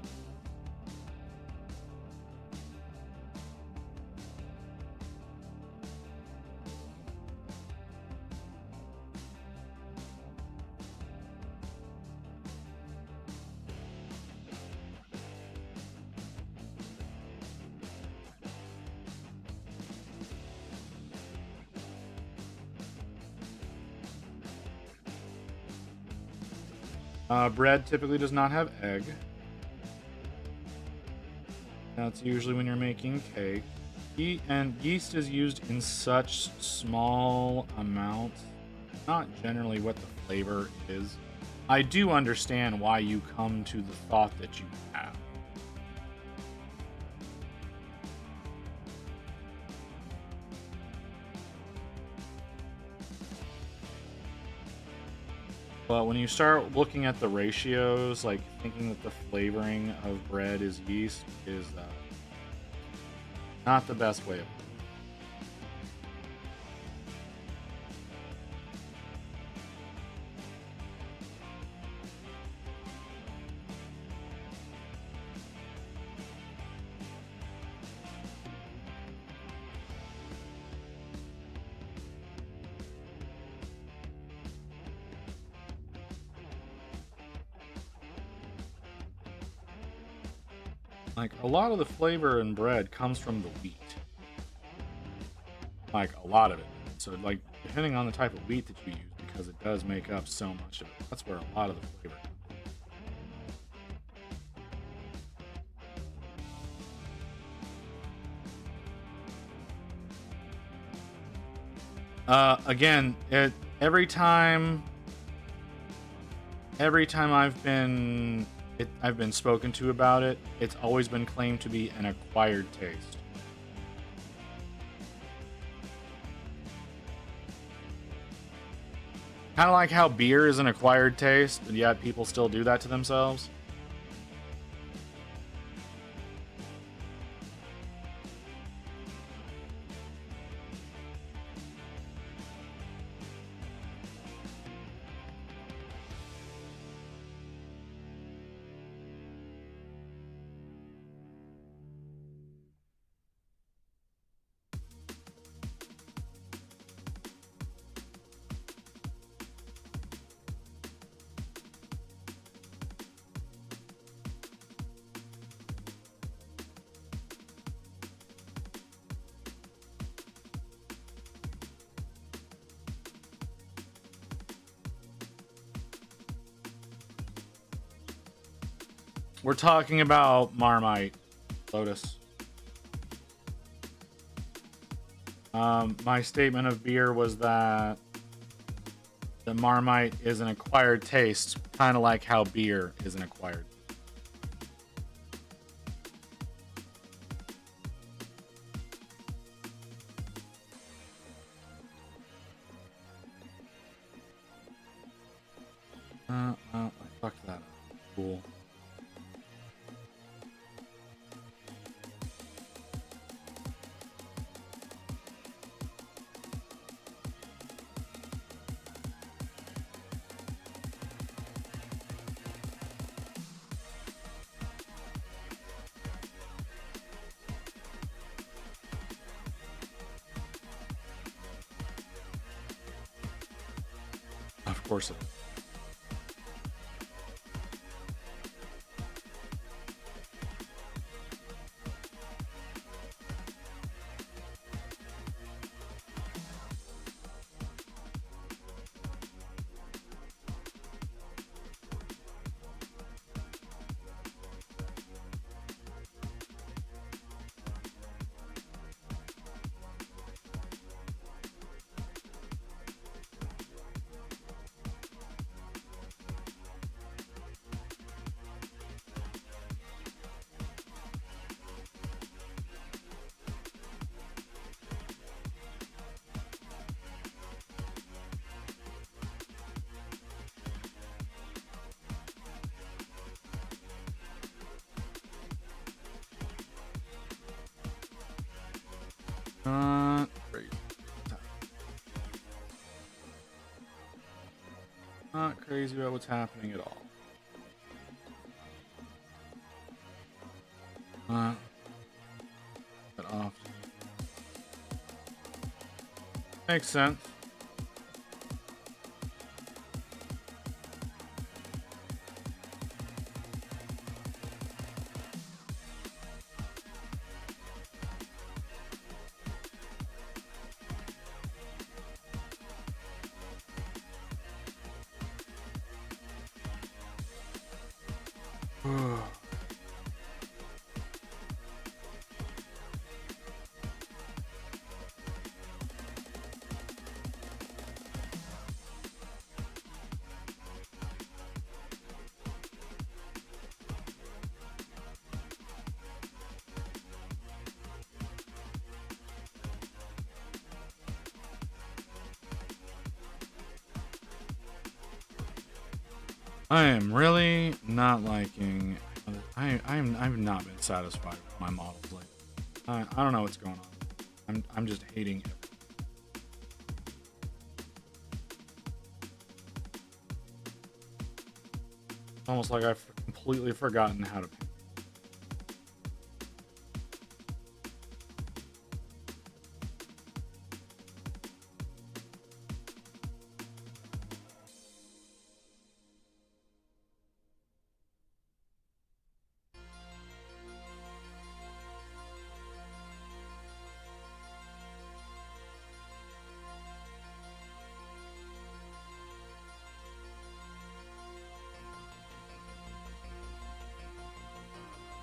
Bread typically does not have egg. That's usually when you're making cake. And yeast is used in such small amounts, not generally what the flavor is. I do understand why you come to the thought that you have. But when you start looking at the ratios, like thinking that the flavoring of bread is yeast is not the best way of it. Like, a lot of the flavor in bread comes from the wheat. Like, a lot of it. So, like, depending on the type of wheat that you use, because it does make up so much of it. That's where a lot of the flavor comes. Again, every time I've been spoken to about it, it's always been claimed to be an acquired taste. Kind of like how beer is an acquired taste, and yet people still do that to themselves. We're talking about Marmite, Lotus. My statement of beer was that the Marmite is an acquired taste, kind of like how beer is an acquired. I fucked that up. Cool. Of course it is. Crazy. Not crazy about what's happening at all. That off. Makes sense. I am really not liking. I've not been satisfied with my models lately. I don't know what's going on. I'm just hating it. Almost like I've completely forgotten how to paint.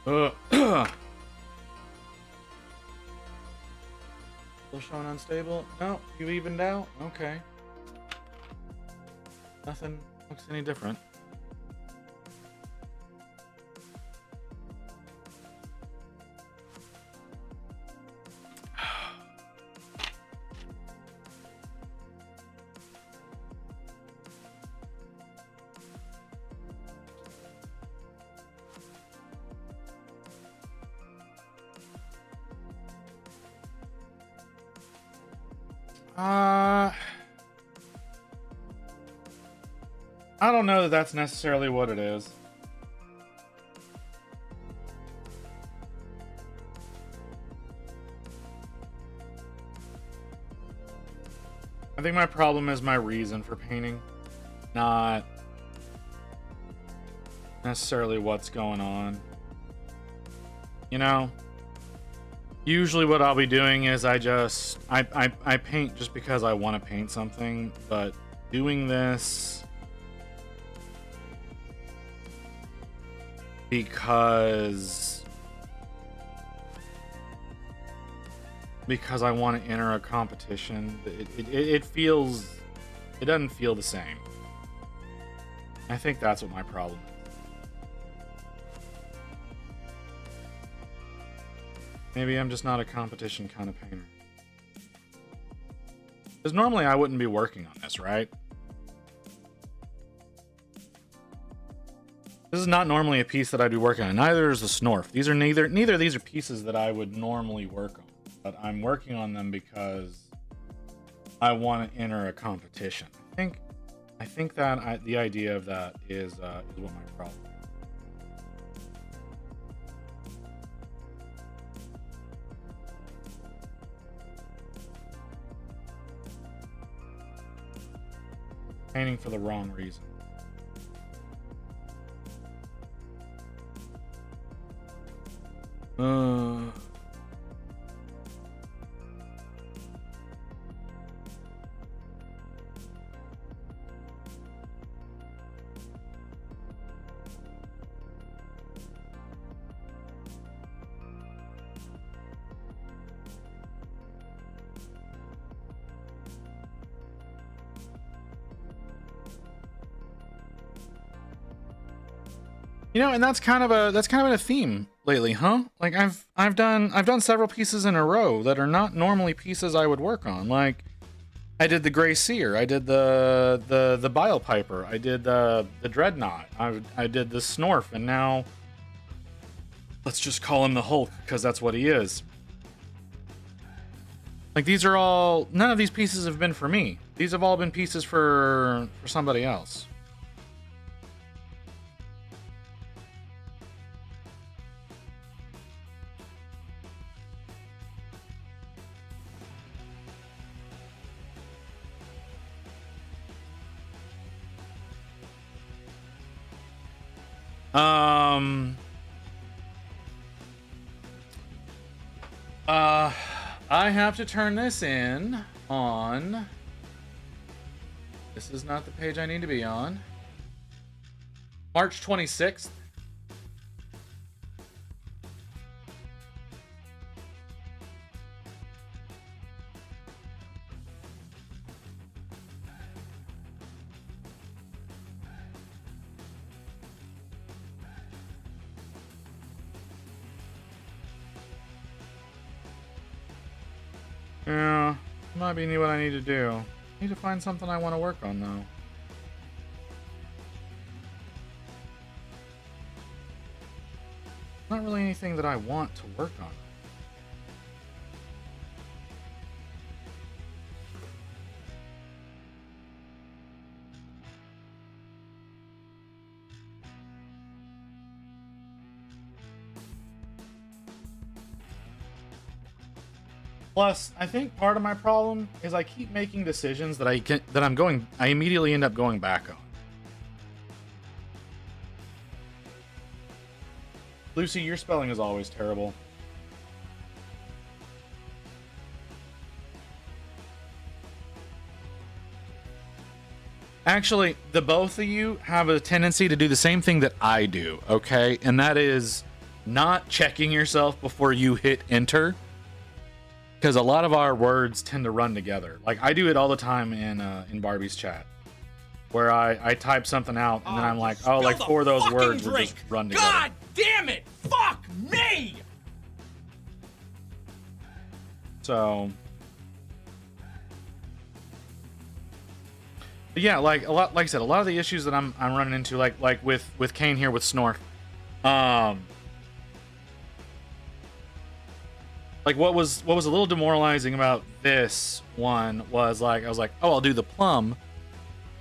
Still showing unstable? No, you evened out? Okay. Nothing looks any different. I don't know that that's necessarily what it is. I think my problem is my reason for painting, not necessarily what's going on. You know, usually what I'll be doing is I paint just because I want to paint something, but doing this because I want to enter a competition. It doesn't feel the same. I think that's what my problem is. Maybe I'm just not a competition kind of painter. Because normally I wouldn't be working on this, right? This is not normally a piece that I'd be working on. Neither is the Snorf. These are neither of these are pieces that I would normally work on. But I'm working on them because I want to enter a competition. I think that the idea of that is what my problem is. Painting for the wrong reason. You know, and that's kind of a theme lately, huh? Like I've done several pieces in a row that are not normally pieces I would work on. Like I did the Gray Seer, I did the Bile Piper, I did the Dreadnought, I did the Snorf, and now let's just call him the Hulk because that's what he is. Like none of these pieces have been for me. These have all been pieces for somebody else. I have to turn this in on. This is not the page I need to be on. March 26th. Yeah, might be what I need to do. I need to find something I want to work on, though. Not really anything that I want to work on. Plus, I think part of my problem is I keep making decisions that I immediately end up going back on. Lucy, your spelling is always terrible. Actually, the both of you have a tendency to do the same thing that I do, okay? And that is not checking yourself before you hit enter, because a lot of our words tend to run together. Like I do it all the time in Barbie's chat, where I type something out and then I'm like, oh, like 4 of those words will just run together. God damn it! Fuck me! So, but yeah, like I said, a lot of the issues that I'm running into, like with Caine here with Snorf, like what was a little demoralizing about this one was like I was like, oh, I'll do the plum,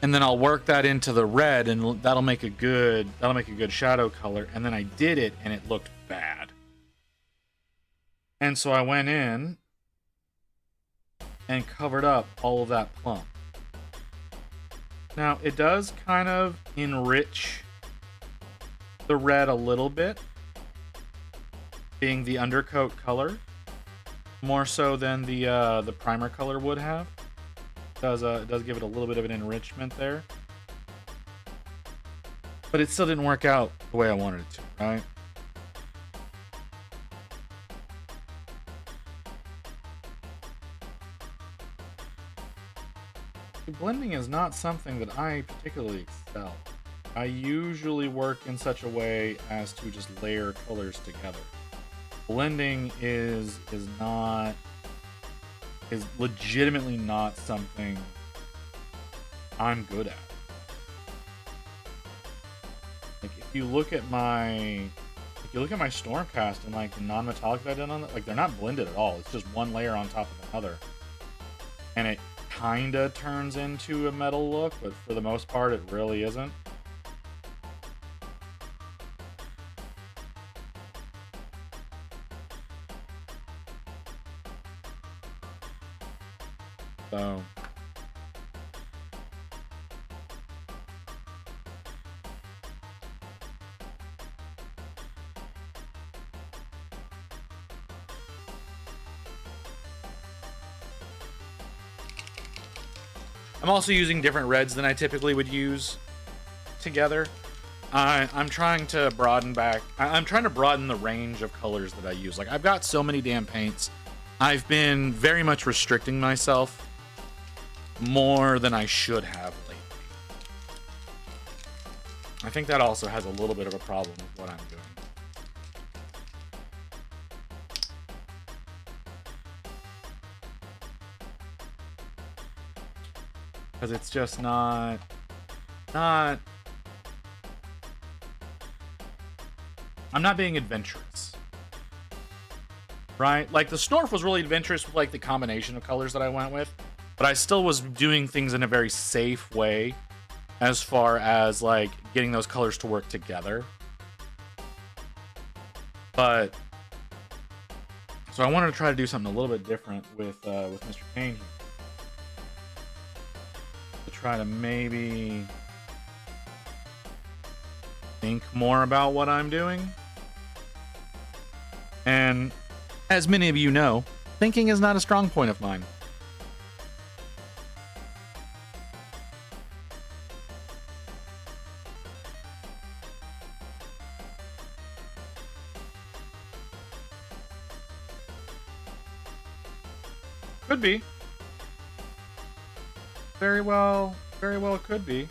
and then I'll work that into the red, and that'll make a good shadow color. And then I did it, and it looked bad. And so I went in and covered up all of that plum. Now, it does kind of enrich the red a little bit, being the undercoat color, more so than the primer color would have. It does give it a little bit of an enrichment there. But it still didn't work out the way I wanted it to, right? Blending is not something that I particularly excel. I usually work in such a way as to just layer colors together. Blending is legitimately not something I'm good at. Like if you look at my Stormcast and like the non-metallic that I did on it, like they're not blended at all. It's just one layer on top of another. And it kinda turns into a metal look, but for the most part it really isn't. So I'm also using different reds than I typically would use together. I'm trying to broaden the range of colors that I use. Like I've got so many damn paints. I've been very much restricting myself more than I should have lately. I think that also has a little bit of a problem with what I'm doing. Because it's just not I'm not being adventurous. Right? Like the Snorf was really adventurous with like the combination of colors that I went with, but I still was doing things in a very safe way as far as like getting those colors to work together. But so I wanted to try to do something a little bit different with Mr. Caine here. To try to maybe think more about what I'm doing. And as many of you know, thinking is not a strong point of mine. Could be. Very well could be.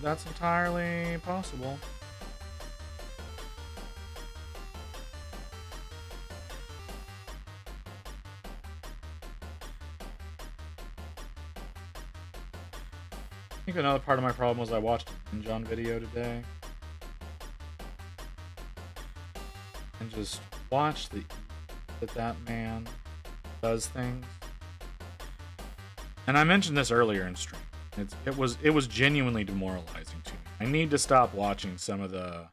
That's entirely possible. I think another part of my problem was I watched a John video today and just watched that man does things. And I mentioned this earlier in stream. It was genuinely demoralizing to me. I need to stop watching some of the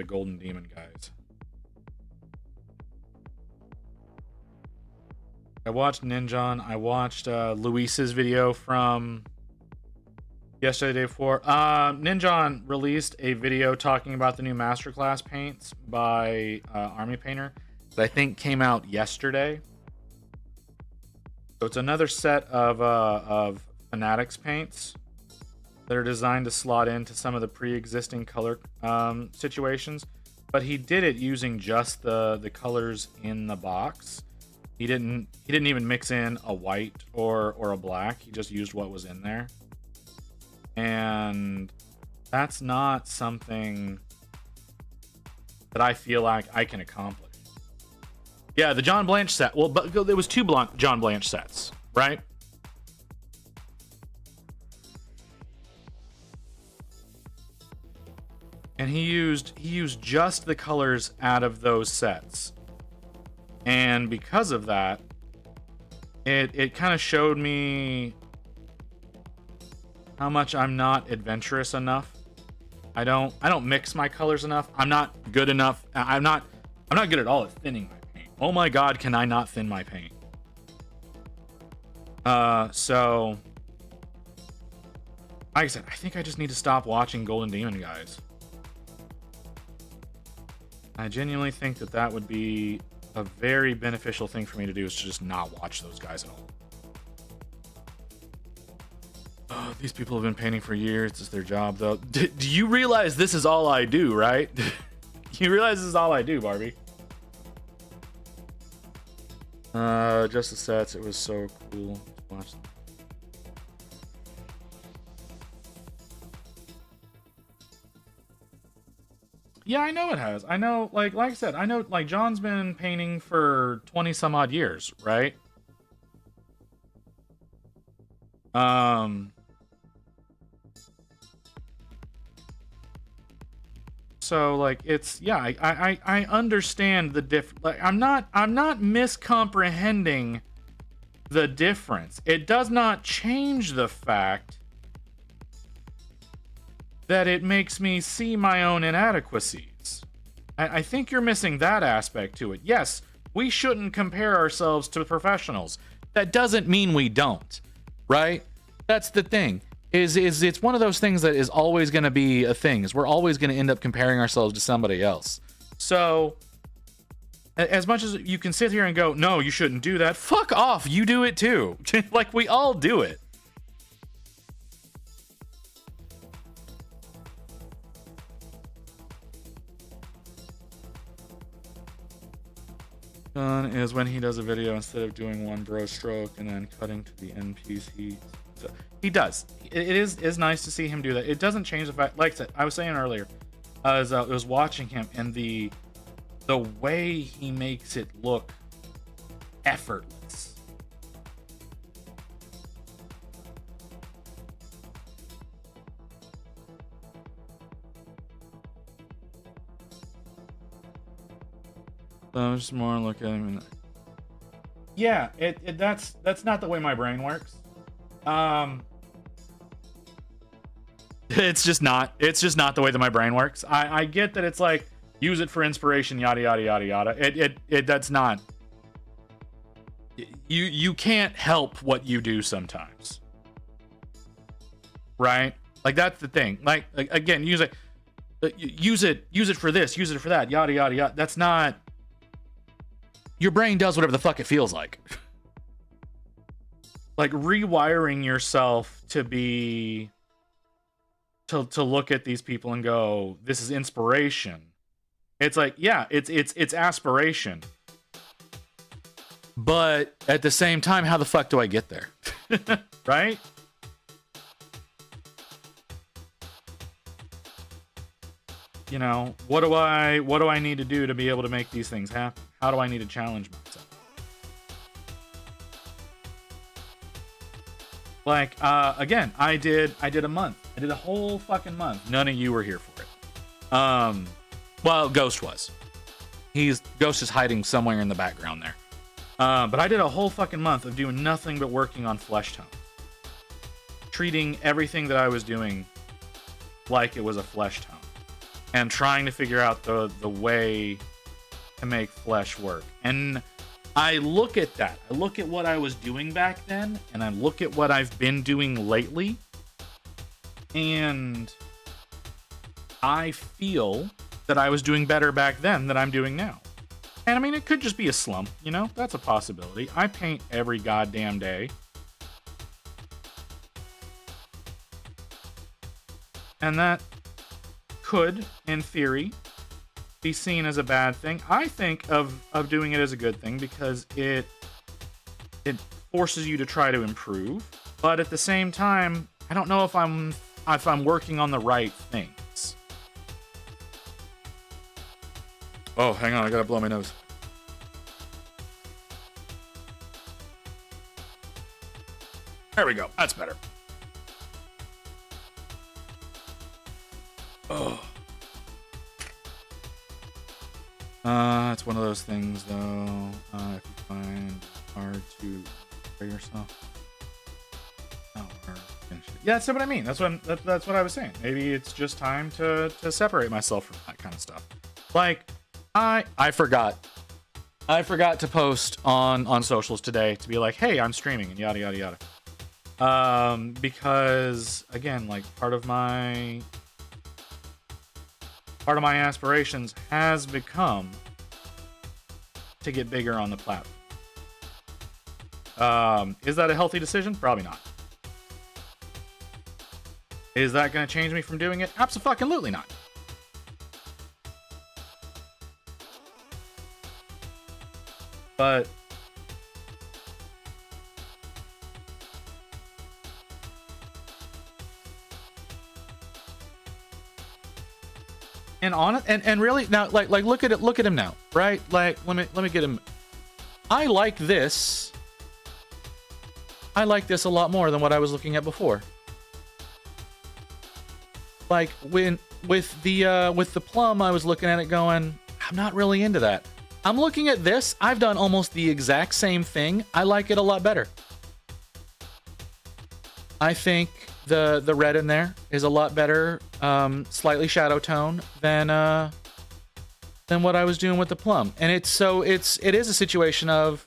Golden Demon guys. I watched Ninjon. I watched Luis's video from yesterday, day before. Ninjon released a video talking about the new Masterclass paints by Army Painter that I think came out yesterday. So it's another set of Fanatics paints that are designed to slot into some of the pre-existing color situations. But he did it using just the colors in the box. He didn't even mix in a white or a black. He just used what was in there. And that's not something that I feel like I can accomplish. Yeah, the John Blanche set. Well, but there was two John Blanche sets, right? And he used just the colors out of those sets. And because of that, it kind of showed me how much I'm not adventurous enough. I don't mix my colors enough. I'm not good enough. I'm not good at all at thinning my paint. Oh my god, can I not thin my paint? So like I said, I think I just need to stop watching Golden Demon guys. I genuinely think that would be a very beneficial thing for me to do, is to just not watch those guys at all. Oh, these people have been painting for years. It's their job, though. Do you realize this is all I do, right? You realize this is all I do, Barbie? Just the sets. It was so cool to watch them. Yeah, I know it has. I know, like I said, I know, like, John's been painting for 20 some odd years, right? So, like, it's, yeah, I understand the like, I'm not miscomprehending the difference. It does not change the fact that it makes me see my own inadequacies. I think you're missing that aspect to it. Yes, we shouldn't compare ourselves to professionals. That doesn't mean we don't, right? That's the thing. Is it's one of those things that is always going to be a thing. Is we're always going to end up comparing ourselves to somebody else. So, as much as you can sit here and go, no, you shouldn't do that. Fuck off. You do it too. Like, we all do it. Fun is when he does a video, instead of doing one bro stroke and then cutting to the end piece, he does. It is nice to see him do that. It doesn't change the fact, like I said, I was saying earlier, I was watching him, and the way he makes it look effortless. So just more look at him. Yeah, that's not the way my brain works. It's just not the way that my brain works. I get that it's like, use it for inspiration, yada yada yada yada. That's not. You can't help what you do sometimes, right? Like, that's the thing. Like again, use it for this, use it for that, yada yada yada. That's not. Your brain does whatever the fuck it feels like. Like, rewiring yourself to be to look at these people and go, this is inspiration. It's like, yeah, it's aspiration. But at the same time, how the fuck do I get there? Right? You know, what do I need to do to be able to make these things happen? How do I need to challenge myself? Like, again, I did a month. I did a whole fucking month. None of you were here for it. Well, Ghost was. Ghost is hiding somewhere in the background there. But I did a whole fucking month of doing nothing but working on flesh tone. Treating everything that I was doing like it was a flesh tone. And trying to figure out the way to make flesh work. And I look at that. I look at what I was doing back then, and I look at what I've been doing lately, and I feel that I was doing better back then than I'm doing now. And I mean, it could just be a slump, you know? That's a possibility. I paint every goddamn day. And that could, in theory, be seen as a bad thing. I think of doing it as a good thing because it forces you to try to improve. But at the same time, I don't know if I'm working on the right things. Oh, hang on, I gotta blow my nose. There we go. That's better. Oh. It's one of those things, though. If you find it hard to for yourself. Yeah, that's what I mean. That's what I was saying. Maybe it's just time to separate myself from that kind of stuff. Like, I forgot to post on socials today to be like, hey, I'm streaming and yada yada yada. Because again, like part of my aspirations has become to get bigger on the platform. Is that a healthy decision? Probably not. Is that going to change me from doing it? Abso-fucking-lutely not. But and really now, like look at him now, right? Like let me get him. I like this a lot more than what I was looking at before. Like with the plum, I was looking at it going, I'm not really into that. I'm looking at this. I've done almost the exact same thing. I like it a lot better. I think the red in there is a lot better, slightly shadow tone than what I was doing with the plum. And it is a situation of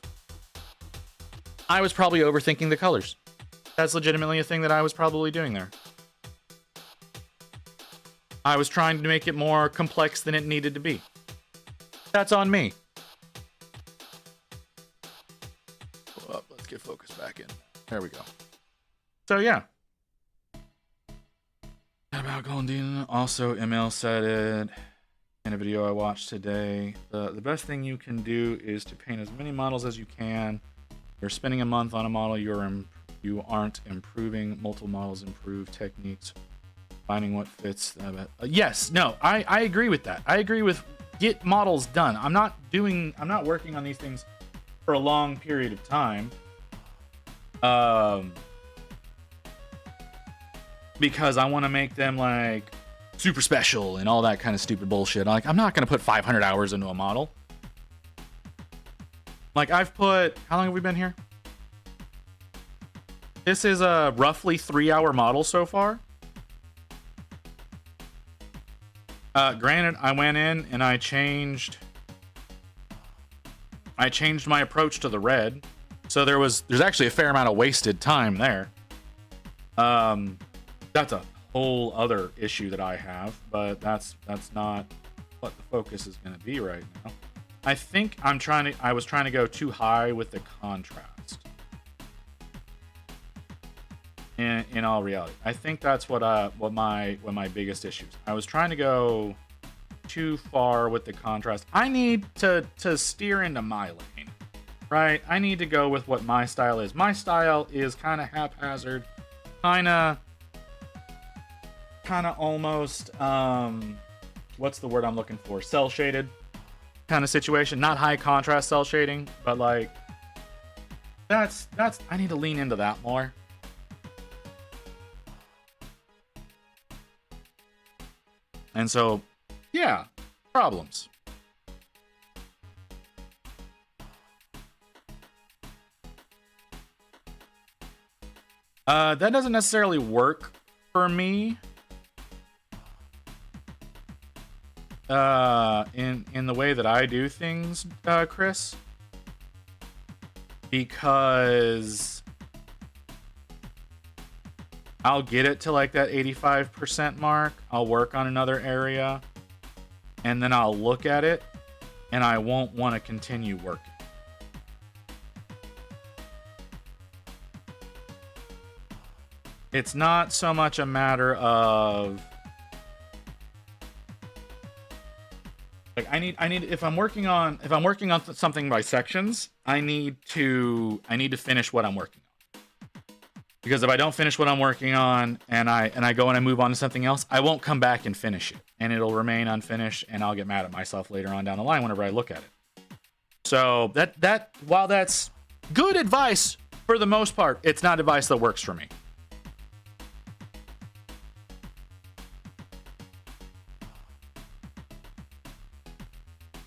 I was probably overthinking the colors. That's legitimately a thing that I was probably doing there. I was trying to make it more complex than it needed to be. That's on me. Well, let's get focused back in. There we go. So yeah. About Goldine, also ML said it in a video I watched today. The best thing you can do is to paint as many models as you can. You're spending a month on a model, you aren't improving. Multiple models improve techniques. Finding what fits. Yes, no, I agree with that. I agree with get models done. I'm not working on these things for a long period of time. Because I want to make them like super special and all that kind of stupid bullshit. Like, I'm not going to put 500 hours into a model. Like, I've put, how long have we been here? This is a roughly 3-hour model so far. Granted, I went in and I changed my approach to the red. So there's actually a fair amount of wasted time there. That's a whole other issue that I have, but that's not what the focus is going to be right now. I think I was trying to go too high with the contrast. In all reality, I think that's what my biggest issues. I was trying to go too far with the contrast. I need to steer into my lane, right? I need to go with what my style is. My style is kind of haphazard, kind of almost what's the word I'm looking for? Cell shaded kind of situation. Not high contrast cell shading, but like that's I need to lean into that more. And so, yeah, problems. That doesn't necessarily work for me. In the way that I do things, Chris. Because I'll get it to like that 85% mark. I'll work on another area. And then I'll look at it. and I won't want to continue working. It's not so much a matter of like I need if I'm working on something by sections, I need to finish what I'm working on. Because if I don't finish what I'm working on and I go and I move on to something else, I won't come back and finish it. And it'll remain unfinished and I'll get mad at myself later on down the line whenever I look at it. So that while that's good advice for the most part, it's not advice that works for me.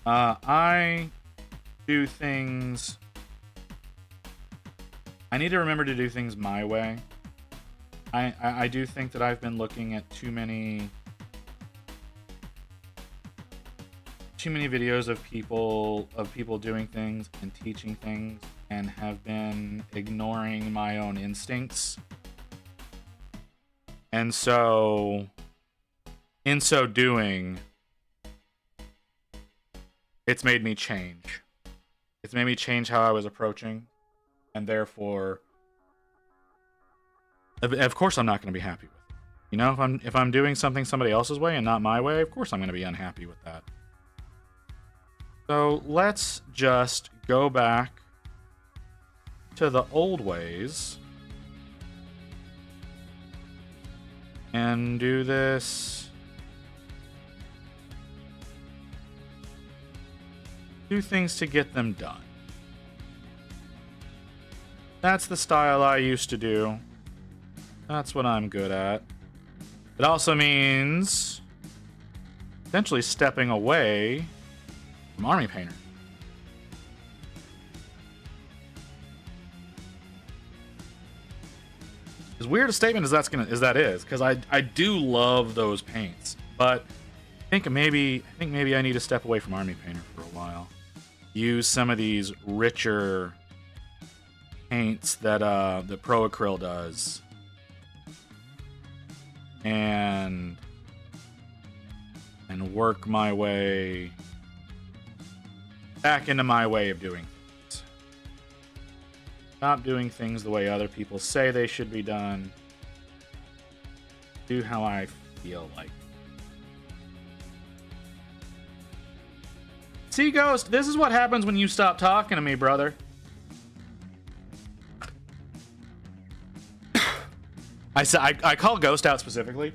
I do things. I need to remember to do things my way. I do think that I've been looking at too many videos of people doing things and teaching things and have been ignoring my own instincts. And so in so doing, it's made me change. It's made me change how I was approaching, and therefore, of course, I'm not going to be happy with it. You know, if I'm doing something somebody else's way and not my way, of course I'm going to be unhappy with that. So let's just go back to the old ways and do this. Do things to get them done. That's the style I used to do. That's what I'm good at. It also means potentially stepping away from Army Painter. As weird a statement as that is, because I do love those paints, but I think maybe I need to step away from Army Painter for a while. Use some of these richer paints that Pro Acryl does, and work my way back into my way of doing things. Stop doing things the way other people say they should be done. Do how I feel like. See, Ghost, this is what happens when you stop talking to me, brother. I call Ghost out specifically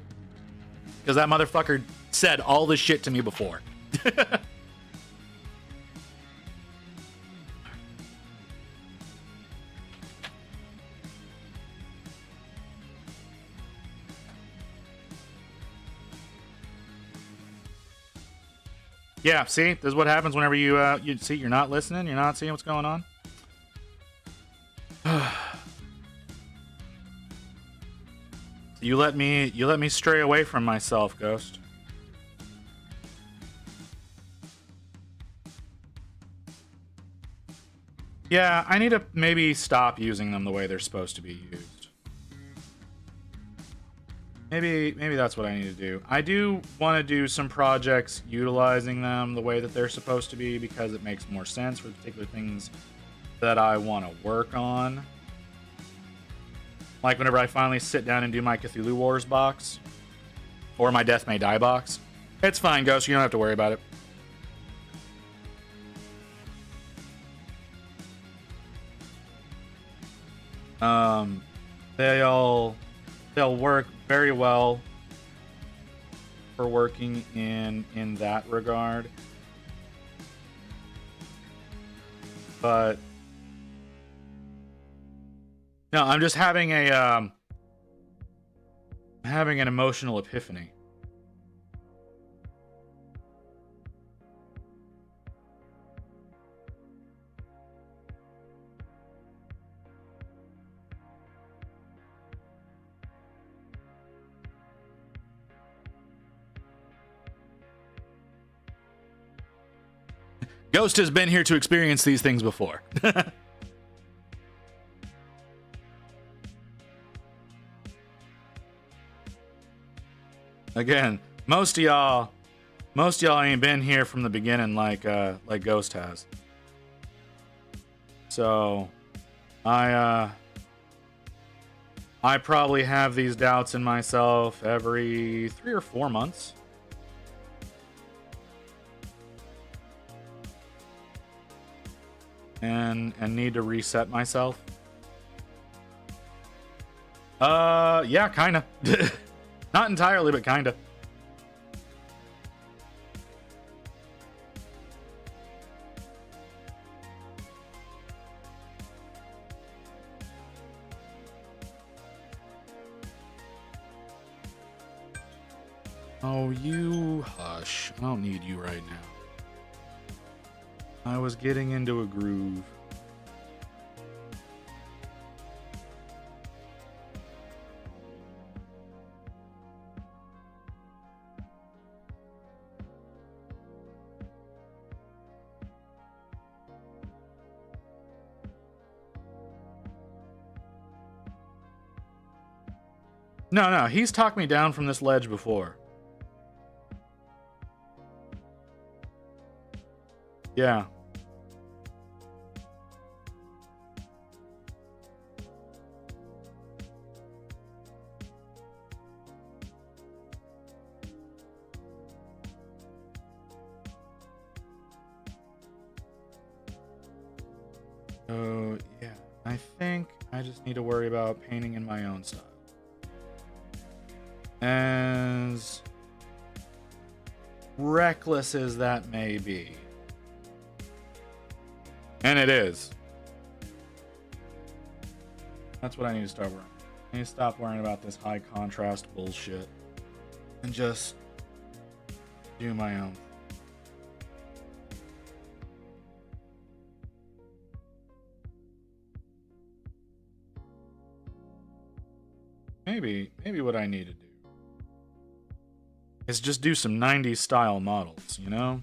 because that motherfucker said all this shit to me before. Yeah, see, this is what happens whenever you see you're not listening, you're not seeing what's going on. You let me stray away from myself, Ghost. Yeah, I need to maybe stop using them the way they're supposed to be used. Maybe that's what I need to do. I do want to do some projects utilizing them the way that they're supposed to be because it makes more sense for the particular things that I want to work on. Like whenever I finally sit down and do my Cthulhu Wars box or my Death May Die box. It's fine, Ghost. You don't have to worry about it. They'll work very well for working in that regard. But no, I'm just having an emotional epiphany. Ghost has been here to experience these things before. Again, most of y'all Most y'all ain't been here from the beginning like Ghost has. So, I probably have these doubts in myself every 3 or 4 months. And need to reset myself. Yeah, kinda. Not entirely, but kinda. Oh, you hush. I don't need you right now. I was getting into a groove. No, he's talked me down from this ledge before. Yeah. So, yeah, I think I just need to worry about painting in my own style. As reckless as that may be. And it is. That's what I need to start worrying. I need to stop worrying about this high contrast bullshit. And just do my own. Maybe what I need to do is just do some 90s style models, you know?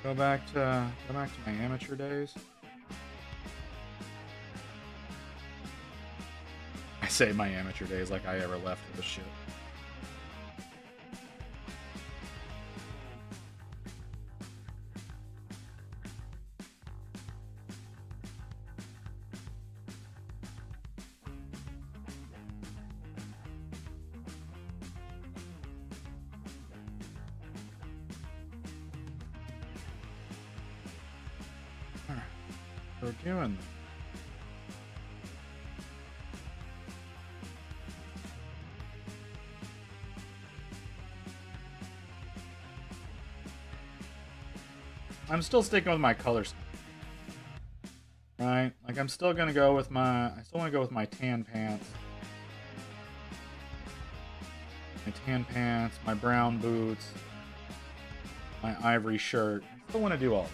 Go back to my amateur days. I say my amateur days like I ever left this shit. Alright, we're doing this. I'm still sticking with my colors. Right? Like I'm still gonna go with I still wanna go with my tan pants. My tan pants, my brown boots, my ivory shirt. I still wanna do all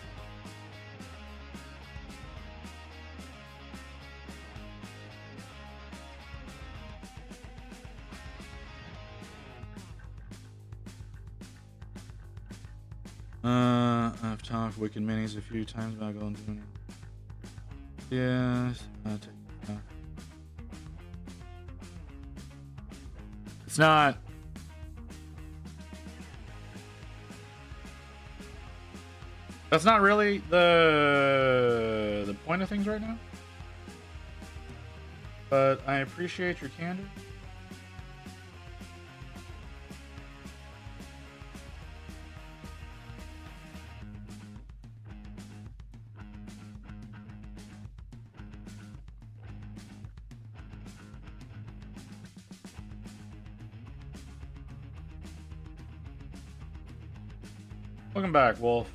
I've talked Wicked Minis a few times about going to yes, it's not. That's not really the point of things right now. But I appreciate your candor. Welcome back, Wolf.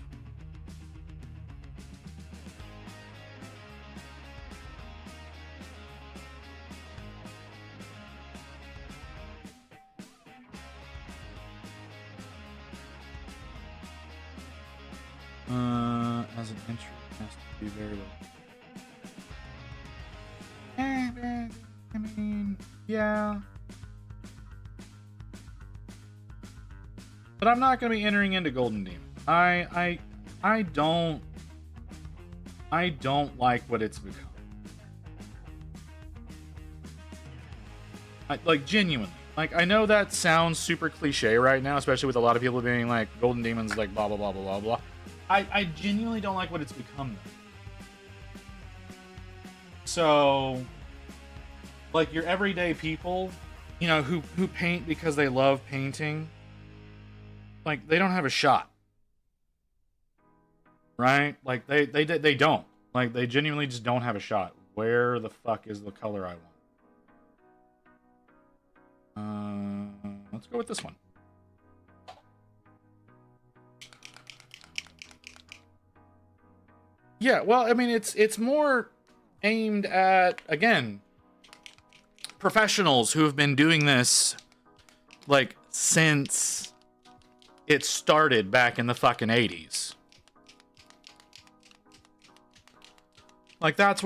As an entry, it has to be very low. I mean, yeah. But I'm not going to be entering into Golden Demon. I don't like what it's become. Like, genuinely. Like, I know that sounds super cliche right now, especially with a lot of people being like, Golden Demon's like blah, blah, blah, blah, blah, blah. I genuinely don't like what it's become, though. So, like, your everyday people, you know, who paint because they love painting, like, they don't have a shot. Right? Like, they don't. Like, they genuinely just don't have a shot. Where the fuck is the color I want? Let's go with this one. Yeah, well, I mean, it's more aimed at, again, professionals who have been doing this, like, since it started back in the fucking 80s. Like, that's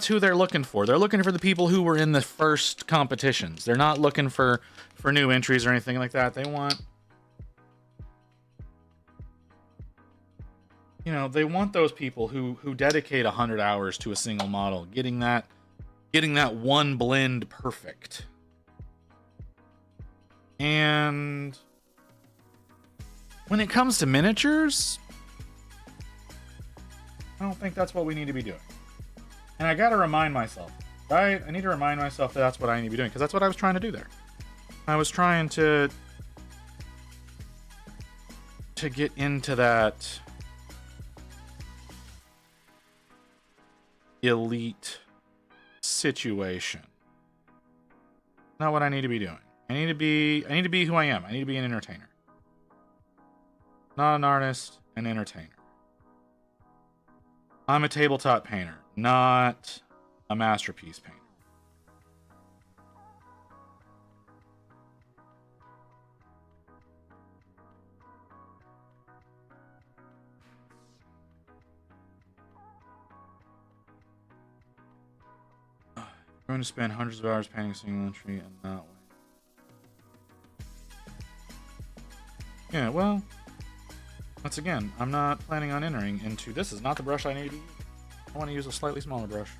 who they're looking for. They're looking for the people who were in the first competitions. They're not looking for new entries or anything like that. They want, you know, they want those people who dedicate 100 hours to a single model, getting that one blend perfect. And when it comes to miniatures, I don't think that's what we need to be doing. And I gotta remind myself, right? I need to remind myself that that's what I need to be doing, because that's what I was trying to do there. I was trying to get into that elite situation. Not what I need to be doing. I need to be who I am. I need to be an entertainer. Not an artist, an entertainer. I'm a tabletop painter, not a masterpiece painter. I'm going to spend hundreds of hours painting a single entry and not win. Yeah, well, once again, I'm not planning on entering into... This is not the brush I need to use. I want to use a slightly smaller brush.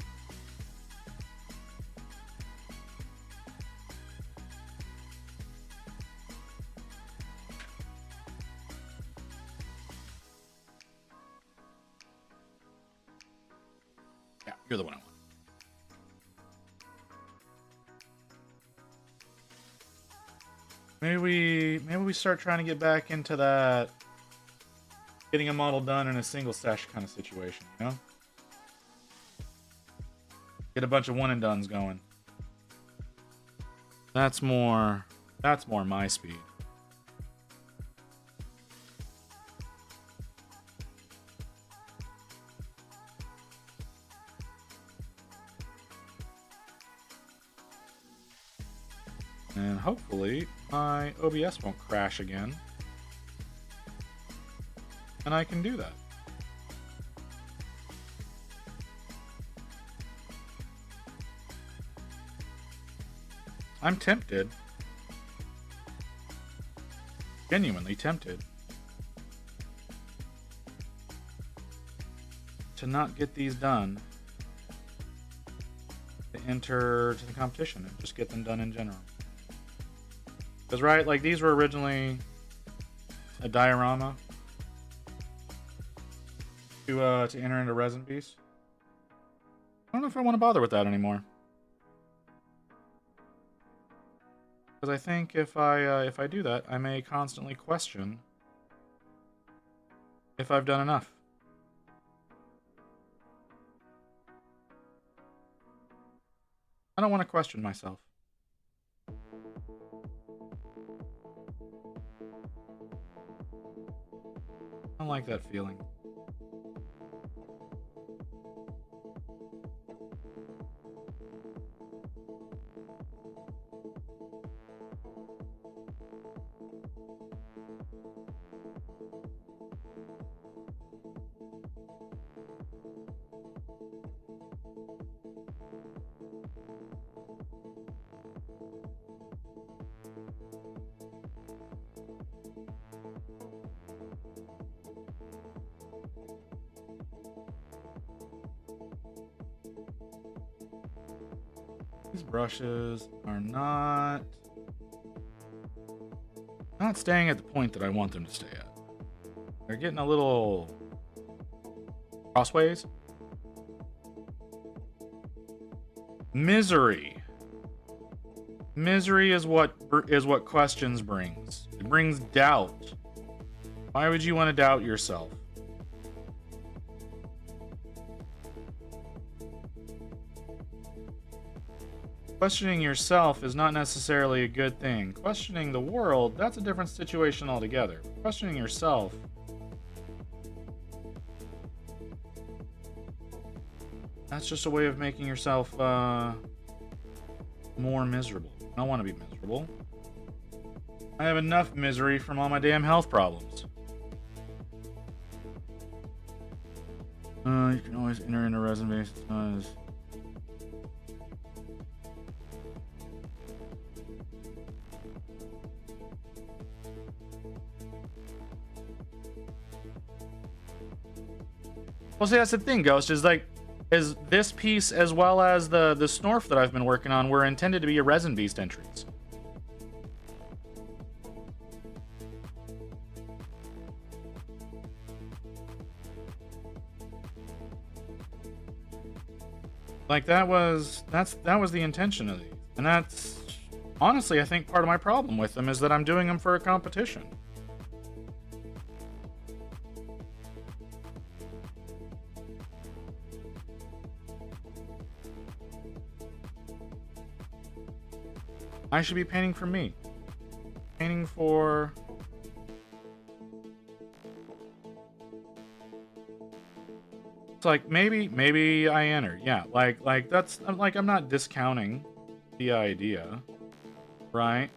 Yeah, you're the one I want. Maybe we start trying to get back into that getting a model done in a single sesh kind of situation, you know? Get a bunch of one and dones going. That's more my speed. And hopefully my OBS won't crash again. And I can do that. I'm tempted. Genuinely tempted. To not get these done. To enter to the competition and just get them done in general. Because, right, like, these were originally a diorama to enter into Resin Beast. I don't know if I want to bother with that anymore. Because I think if I do that, I may constantly question if I've done enough. I don't want to question myself. I don't like that feeling. These brushes are not staying at the point that I want them to stay at. They're getting a little crossways. Misery. Misery is what questions brings. It brings doubt. Why would you want to doubt yourself? Questioning yourself is not necessarily a good thing. Questioning the world, that's a different situation altogether. Questioning yourself, that's just a way of making yourself more miserable. I don't want to be miserable. I have enough misery from all my damn health problems. You can always enter into resin base. Well, see, that's the thing, Ghost, is this piece as well as the Snorf that I've been working on were intended to be a resin beast entries. Like that was the intention of these. And that's honestly, I think part of my problem with them is that I'm doing them for a competition. I should be painting for me. Painting for... It's like, maybe I enter. Yeah, like that's... I'm not discounting the idea, right?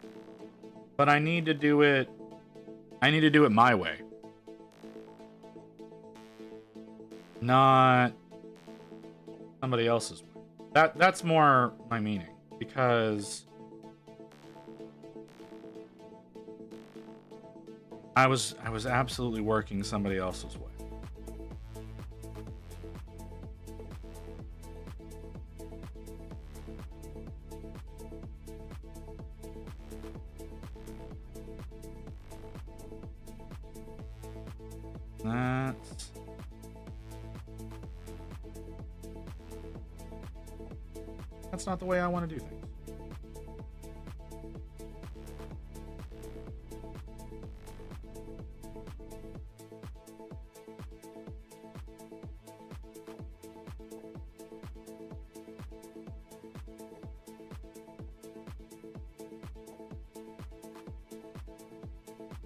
But I need to do it... I need to do it my way. Not somebody else's way. That's more my meaning. Because... I was absolutely working somebody else's way. That's not the way I want to do things.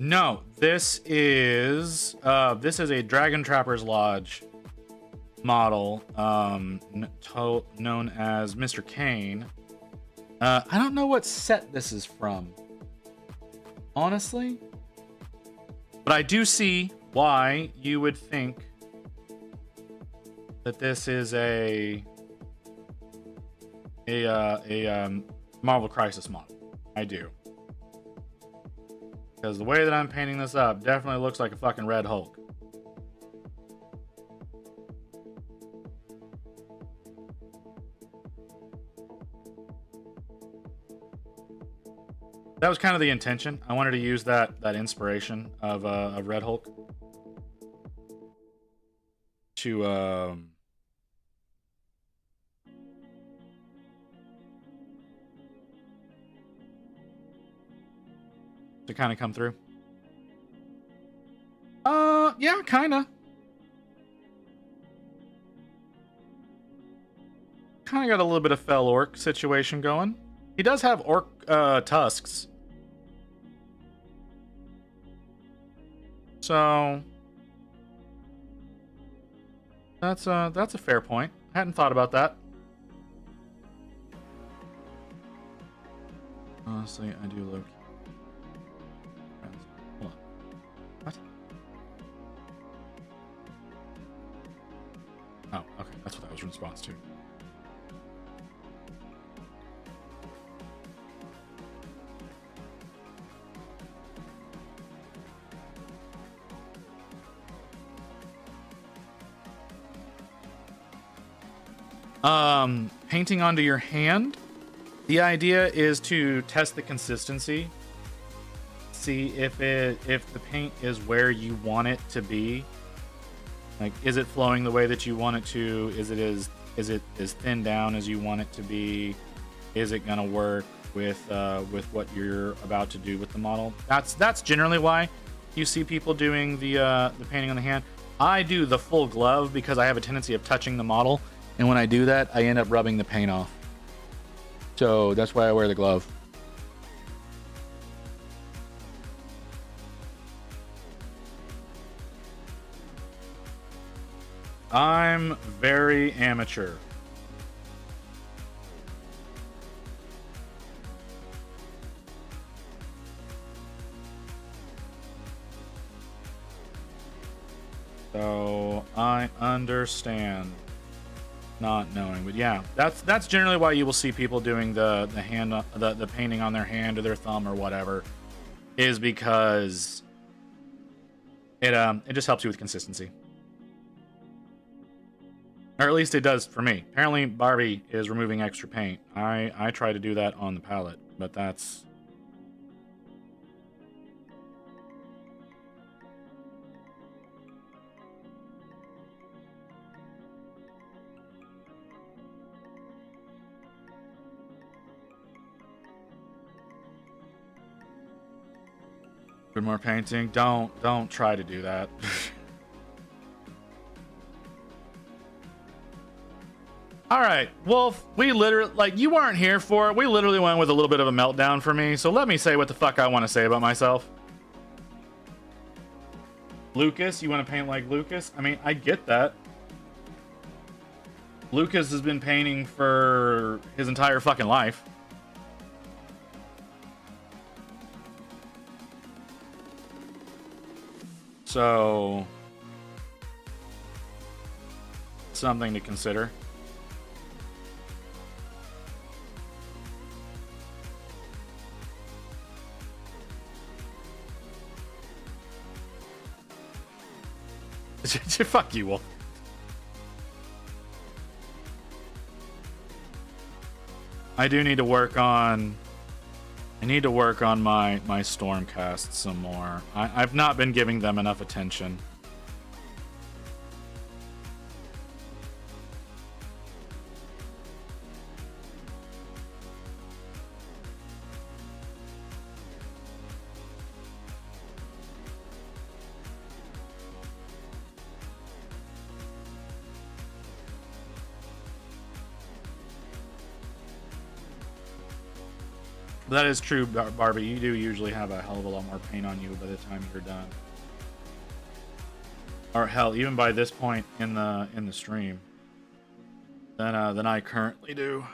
No, this is a Dragon Trapper's Lodge model, known as Mr. Caine. I don't know what set this is from, honestly, but I do see why you would think that this is a Marvel Crisis model. I do. Because the way that I'm painting this up definitely looks like a fucking Red Hulk. That was kind of the intention. I wanted to use that inspiration of Red Hulk to kind of come through. Yeah, kind of. Kind of got a little bit of fell orc situation going. He does have orc tusks. So that's a fair point. I hadn't thought about that. Honestly, I do look. Hold on. What? Oh, okay. That's what that was in response to. Painting onto your hand. The idea is to test the consistency, see if the paint is where you want it to be. Like, is it flowing the way that you want it to? Is it as thin down as you want it to be? Is it gonna work with what you're about to do with the model? That's generally why you see people doing the painting on the hand. I do the full glove because I have a tendency of touching the model, and when I do that, I end up rubbing the paint off. So that's why I wear the glove. I'm very amateur. So I understand not knowing, but yeah, that's generally why you will see people doing the hand the painting on their hand or their thumb or whatever, is because it just helps you with consistency, or at least it does for me. Apparently Barbie is removing extra paint. I try to do that on the palette, but that's good. More painting. Don't try to do that. All right, Wolf, we literally, like, you weren't here for it. We literally went with a little bit of a meltdown for me, so let me say what the fuck I want to say about myself. Lucas, you want to paint like Lucas? I mean, I get that. Lucas has been painting for his entire fucking life. So, something to consider. Fuck you, Wolf. I do need to work on... I need to work on my Stormcast some more. I've not been giving them enough attention. That is true, Barbie. You do usually have a hell of a lot more paint on you by the time you're done. Or hell, even by this point in the stream, than I currently do.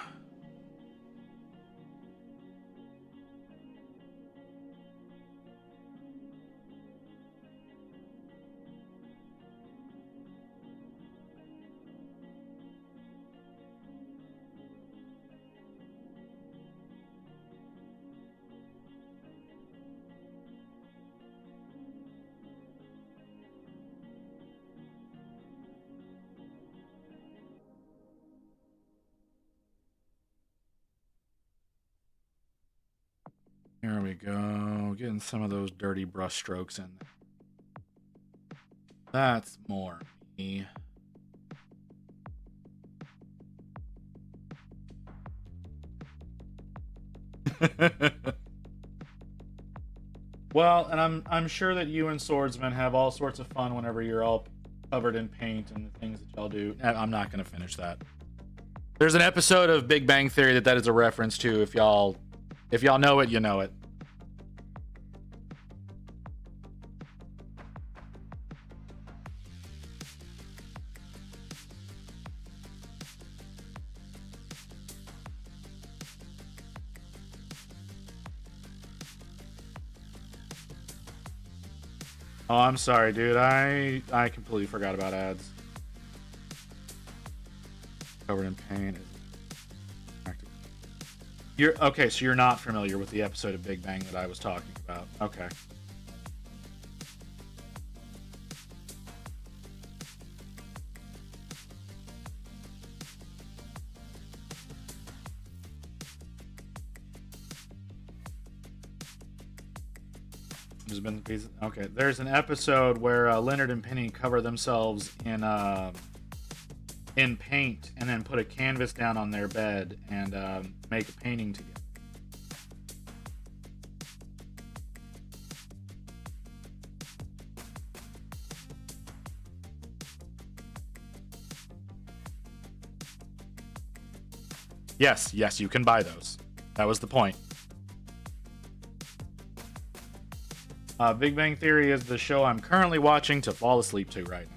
Here we go. Getting some of those dirty brush strokes in there. That's more me. Well, and I'm sure that you and swordsmen have all sorts of fun whenever you're all covered in paint and the things that y'all do. I'm not going to finish that. There's an episode of Big Bang Theory that is a reference to. If y'all know it, you know it. Oh, I'm sorry, dude. I completely forgot about ads. Covered in paint. You're okay, so you're not familiar with the episode of Big Bang that I was talking about. Okay. has been okay. There's an episode where Leonard and Penny cover themselves in paint and then put a canvas down on their bed and make a painting together. Yes, you can buy those. That was the point. Big Bang Theory is the show I'm currently watching to fall asleep to right now.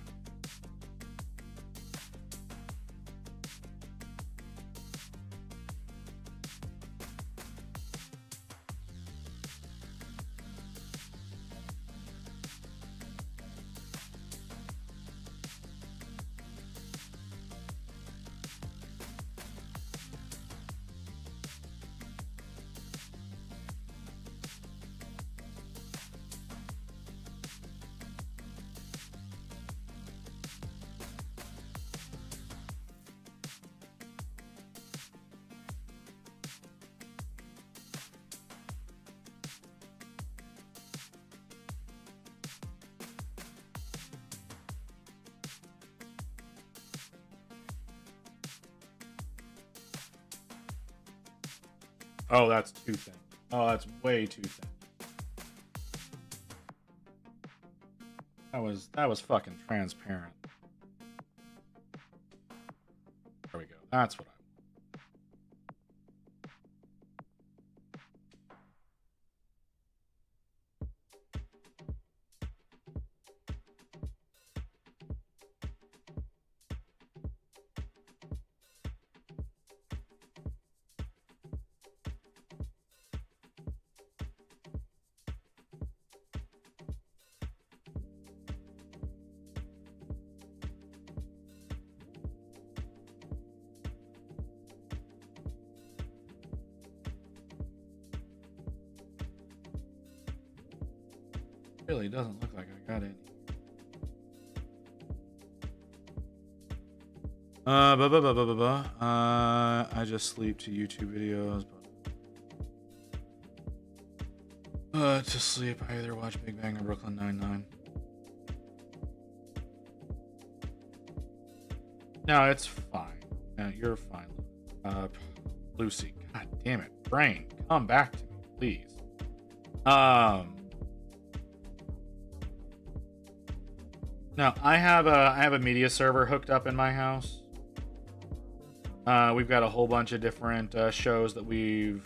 Oh, that's too thin. Oh, that's way too thin. That was fucking transparent. There we go. That's what I want. Really doesn't look like I got any. I just sleep to YouTube videos, but to sleep I either watch Big Bang or Brooklyn Nine-Nine. No, it's fine. No, you're fine. Lucy, god damn it, brain, come back to me, please. Now, I have a media server hooked up in my house. We've got a whole bunch of different shows that we've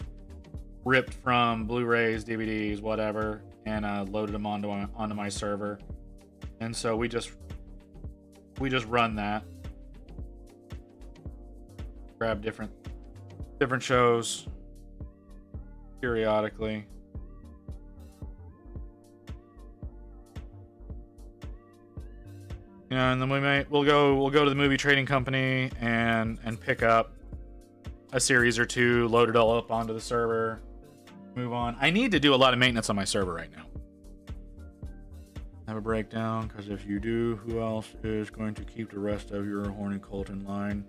ripped from Blu-rays, DVDs, whatever, and loaded them onto my server. And so we just run that. Grab different shows periodically. Yeah, and then we'll go to the movie trading company and pick up a series or two, load it all up onto the server, move on. I need to do a lot of maintenance on my server right now. Have a breakdown, because if you do, who else is going to keep the rest of your horny cult in line?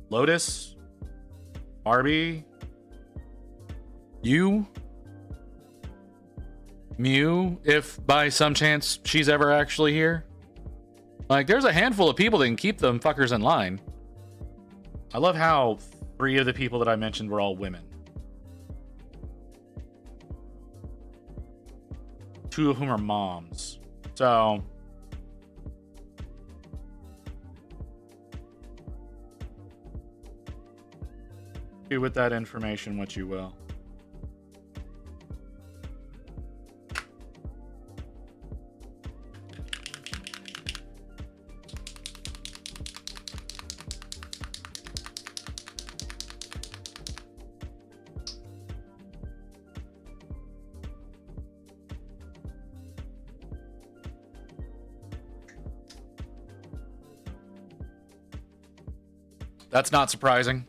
Lotus? Barbie? You? Mew, if by some chance she's ever actually here? Like, there's a handful of people that can keep them fuckers in line. I love how 3 of the people that I mentioned were all women. 2 of whom are moms. So... do with that information what you will. That's not surprising.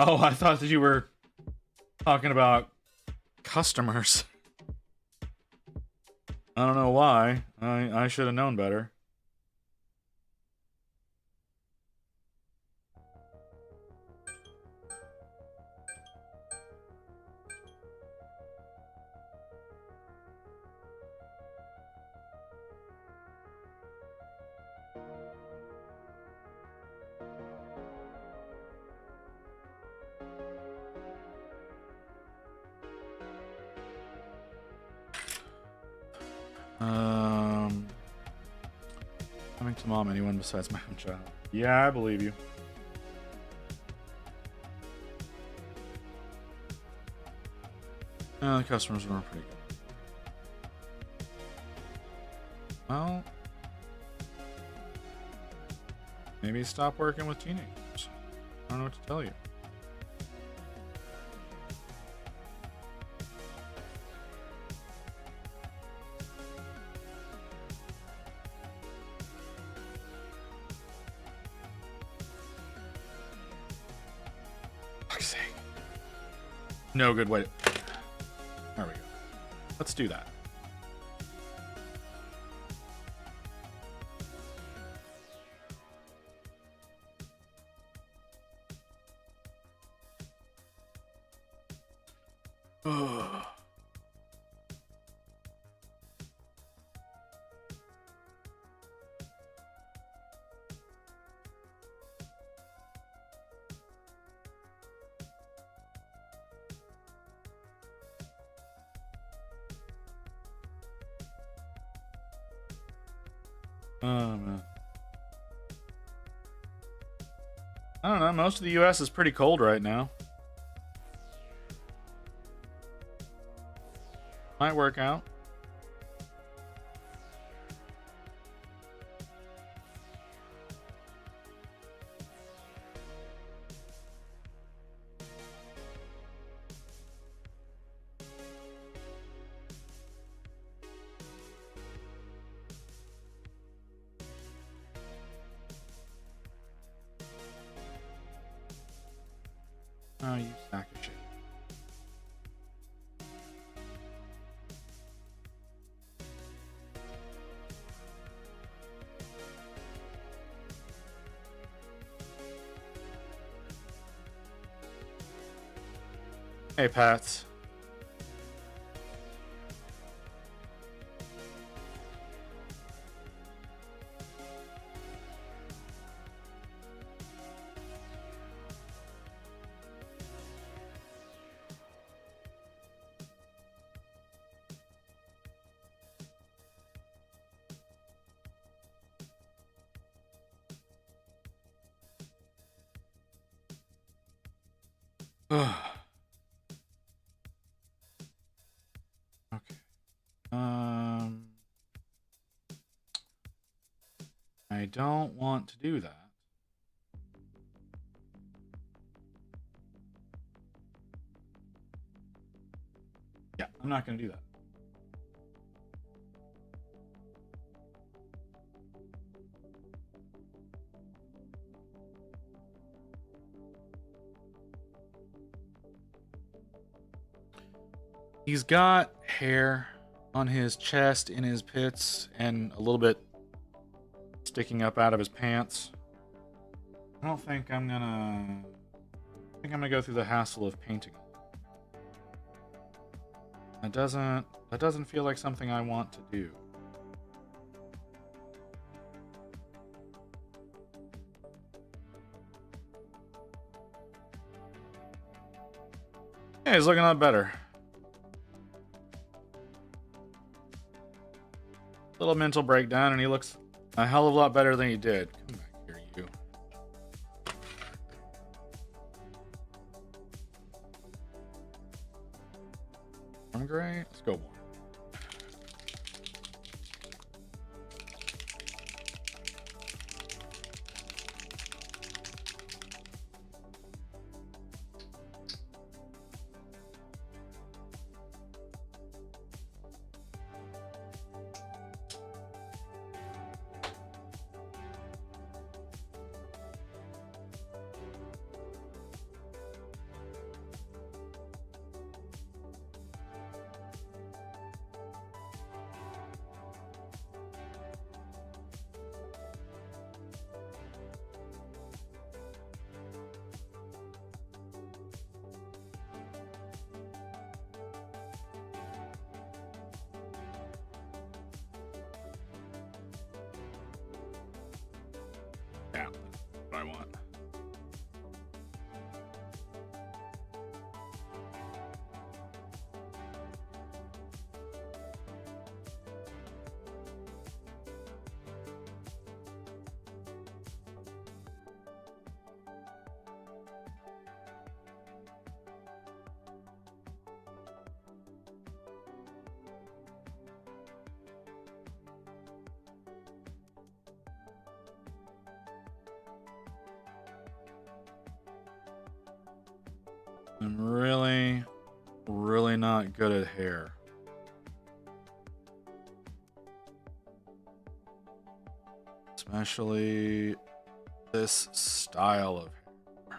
Oh, I thought that you were talking about customers. I don't know why. I should have known better. Coming to mom, anyone besides my own child. Yeah, I believe you. The customers were pretty good. Well, maybe stop working with teenagers. I don't know what to tell you. No good way. There we go. Let's do that. Man. I don't know. Most of the U.S. is pretty cold right now. Might work out. Oh, you sack of shit. Hey, Pats. Okay. I don't want to do that. Yeah, I'm not going to do that. He's got hair on his chest, in his pits, and a little bit sticking up out of his pants. I don't think I'm gonna... I think I'm gonna go through the hassle of painting. That doesn't feel like something I want to do. Yeah, he's looking a lot better. Little mental breakdown, and he looks a hell of a lot better than he did. Come back here, you. I'm great. Let's go more. Yeah, that's what I want. I'm really not good at hair. Especially this style of hair.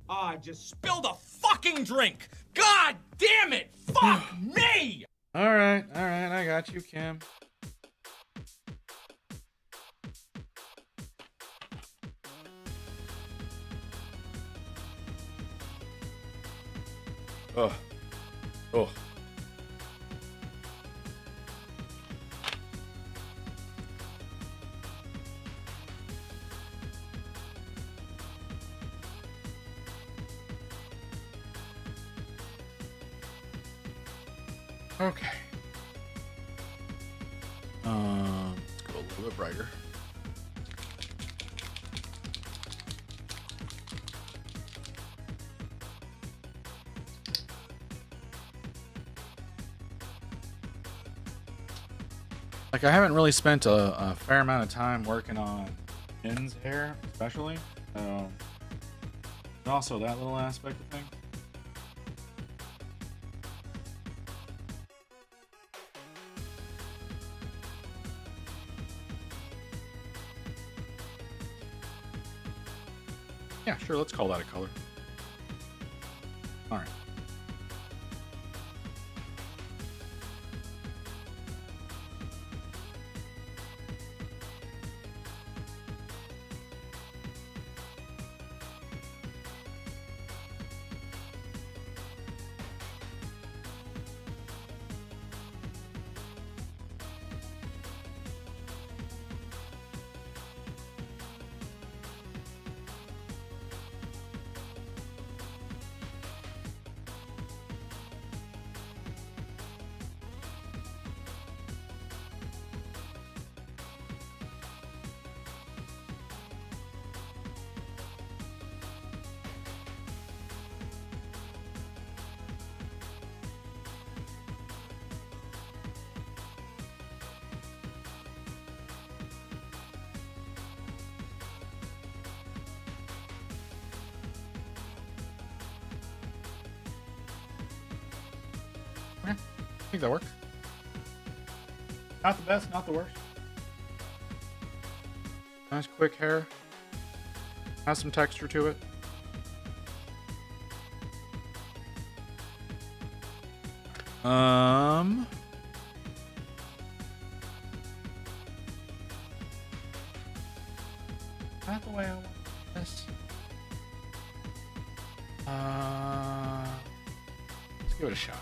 I just spilled a fucking drink. God damn it. Fuck me. All right, I got you, Kim. Oh. Okay. Let's go a little bit brighter. Like, I haven't really spent a fair amount of time working on Jin's hair, especially. So, there's also that little aspect of things. Yeah, sure, let's call that a color. All right. Okay. I think that works. Not the best, not the worst. Nice quick hair. Has some texture to it. Not the way I want this. Let's give it a shot.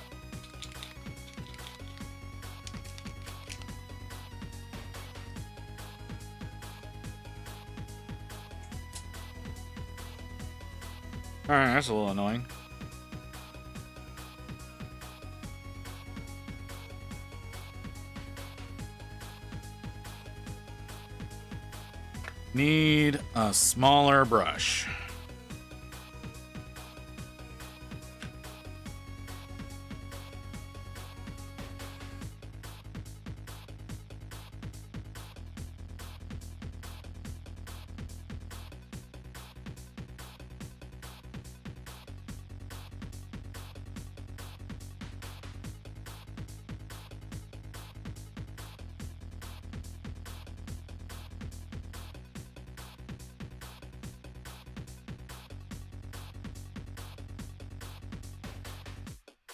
Alright, that's a little annoying. Need a smaller brush.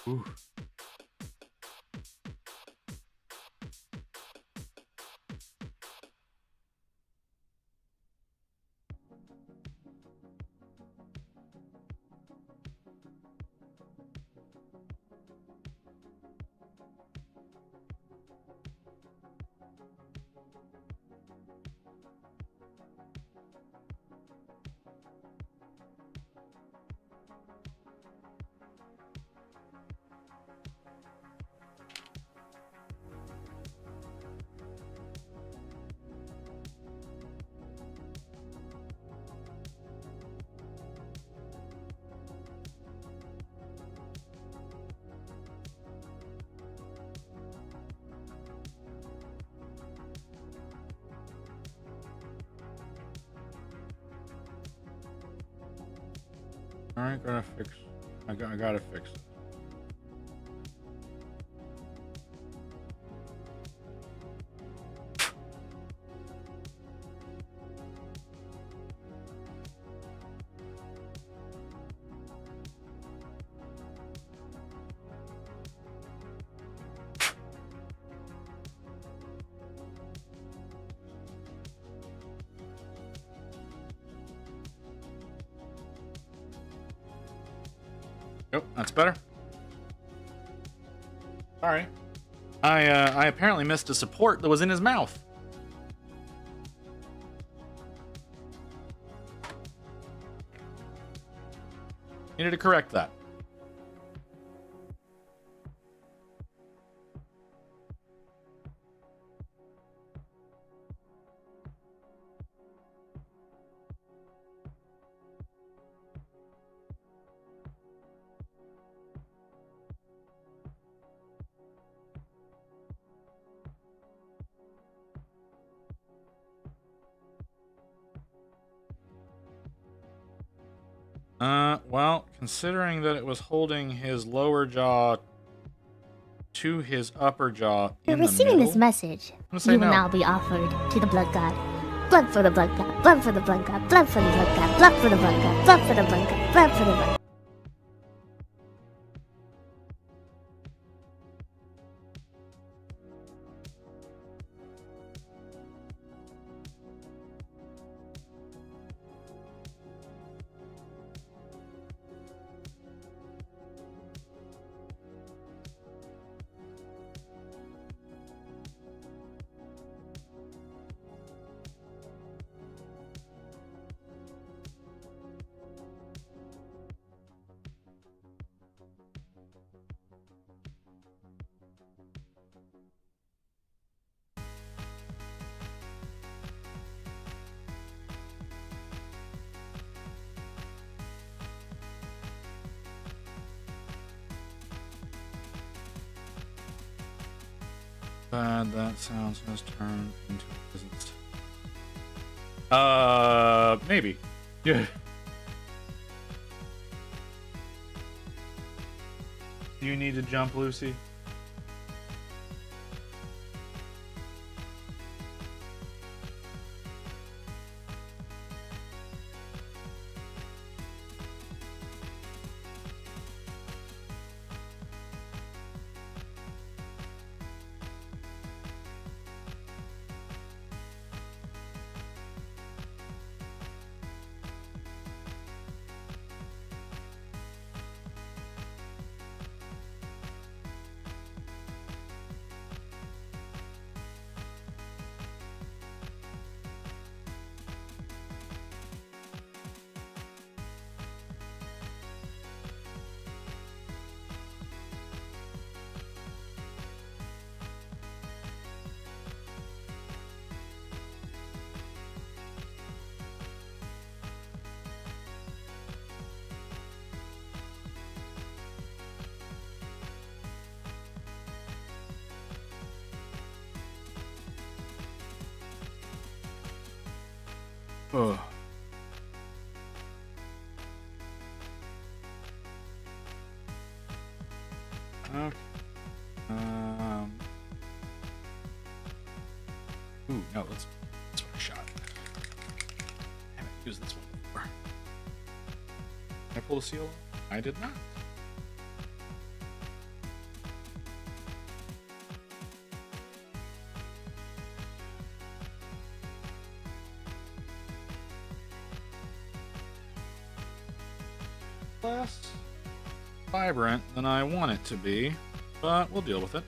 Ooh. Alright, gotta fix. I gotta fix it. Yep, that's better. Sorry. I apparently missed a support that was in his mouth. Needed to correct that. Well, considering that it was holding his lower jaw to his upper jaw You're in the receiving middle, this message. I'm gonna say You will no. now be offered to the blood god. Blood for the blood god. Blood for the blood god. Blood for the blood god. Blood for the blood god. Blood for the blood god. Blood for the blood. Bad that sounds has turned into a business. Maybe. Yeah. Do you need to jump, Lucy? Oh. Okay. Ooh, no, let's one a shot. I haven't used this one before. Did I pull the seal? I did not. Less vibrant than I want it to be, but we'll deal with it.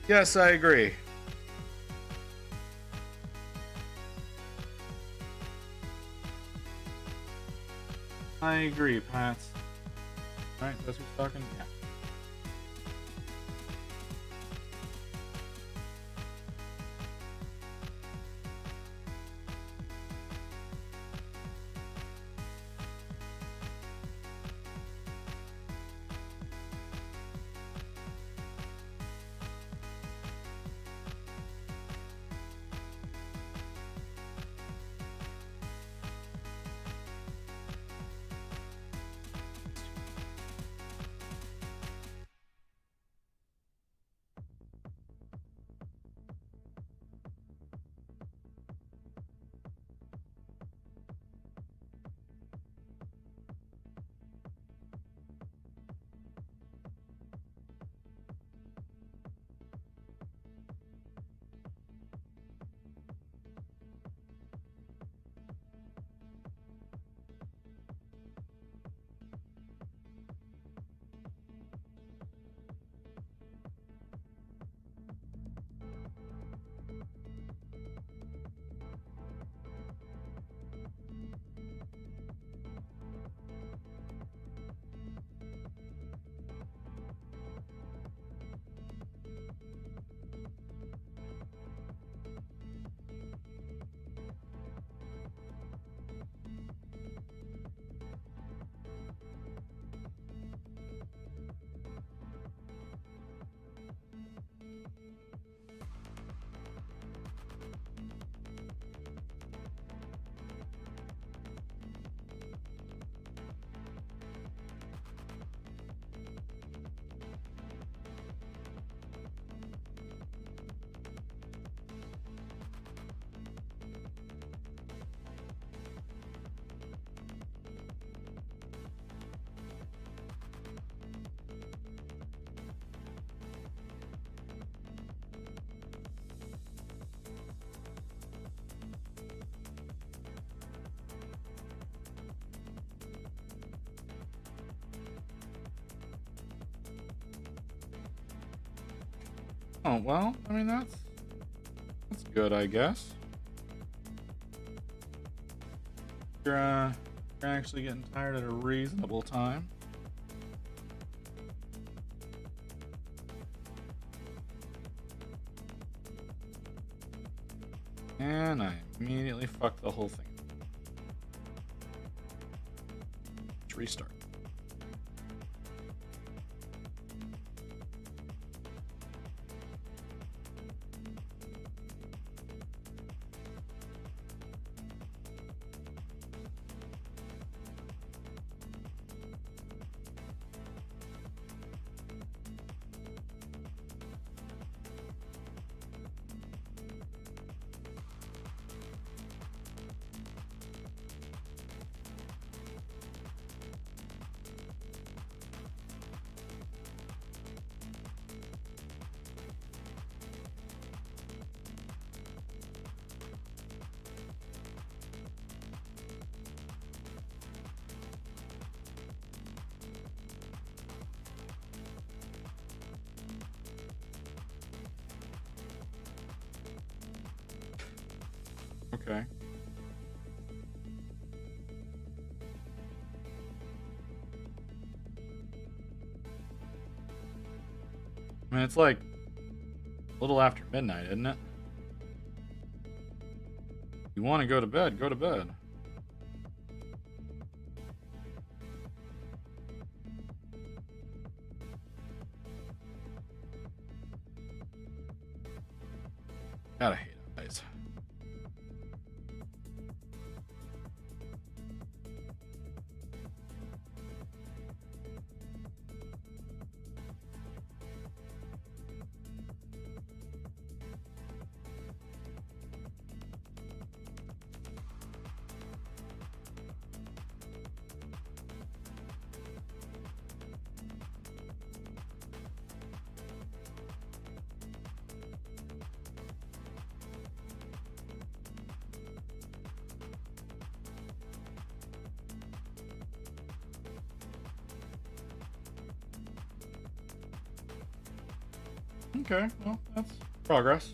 Yes, I agree. I agree, Pats. Alright, that's who's talking? Yeah. Oh, well, I mean, that's good, I guess. You're actually getting tired at a reasonable time. And I immediately fucked the whole thing. Let's restart. Okay. I mean, it's like a little after midnight, isn't it? You want to go to bed, go to bed. Gotta hate eyes. Okay, well, that's progress.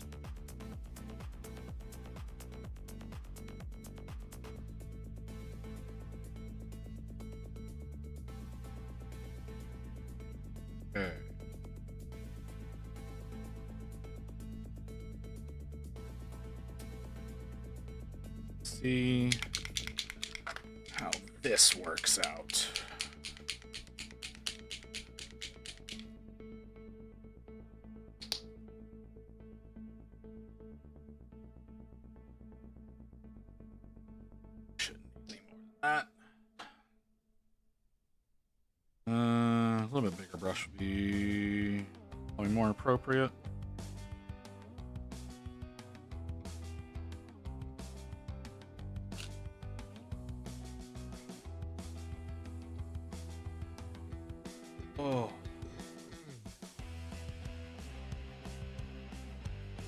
Okay. Let's see how this works out. That. A little bit bigger brush would be probably more appropriate. Oh.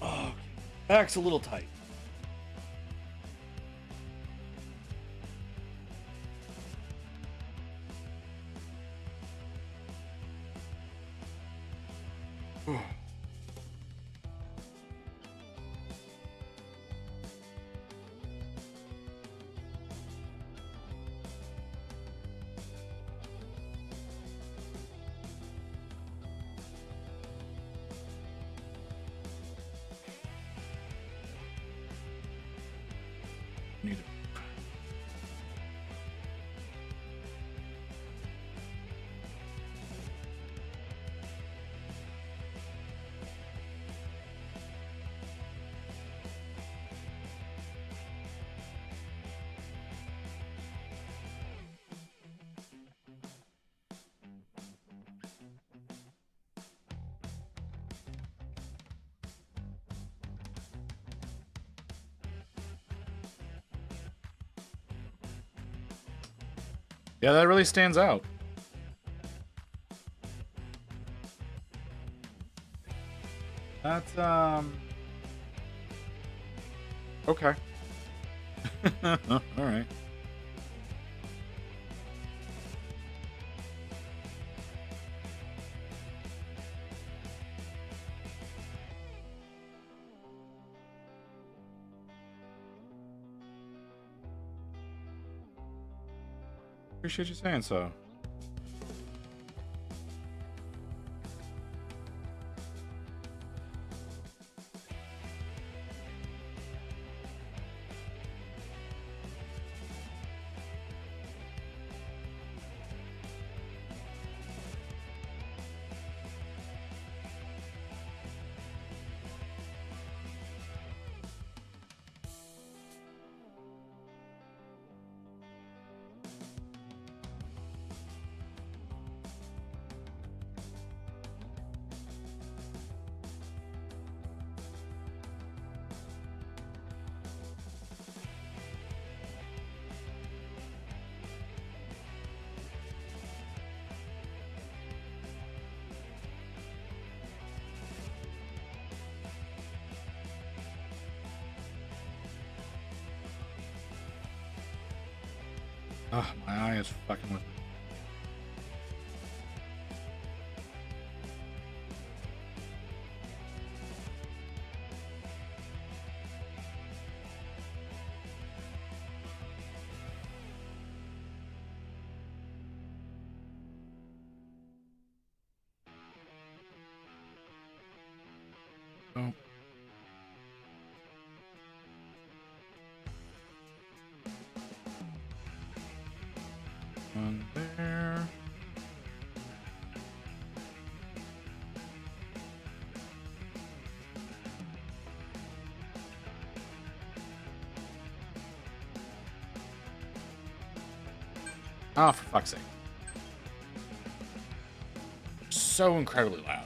Oh, back's a little tight. Need it. Yeah, that really stands out. That's, okay. Alright. Appreciate you saying so. Oh, my eye is fucking with me. Oh. One there. Oh, for fuck's sake. So incredibly loud.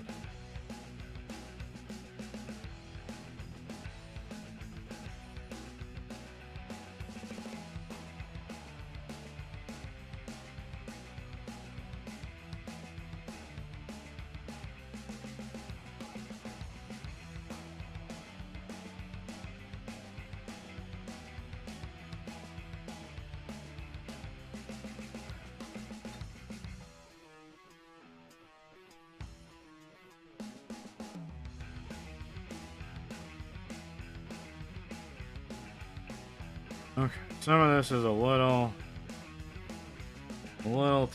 Okay, some of this is a little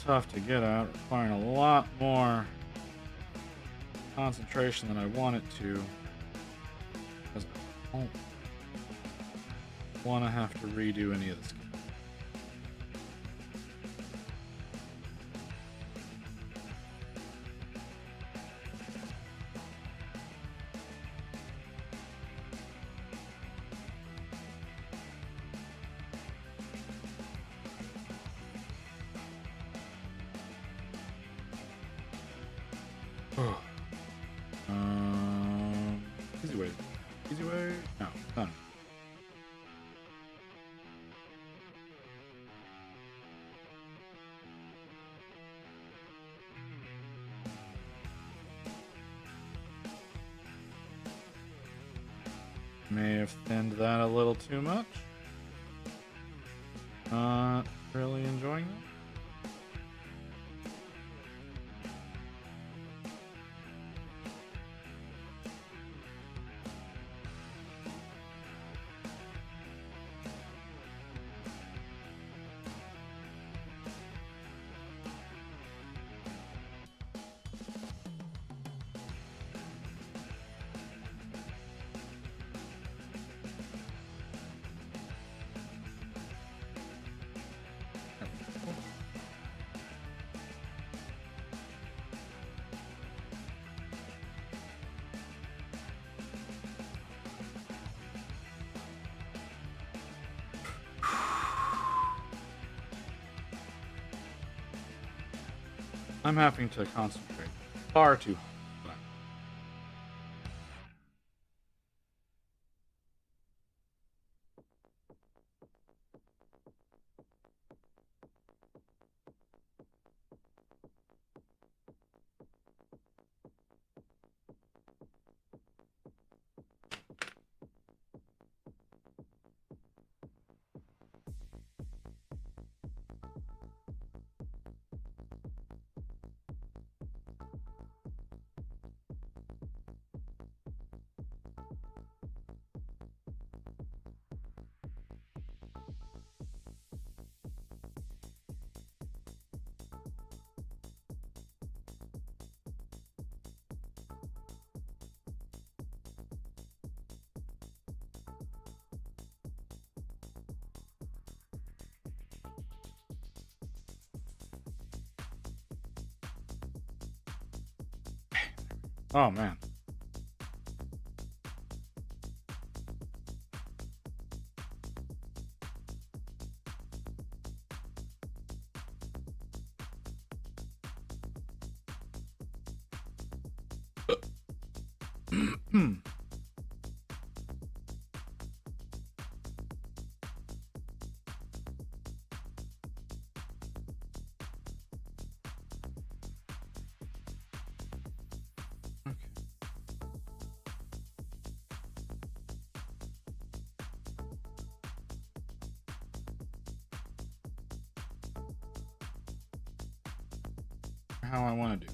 tough to get at, requiring a lot more concentration than I want it to, because I don't want to have to redo any of this. Easy way. Easy way? No, none. May have thinned that a little too much. Not really enjoying that. I'm having to concentrate far too hard. Oh, man. How I want to do.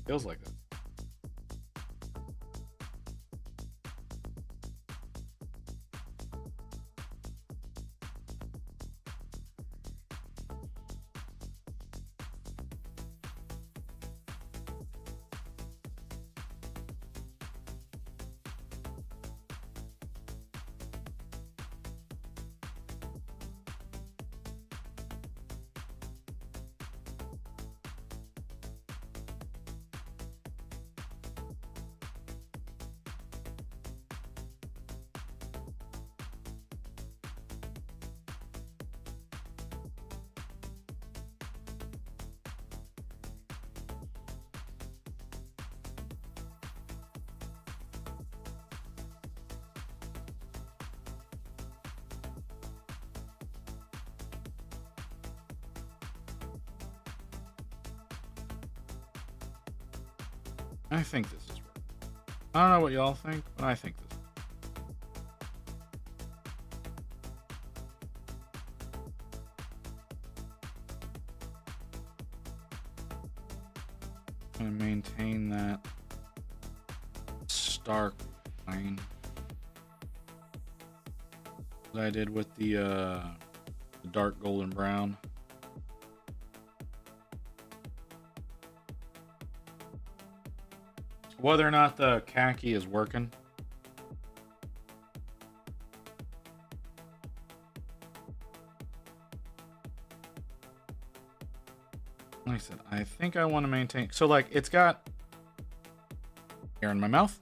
Feels like this. I think this is right. I don't know what y'all think, but I think this. I'm gonna maintain that stark line that I did with the dark golden brown. Whether or not the khaki is working. Like I said, I think I want to maintain. So, like, it's got air in my mouth.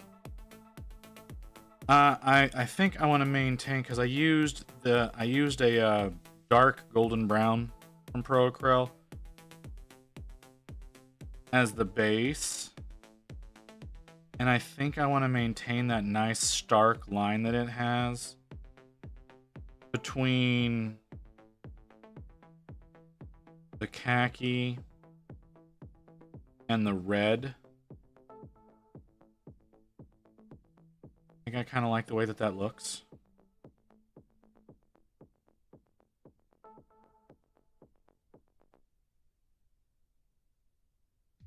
I think I want to maintain because I used a dark golden brown from Pro Acryl as the base. And I think I want to maintain that nice stark line that it has between the khaki and the red. I think I kind of like the way that that looks.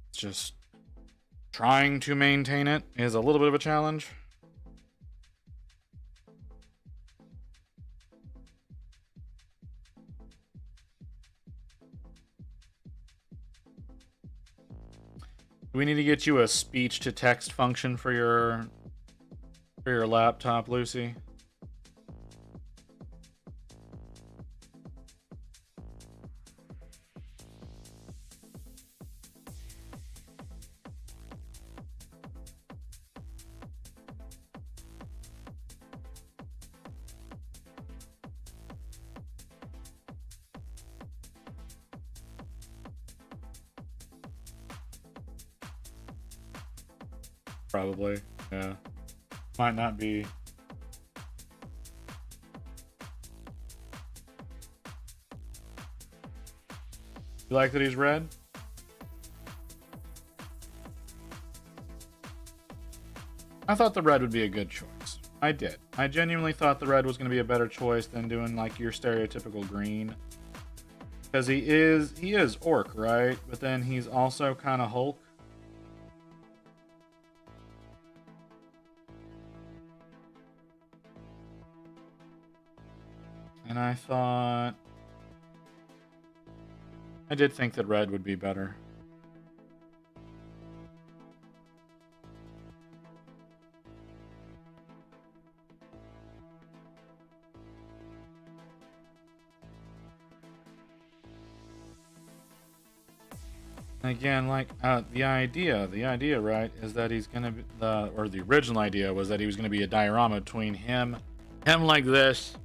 It's just trying to maintain it is a little bit of a challenge. Do we need to get you a speech to text function for your laptop, Lucy? Probably, yeah. Might not be. You like that he's red? I thought the red would be a good choice. I did. I genuinely thought the red was going to be a better choice than doing like your stereotypical green. Because he is orc, right? But then he's also kind of Hulk. And I did think that red would be better. Again, like the idea, right, is that he's gonna be the original idea was that he was gonna be a diorama between him like this,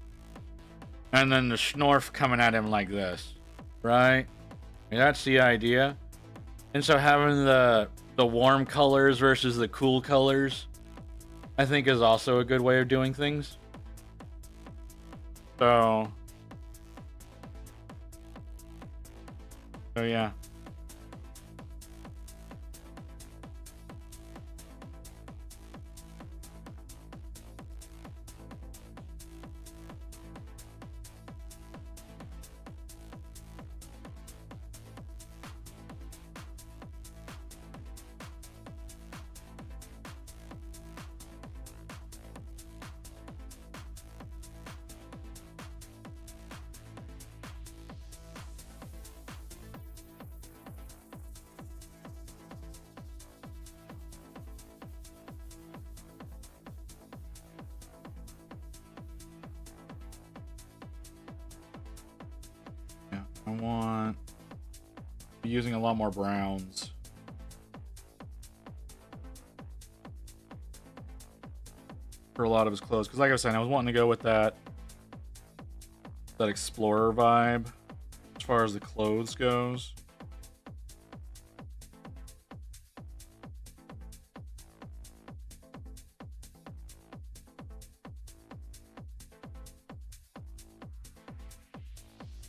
and then the Schnorf coming at him like this, right? I mean, that's the idea. And so having the warm colors versus the cool colors, I think, is also a good way of doing things. So yeah. I want to be using a lot more browns. For a lot of his clothes. Because like I was saying, I was wanting to go with that explorer vibe as far as the clothes goes.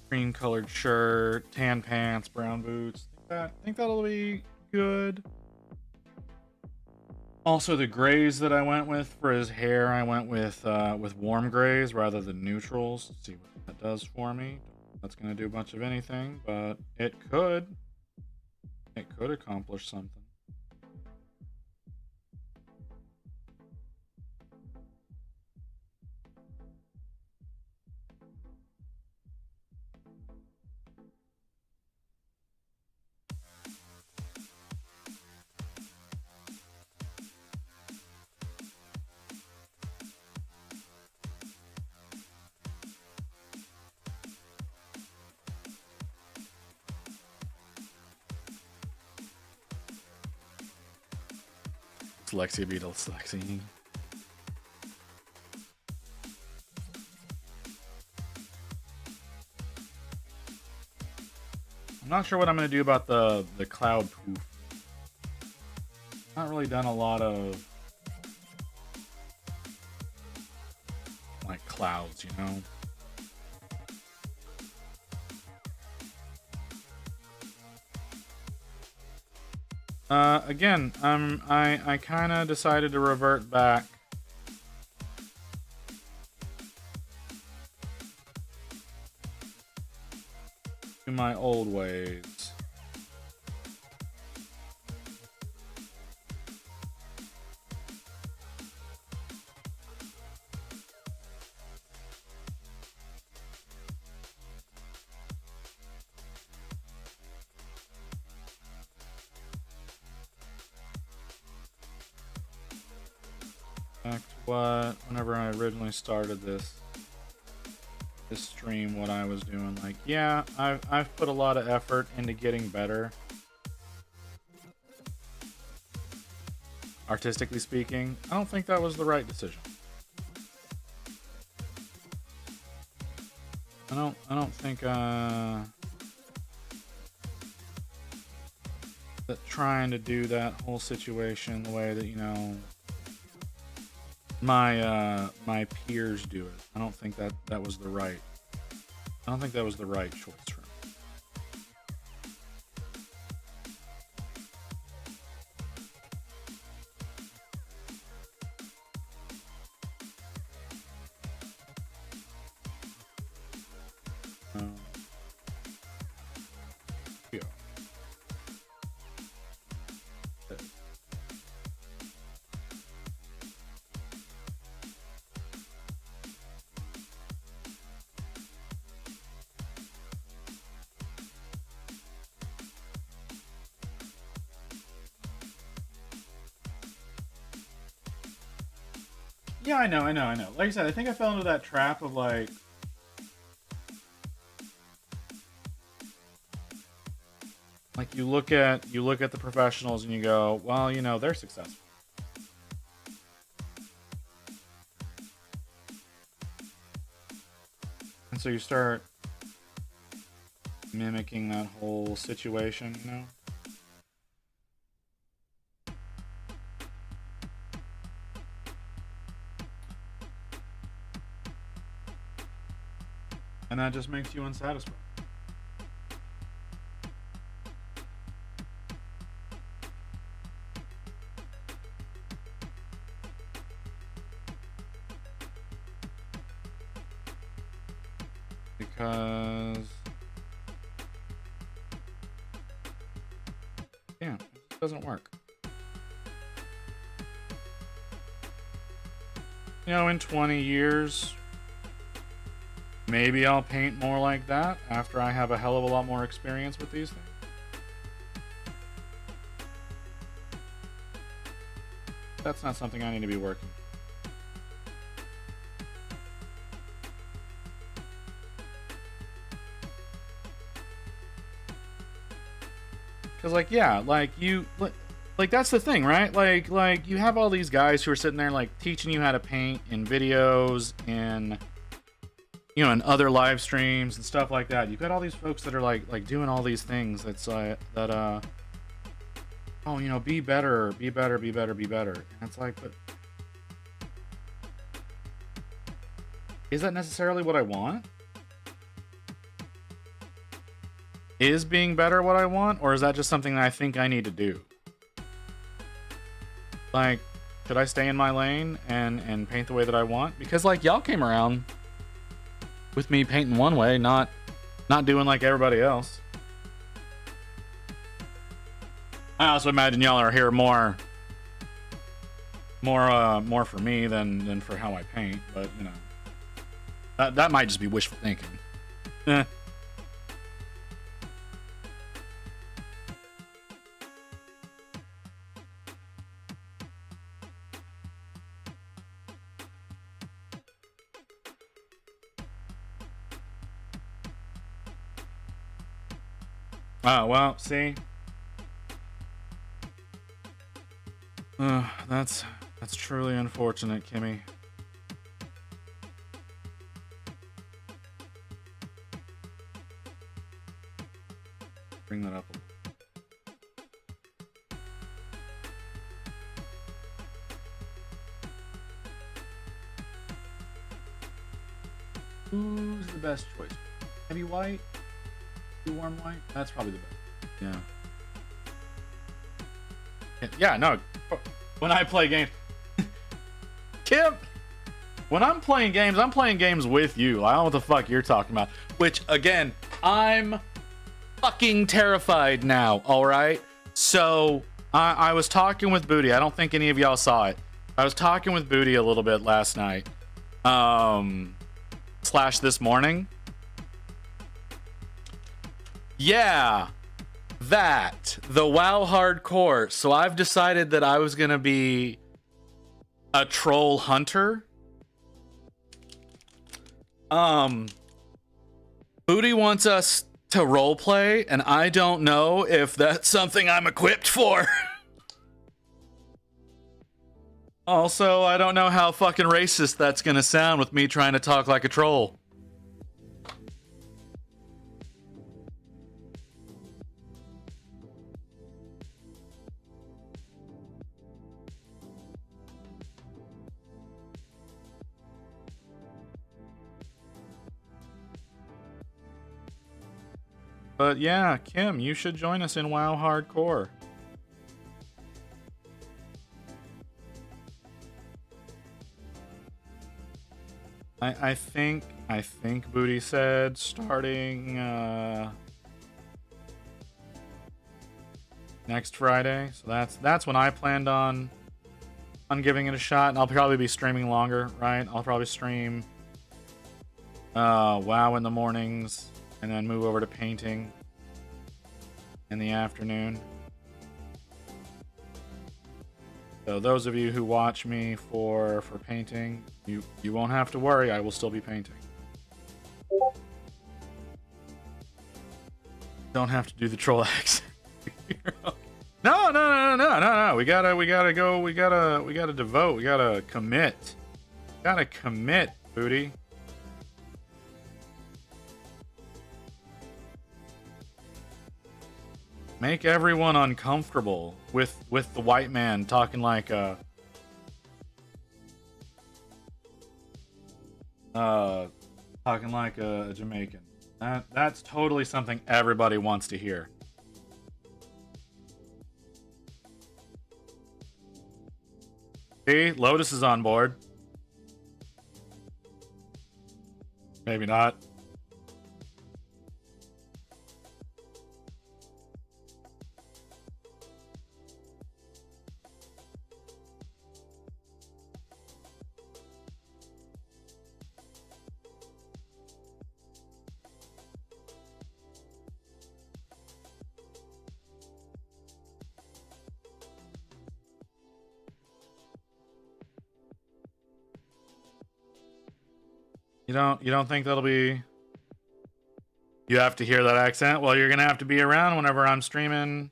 Cream colored shirt, tan pants, brown boots. I think that'll be good. Also, the grays that I went with for his hair, I went with warm grays rather than neutrals. Let's see what that does for me. That's gonna do much of anything, but it could. It could accomplish something. Lexi Beatles, Lexi. I'm not sure what I'm going to do about the cloud poof. Not really done a lot of like clouds, you know. Again, I kind of decided to revert back to my old ways. Whenever I originally started this stream, what I was doing, like, yeah, I've put a lot of effort into getting better, artistically speaking. I don't think that was the right decision. I don't think that trying to do that whole situation the way that, you know, my peers do it. I don't think that was the right. I don't think that was the right choice for me. Yeah. Yeah, I know. Like I said, I think I fell into that trap of like, Like you look at the professionals and you go, well, you know, they're successful. And so you start mimicking that whole situation, you know? And that just makes you unsatisfied. Because yeah, it just doesn't work. You know, in 20 years, maybe I'll paint more like that after I have a hell of a lot more experience with these things. That's not something I need to be working. Because, like, yeah, like, like, that's the thing, right? Like, you have all these guys who are sitting there, like, teaching you how to paint in videos, in, you know, in other live streams and stuff like that. You've got all these folks that are, like doing all these things that's, oh, you know, be better, be better, be better, be better. And it's like, but is that necessarily what I want? Is being better what I want, or is that just something that I think I need to do? Like, should I stay in my lane and paint the way that I want? Because, like, y'all came around with me painting one way, not doing like everybody else. I also imagine y'all are here more for me than for how I paint, but you know, that might just be wishful thinking. Eh. Oh, well, see? That's truly unfortunate, Kimmy. Bring that up a little. Who's the best choice? Heavy white? Warm white? That's probably the best. Yeah. Yeah, no. When I play games, Kim, when I'm playing games with you. I don't know what the fuck you're talking about. Which, again, I'm fucking terrified now, alright? So, I was talking with Booty. I don't think any of y'all saw it. I was talking with Booty a little bit last night. / this morning. Yeah, the WoW hardcore. So I've decided that I was gonna be a troll hunter. Booty wants us to roleplay, and I don't know if that's something I'm equipped for. Also, I don't know how fucking racist that's gonna sound with me trying to talk like a troll. But yeah, Kim, you should join us in WoW Hardcore. I think Booty said starting next Friday. So that's when I planned on giving it a shot, and I'll probably be streaming longer, right? I'll probably stream WoW in the mornings, and then move over to painting in the afternoon. So those of you who watch me for painting, you won't have to worry. I will still be painting. Don't have to do the troll accent. No. We gotta go. We gotta devote. We gotta commit. Gotta commit, booty. Make everyone uncomfortable with the white man talking like a Jamaican. That's totally something everybody wants to hear. See, Lotus is on board. Maybe not. You don't think that'll be... You have to hear that accent? Well, you're gonna have to be around whenever I'm streaming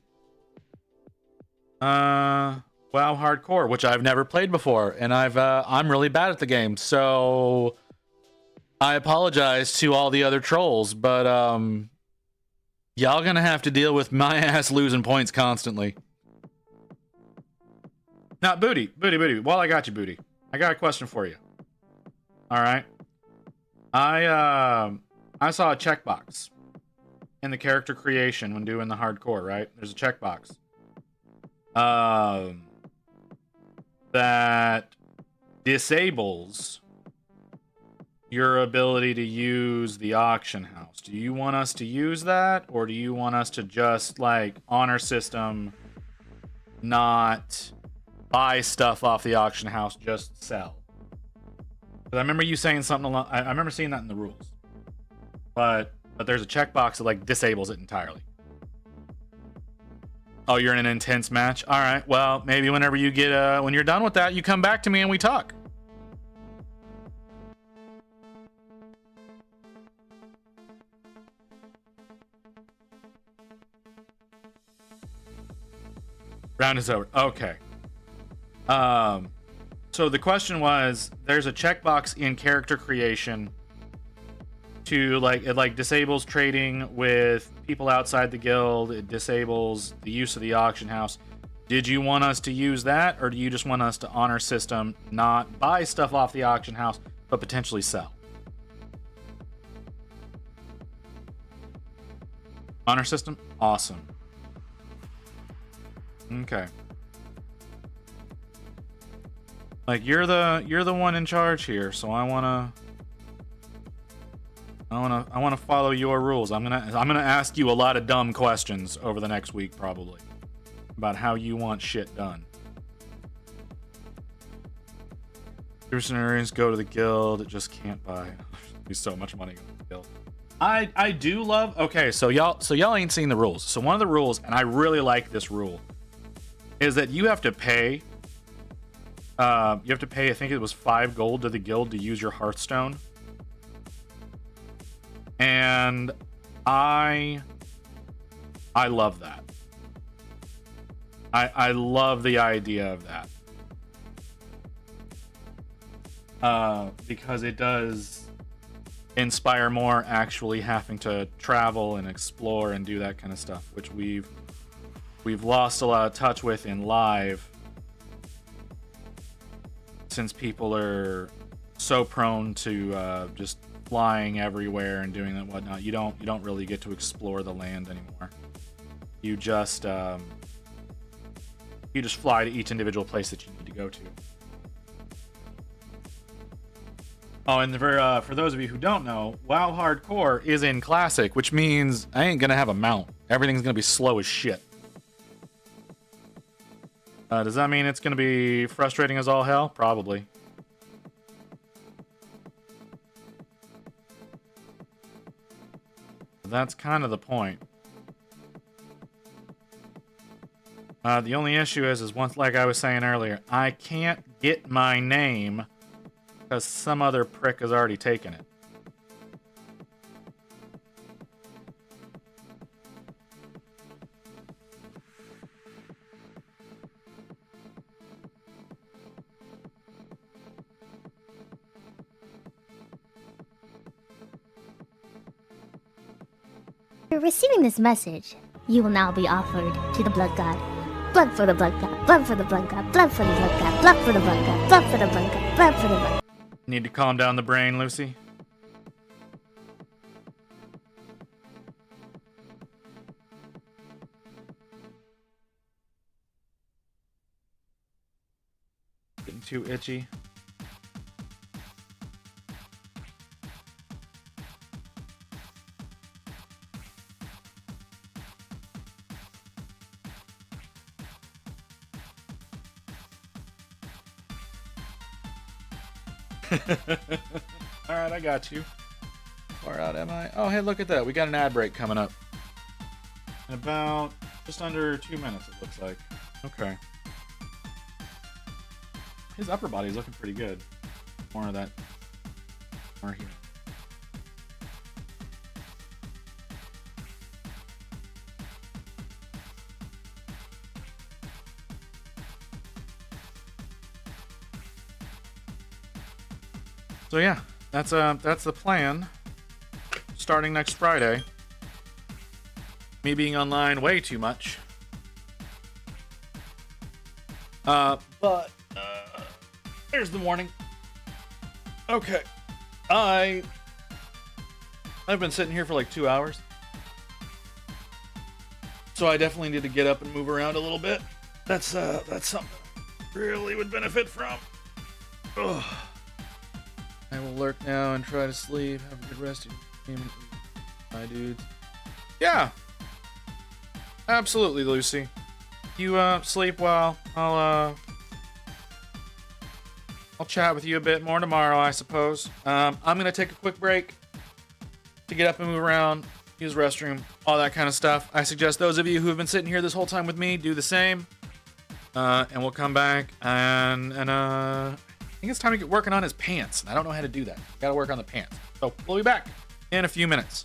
WoW Hardcore, which I've never played before, and I'm really bad at the game, so I apologize to all the other trolls, but y'all gonna have to deal with my ass losing points constantly. Now, Booty, while I got you, Booty, I got a question for you. All right. I saw a checkbox in the character creation when doing the hardcore, right? There's a checkbox that disables your ability to use the auction house. Do you want us to use that, or do you want us to just like honor system, not buy stuff off the auction house, just sell? I remember you saying something along. I remember seeing that in the rules, but there's a checkbox that like disables it entirely. Oh, you're in an intense match. All right. Well, maybe whenever you get when you're done with that, you come back to me and we talk. Round is over. Okay. So the question was, there's a checkbox in character creation to it disables trading with people outside the guild. It disables the use of the auction house. Did you want us to use that, or do you just want us to honor system, not buy stuff off the auction house, but potentially sell? Honor system? Awesome. Okay. Like you're the one in charge here, so I wanna follow your rules. I'm gonna ask you a lot of dumb questions over the next week, probably, about how you want shit done. Mercenaries go to the guild. It just can't buy. There's so much money going to the guild. I do love. Okay, so y'all ain't seen the rules. So one of the rules, and I really like this rule, is that you have to pay. I think it was 5 gold to the guild to use your Hearthstone. And I love that. I love the idea of that. Because it does inspire more actually having to travel and explore and do that kind of stuff, which we've lost a lot of touch with in live, since people are so prone to just flying everywhere and doing that and whatnot. You don't really get to explore the land anymore. You just fly to each individual place that you need to go to. Oh, and for those of you who don't know, WoW Hardcore is in Classic, which means I ain't gonna have a mount. Everything's gonna be slow as shit. Does that mean it's going to be frustrating as all hell? Probably. That's kind of the point. The only issue is once, like I was saying earlier, I can't get my name because some other prick has already taken it. After receiving this message, you will now be offered to the blood god. Blood for the blood god, blood for the blood god, blood for the blood god, blood for the blood god, blood for the blood god, blood for the blood. Need to calm down the brain, Lucy. Getting too itchy. Alright, I got you. Far out am I? Oh, hey, look at that. We got an ad break coming up. In about just under 2 minutes, it looks like. Okay. His upper body's looking pretty good. More of that. More here. So yeah, that's the plan. Starting next Friday. Me being online way too much. But there's the morning. Okay. I've been sitting here for like 2 hours. So I definitely need to get up and move around a little bit. That's something I really would benefit from. Ugh. I will lurk now and try to sleep. Have a good rest of your game. Bye, dudes. Yeah. Absolutely, Lucy. You sleep well. I'll chat with you a bit more tomorrow, I suppose. I'm gonna take a quick break to get up and move around, use the restroom, all that kind of stuff. I suggest those of you who have been sitting here this whole time with me do the same. And we'll come back and I think it's time to get working on his pants. I don't know how to do that. Gotta work on the pants. So we'll be back in a few minutes.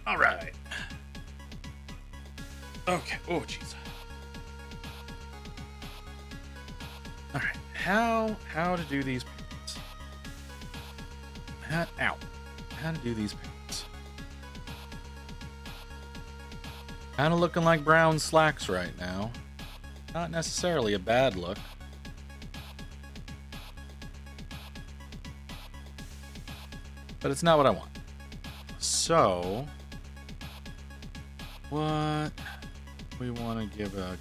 All right. Okay. Oh, jeez. All right. How to do these paints? Ow. How to do these paints? Kind of looking like brown slacks right now. Not necessarily a bad look. But it's not what I want. So, what we want to give a...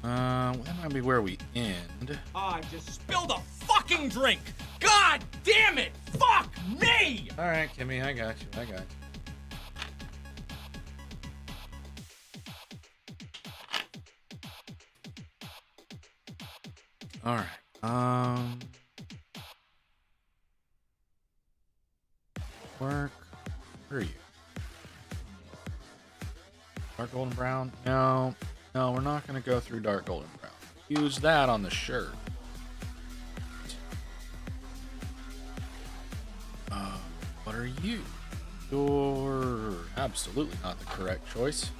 that might be where we end. I just spilled a fucking drink! God damn it! Fuck me! Alright, Kimmy, I got you. Alright, where are you? Dark golden brown? No, we're not going to go through dark golden brown. Use that on the shirt. What are you? You're absolutely not the correct choice.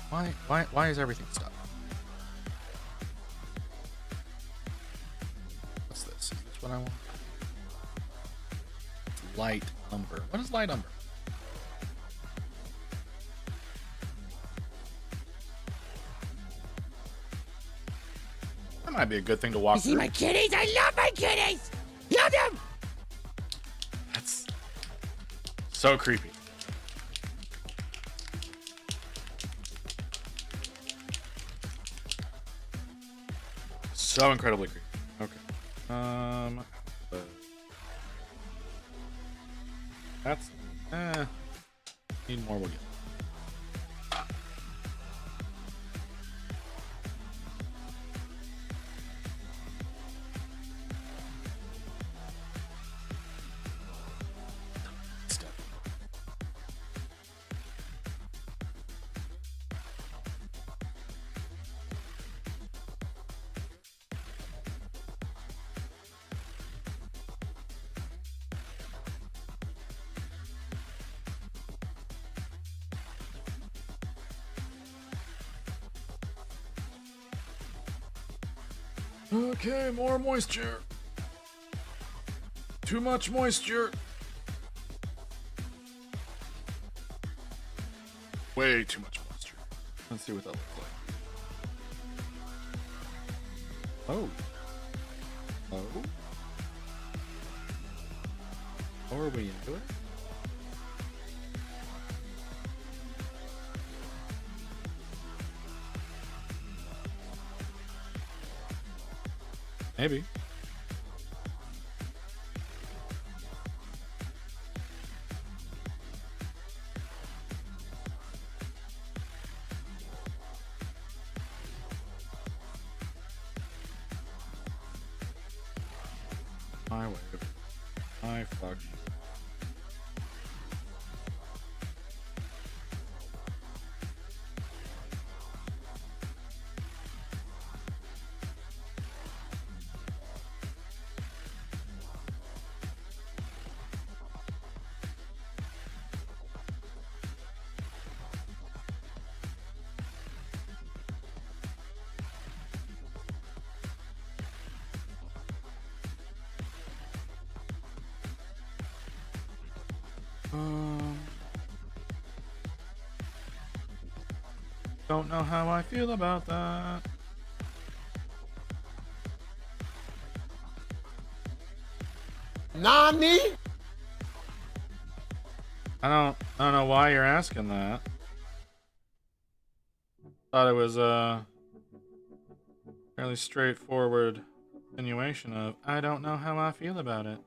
Why is everything stuck? What's this? Is this what I want? Light umber. What is light umber? That might be a good thing to walk through. See my kitties? I love my kitties! Love them! That's so creepy. So incredibly creepy. Okay. That's need more. We'll get. Okay, more moisture. Too much moisture. Way too much moisture. Let's see what that looks like. Oh. How are we into it? Maybe. My way. My fuck. Don't know how I feel about that. Nani? I don't know why you're asking that. Thought it was a fairly straightforward insinuation of I don't know how I feel about it.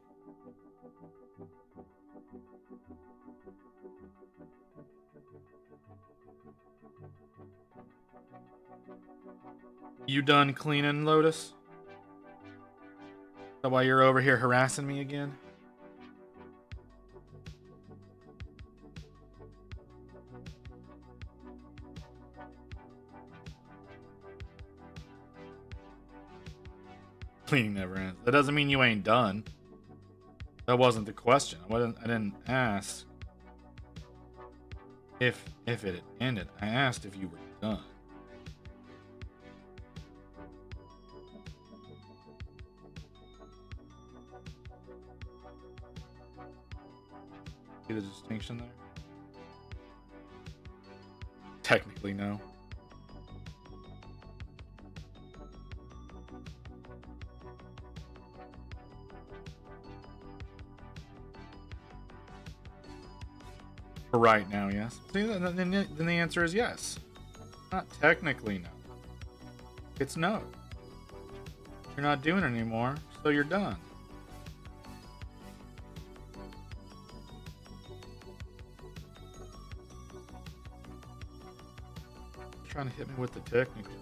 You done cleaning, Lotus? Is that why you're over here harassing me again? Cleaning never ends. That doesn't mean you ain't done. That wasn't the question. I didn't ask if it had ended. I asked if you were done. See the distinction there? Technically, no. For right now, yes. See, then the answer is yes. Not technically no. It's no. You're not doing it anymore, so you're done. Trying to hit me with the technical.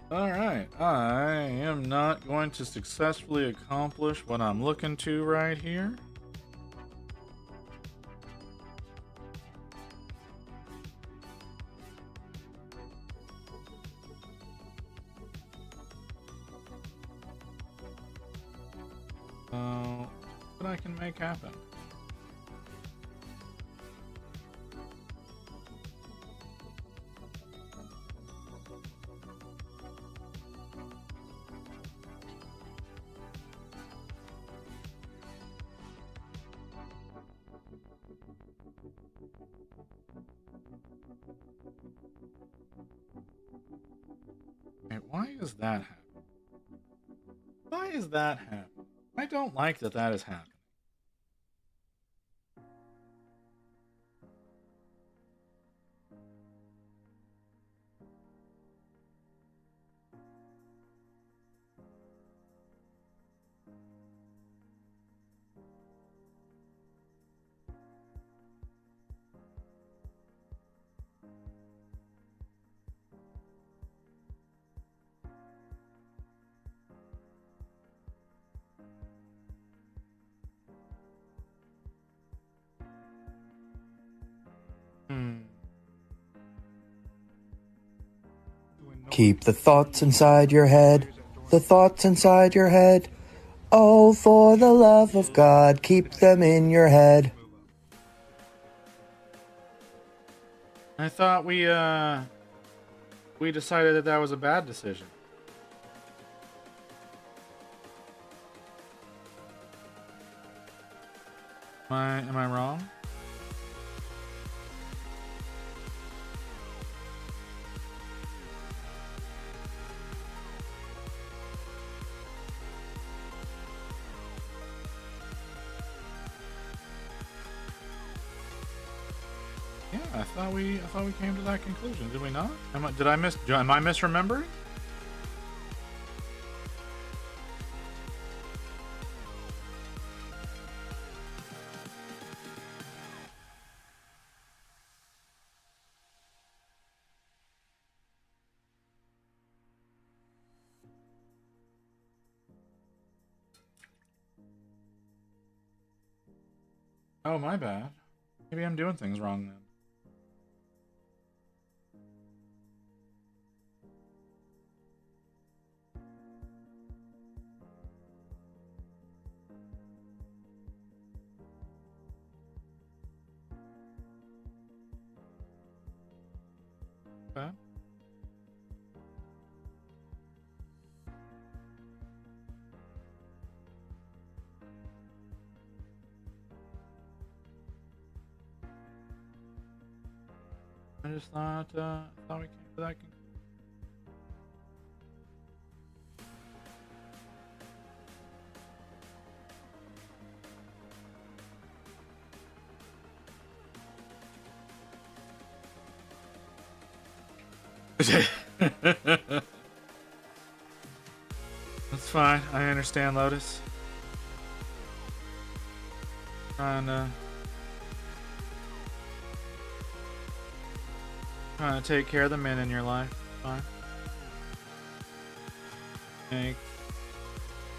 Alright, I am not going to successfully accomplish what I'm looking to right here. What I can make happen. Okay, why is that happening? Why is that happening? I don't like that that is happening. Keep the thoughts inside your head, the thoughts inside your head. Oh, for the love of God, keep them in your head. I thought we decided that that was a bad decision. Am I wrong? Yeah, I thought we came to that conclusion. Did we not? Am I misremembering? Oh, my bad. Maybe I'm doing things wrong then. Okay. I just thought we came to that conclusion. That's fine. I understand, Lotus. Trying to take care of the men in your life. Fine. Makes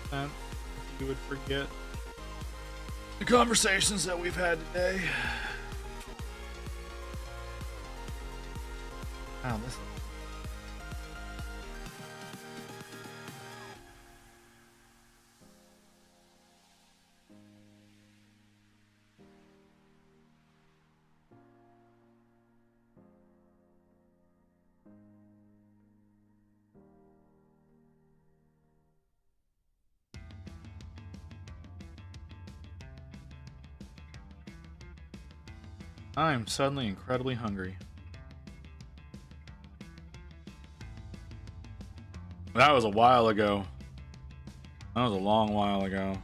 sense if you would forget the conversations that we've had today. Wow, this. I am suddenly incredibly hungry. That was a while ago. That was a long while ago.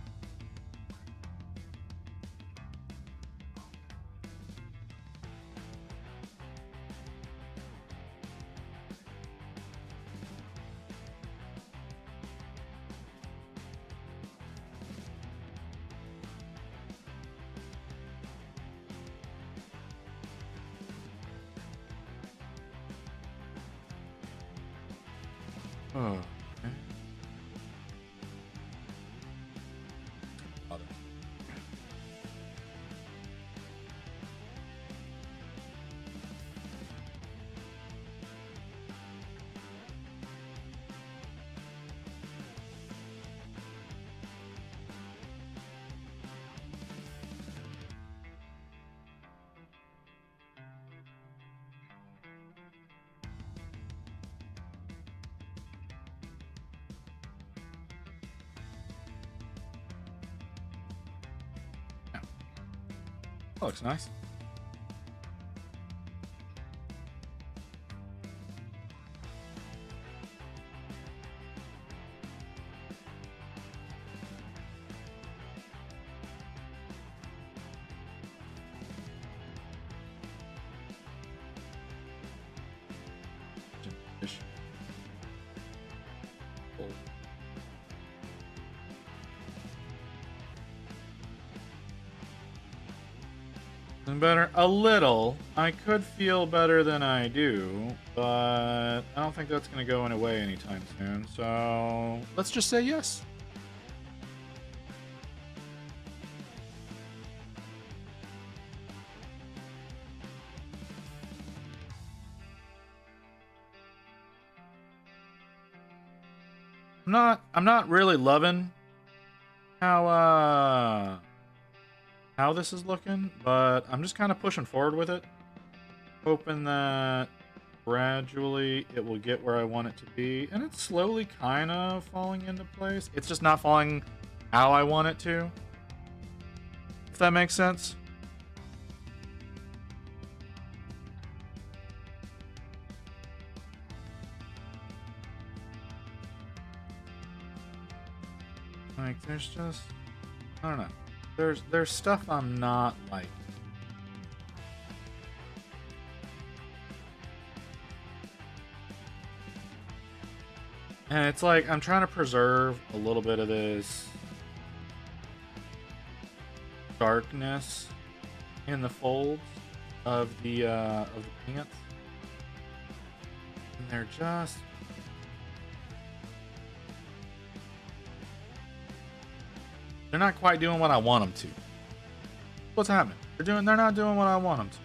Oh, okay. That looks nice. Better a little. I could feel better than I do, but I don't think that's going to go away anytime soon. So let's just say yes. I'm not really loving how this is looking, but I'm just kind of pushing forward with it, hoping that gradually it will get where I want it to be, and it's slowly kind of falling into place. It's just not falling how I want it to, if that makes sense. Like, there's just, I don't know. There's stuff I'm not liking. And it's like I'm trying to preserve a little bit of this darkness in the folds of the pants. And they're just they're not quite doing what I want them to. What's happening? They're not doing what I want them to.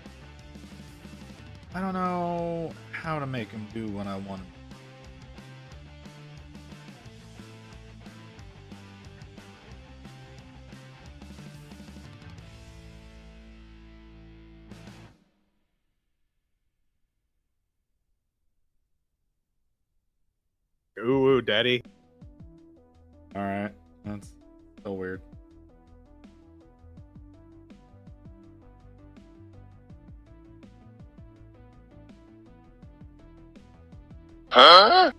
I don't know how to make them do what I want them to. Ooh, daddy. All right, that's so weird. Huh?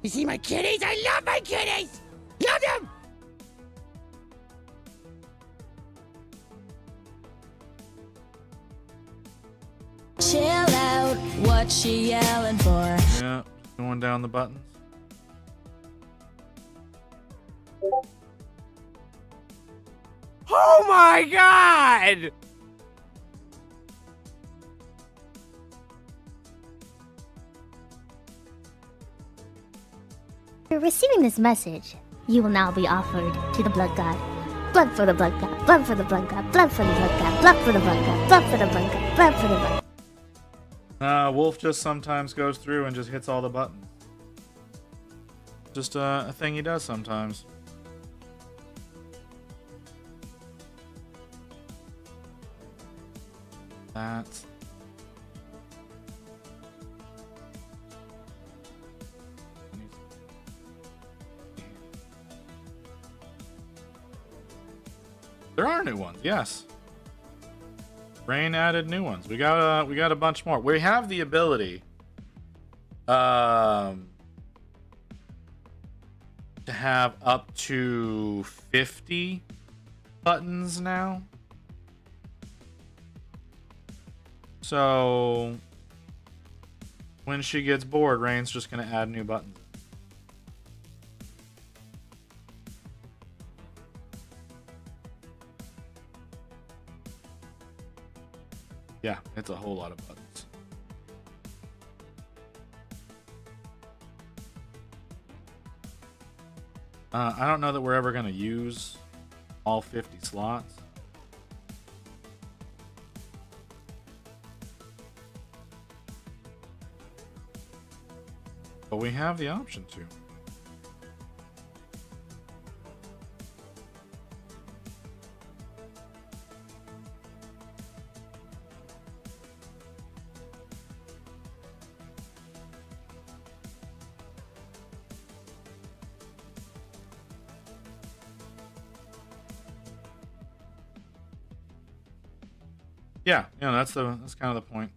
You see my kitties? I love my kitties! Love them! what she yelling for. Yeah, going down the buttons. Oh my god! After receiving this message, you will now be offered to the blood god. Blood for the blood god, blood for the blood god, blood for the blood god, blood for the blood god, blood for the blood god, blood for the blood god. Wolf just sometimes goes through and just hits all the buttons. Just a thing he does sometimes. That's... There are new ones, yes. Rain added new ones. We got a bunch more. We have the ability to have up to 50 buttons now. So when she gets bored, Rain's just gonna add new buttons. Yeah, it's a whole lot of buttons. I don't know that we're ever going to use all 50 slots. But we have the option to. Yeah, that's kind of the point.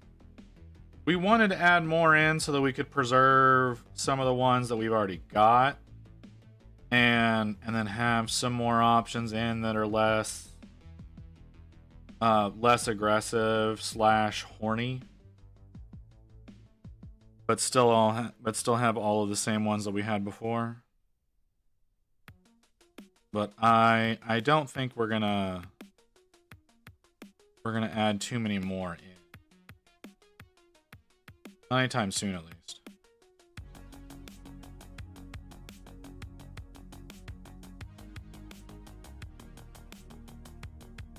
We wanted to add more in so that we could preserve some of the ones that we've already got, and then have some more options in that are less aggressive / horny, but still have all of the same ones that we had before. But I don't think we're gonna add too many more in. Not anytime soon, at least.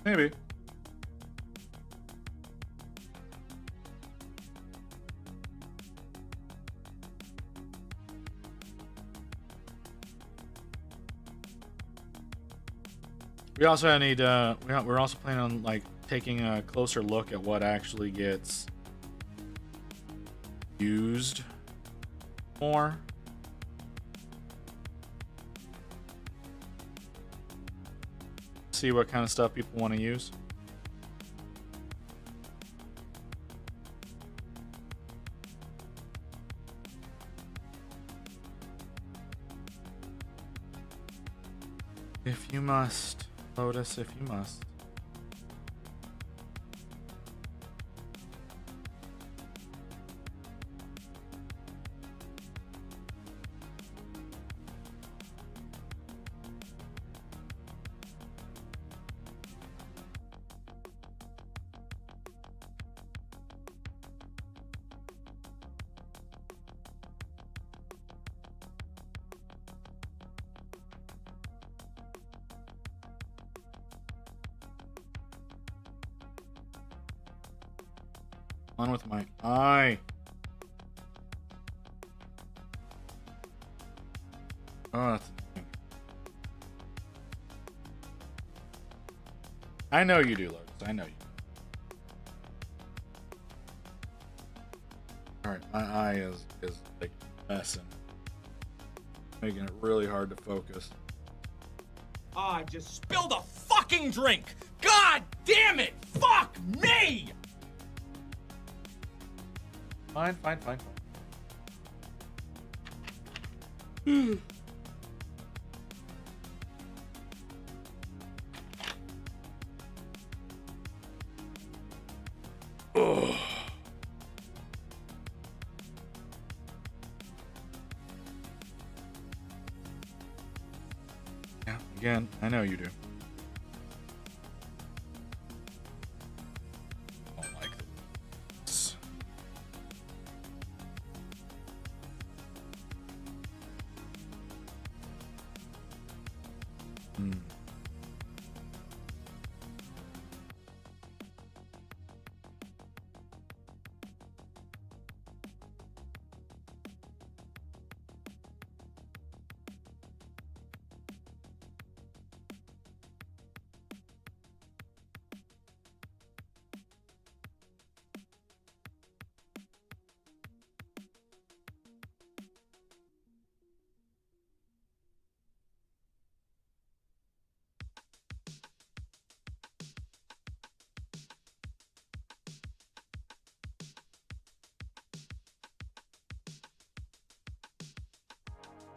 Maybe. We also need we're also planning on like taking a closer look at what actually gets used more. See what kind of stuff people want to use. If you must, Lotus, if you must. On with my eye. Oh, that's annoying. I know you do, Lotus. I know you. Alright, my eye is like messing. Making it really hard to focus. I just spilled a fucking drink! God damn it! Fuck me! Fine. Yeah, again, I know you do. Don't like this.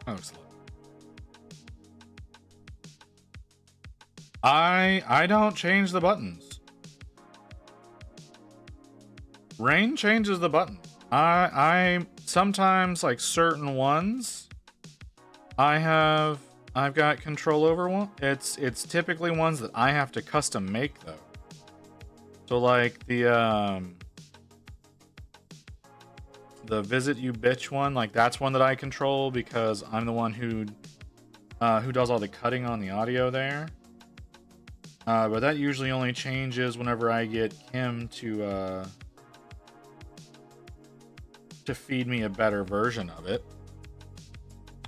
Oh, slow. I don't change the buttons. Rain changes the button. I sometimes, like certain ones, I've got control over one. It's typically ones that I have to custom make though. So like the visit you bitch one, like that's one that I control because I'm the one who does all the cutting on the audio there. But that usually only changes whenever I get him to feed me a better version of it.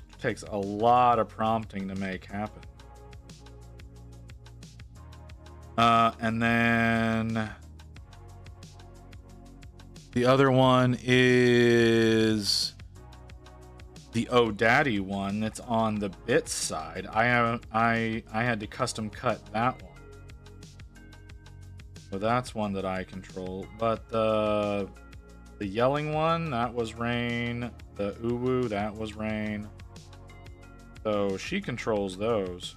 It takes a lot of prompting to make happen. And then the other one is the Oh Daddy one that's on the bits side. I had to custom cut that one. So that's one that I control. But the yelling one, that was Rain. The Uwu, that was Rain. So she controls those.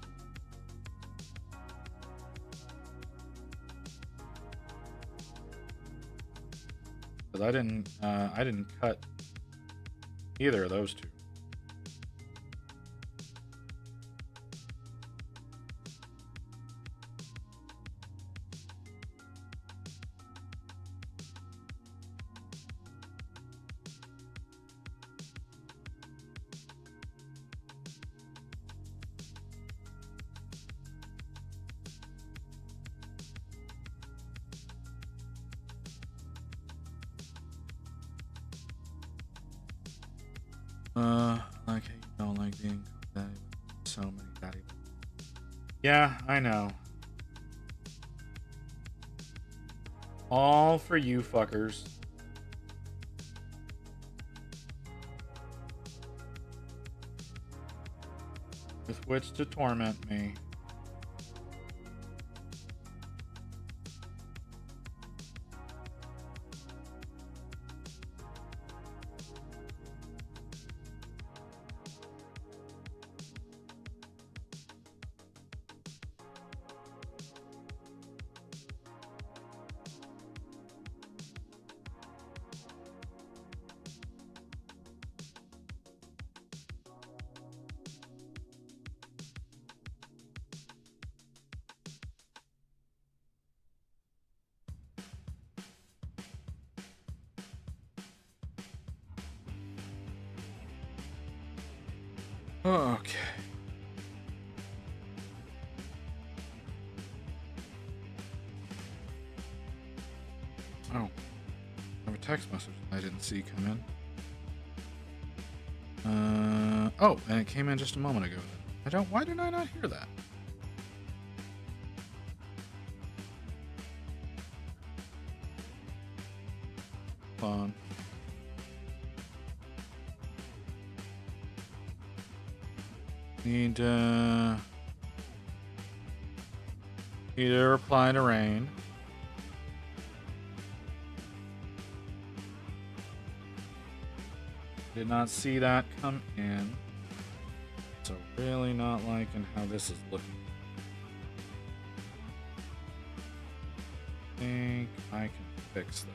Because I didn't cut either of those two. Like how you don't like being called daddy, but so many daddy. Yeah, I know. All for you fuckers. With which to torment me. Okay. Oh. I have a text message I didn't see come in. Oh, and it came in just a moment ago. Why did I not hear that? Hold on. Need to reply to Rain. Did not see that come in. So really not liking how this is looking. I think I can fix that.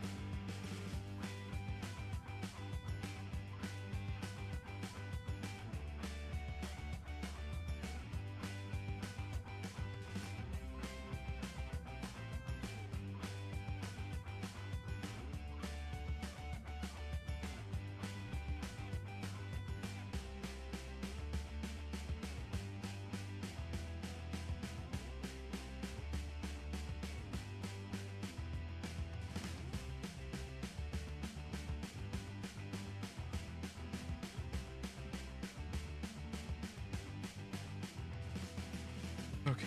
Okay.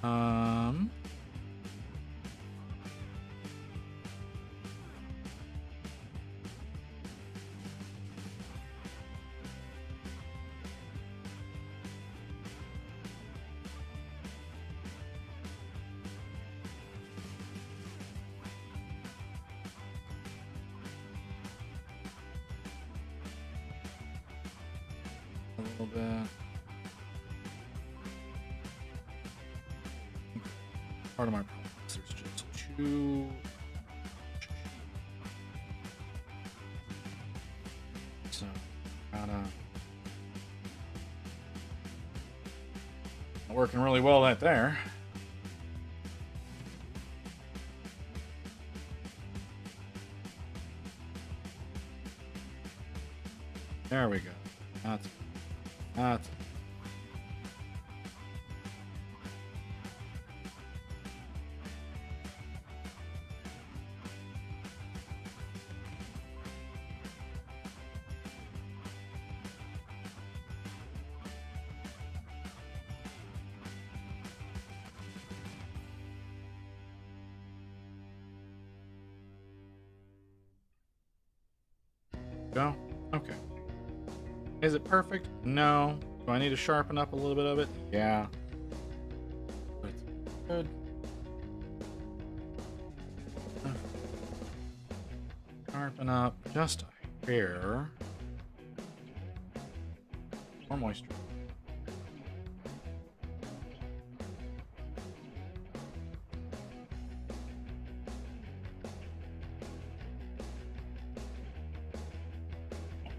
A little bit. Part of my problem is there's just too. So, gotta. Not working really well right there. There we go. That's. Go. Okay. Is it perfect? No. Do I need to sharpen up a little bit of it? Yeah. But it's good. Sharpen up just a hair. More moisture.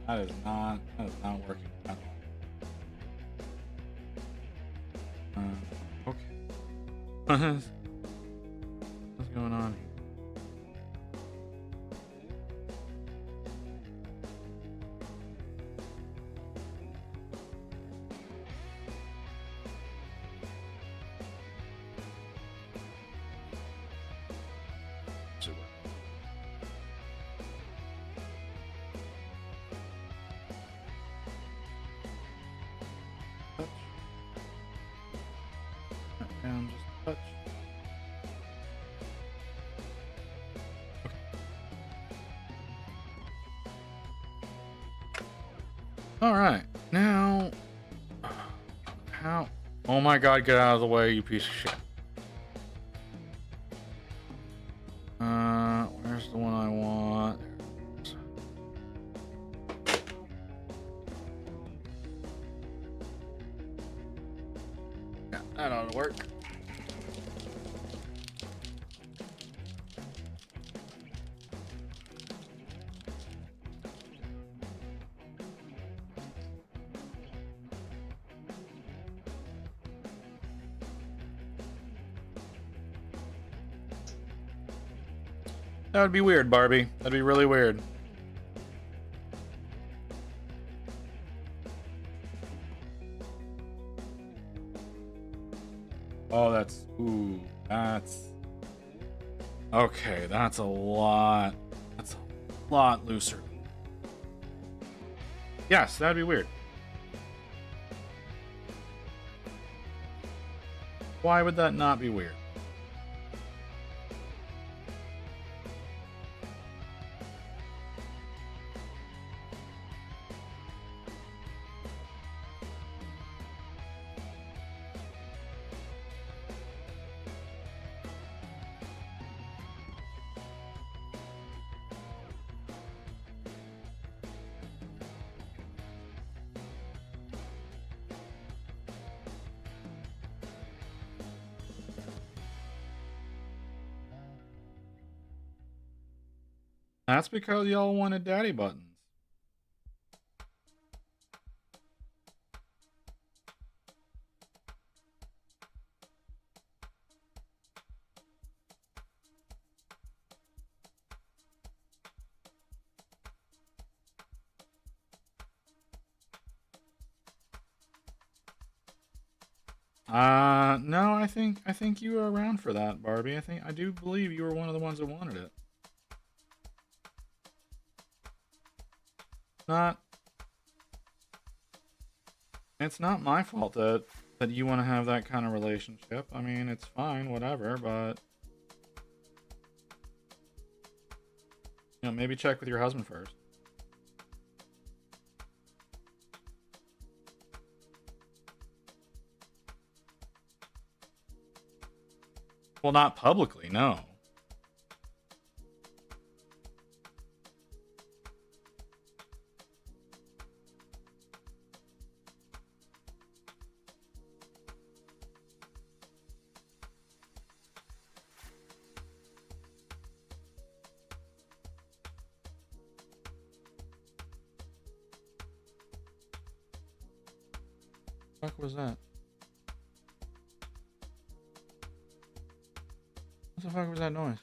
That is not working at all. Okay. What's going on here? Super. Touch. Right down, just a touch. Okay. All right, now, how? Oh my God! Get out of the way, you piece of shit. Where's the one I want? Yeah, that ought to work. That would be weird, Barbie. That'd be really weird. Oh, that's... Ooh, that's... Okay, that's a lot... That's a lot looser. Yes, that'd be weird. Why would that not be weird? That's because y'all wanted daddy buttons. No, I think you were around for that, Barbie. I do believe you were one of the ones that wanted it. It's not my fault that that you want to have that kind of relationship. I mean, it's fine, whatever, but you know, maybe check with your husband first. Well, not publicly, no. What the fuck was that? What the fuck was that noise?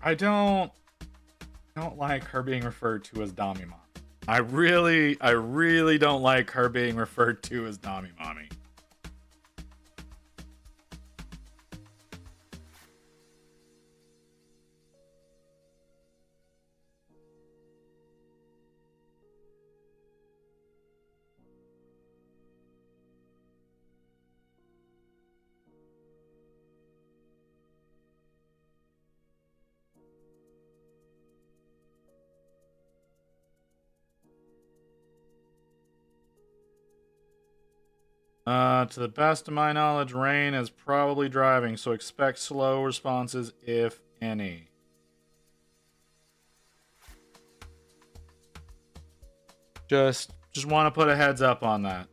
I don't like her being referred to as Dami Mommy. I really don't like her being referred to as Dami Mommy. To the best of my knowledge, Rain is probably driving, so expect slow responses, if any. Just want to put a heads up on that.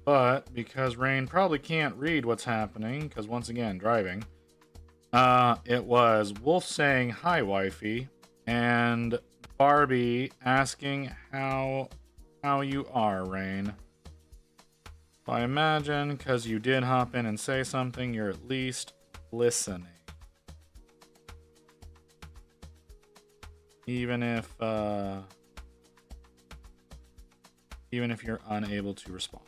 But because Rain probably can't read what's happening, because once again, driving, it was Wolf saying, "Hi, wifey," and Barbie asking how you are, Rain. So I imagine, because you did hop in and say something, you're at least listening. Even if you're unable to respond.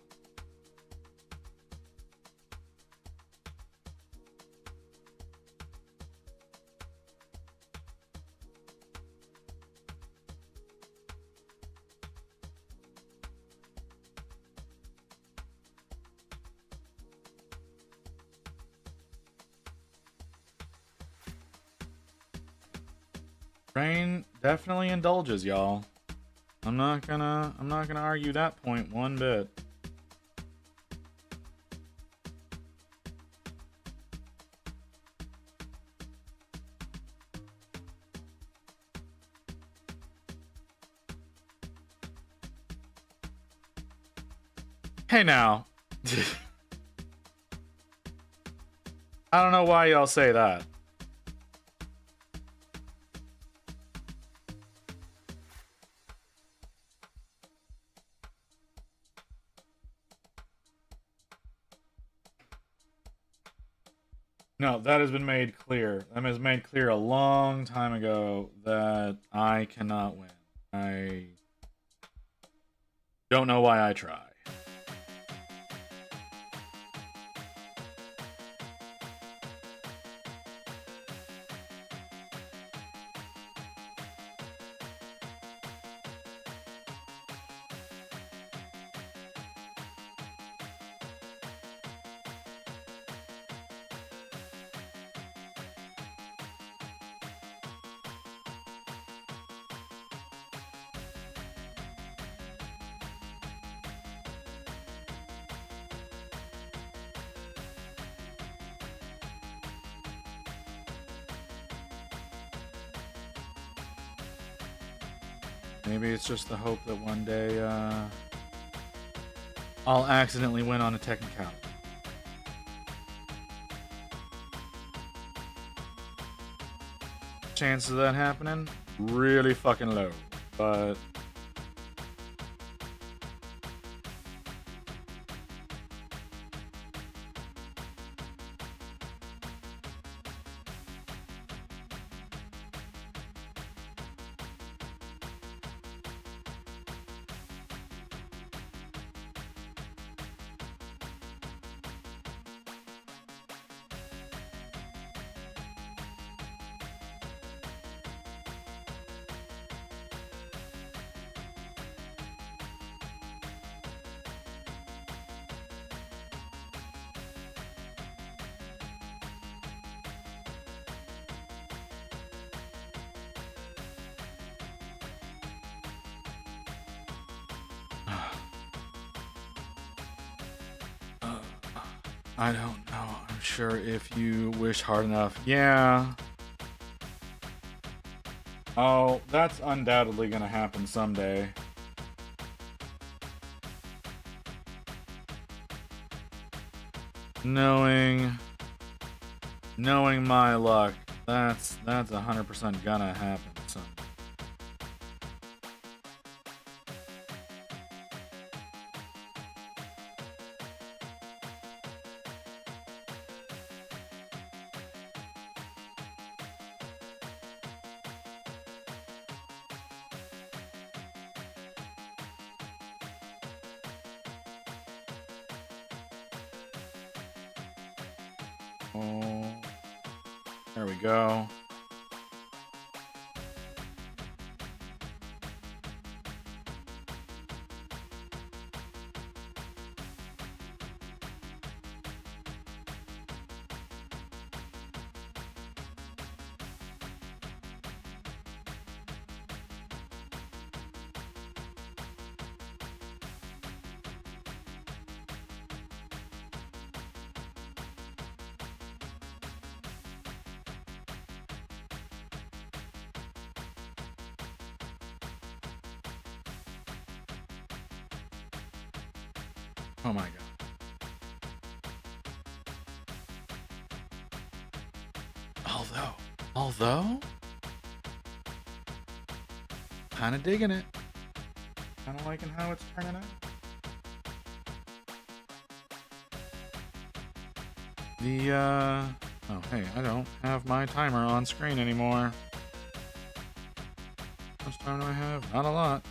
Rain definitely indulges, y'all. I'm not gonna argue that point one bit. Hey now. I don't know why y'all say that. No, that has been made clear. That was made clear a long time ago that I cannot win. I don't know why I try. Maybe it's just the hope that one day I'll accidentally win on a technicality. Chances of that happening? Really fucking low. But I don't know. I'm sure if you wish hard enough. Yeah. Oh, that's undoubtedly gonna happen someday. Knowing my luck, that's 100% gonna happen someday. Oh, there we go. Oh my god. Although, kind of digging it. Kind of liking how it's turning out. Oh hey, I don't have my timer on screen anymore. How much time do I have? Not a lot.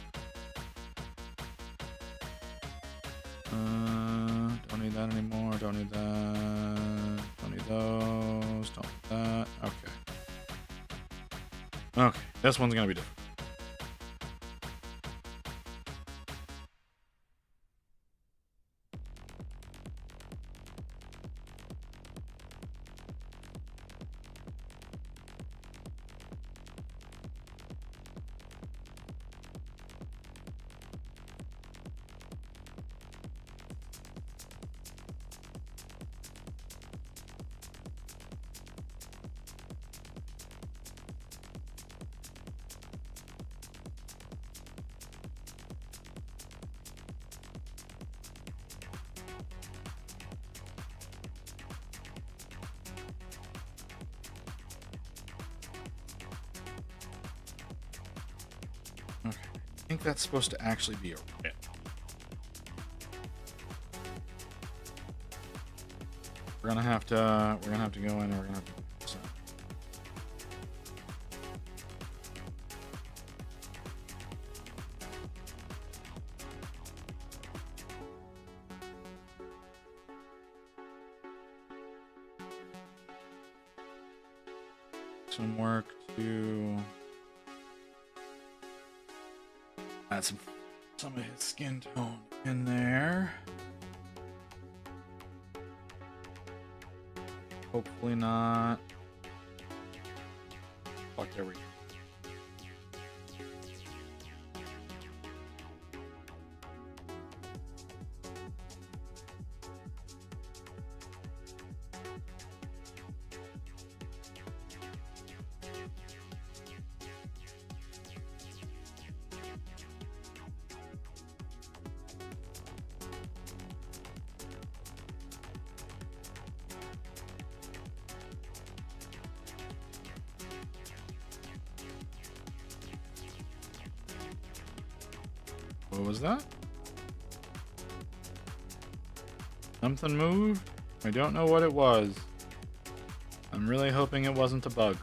Don't need that anymore. Don't need that. Don't need those. Don't need that. Okay. Okay. This one's gonna be different. Okay. I think that's supposed to actually be a rip. We're gonna have to go in and we're gonna have to do so. Some work to add some of his skin tone in there. Hopefully not. Fuck, there we go. What was that? Something moved? I don't know what it was. I'm really hoping it wasn't a bug.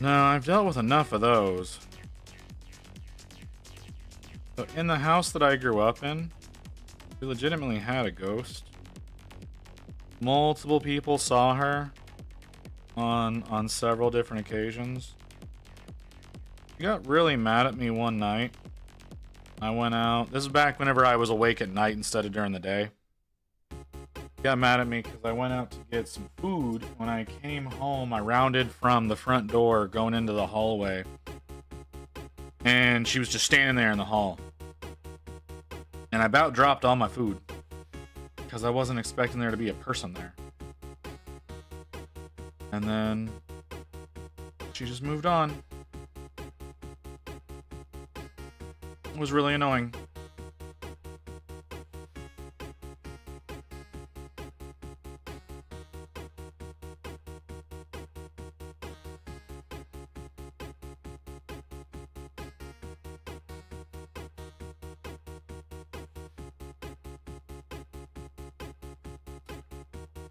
No, I've dealt with enough of those. So in the house that I grew up in, we legitimately had a ghost. Multiple people saw her on several different occasions. She got really mad at me one night. I went out. This is back whenever I was awake at night instead of during the day. Got mad at me because I went out to get some food. When I came home, I rounded from the front door going into the hallway, and she was just standing there in the hall, and I about dropped all my food because I wasn't expecting there to be a person there. And then she just moved on. It was really annoying.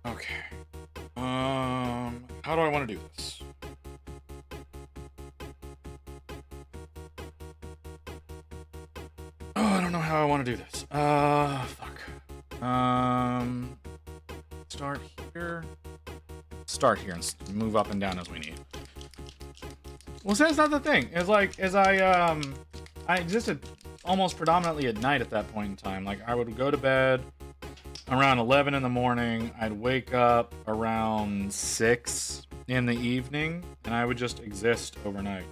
Okay. How do I want to do this? Oh, I don't know how I want to do this. Fuck. Start here. Start here and move up and down as we need. Well, see, that's not the thing. It's like, I existed almost predominantly at night at that point in time. Like, I would go to bed around 11 in the morning. I'd wake up around 6 in the evening, and I would just exist overnight.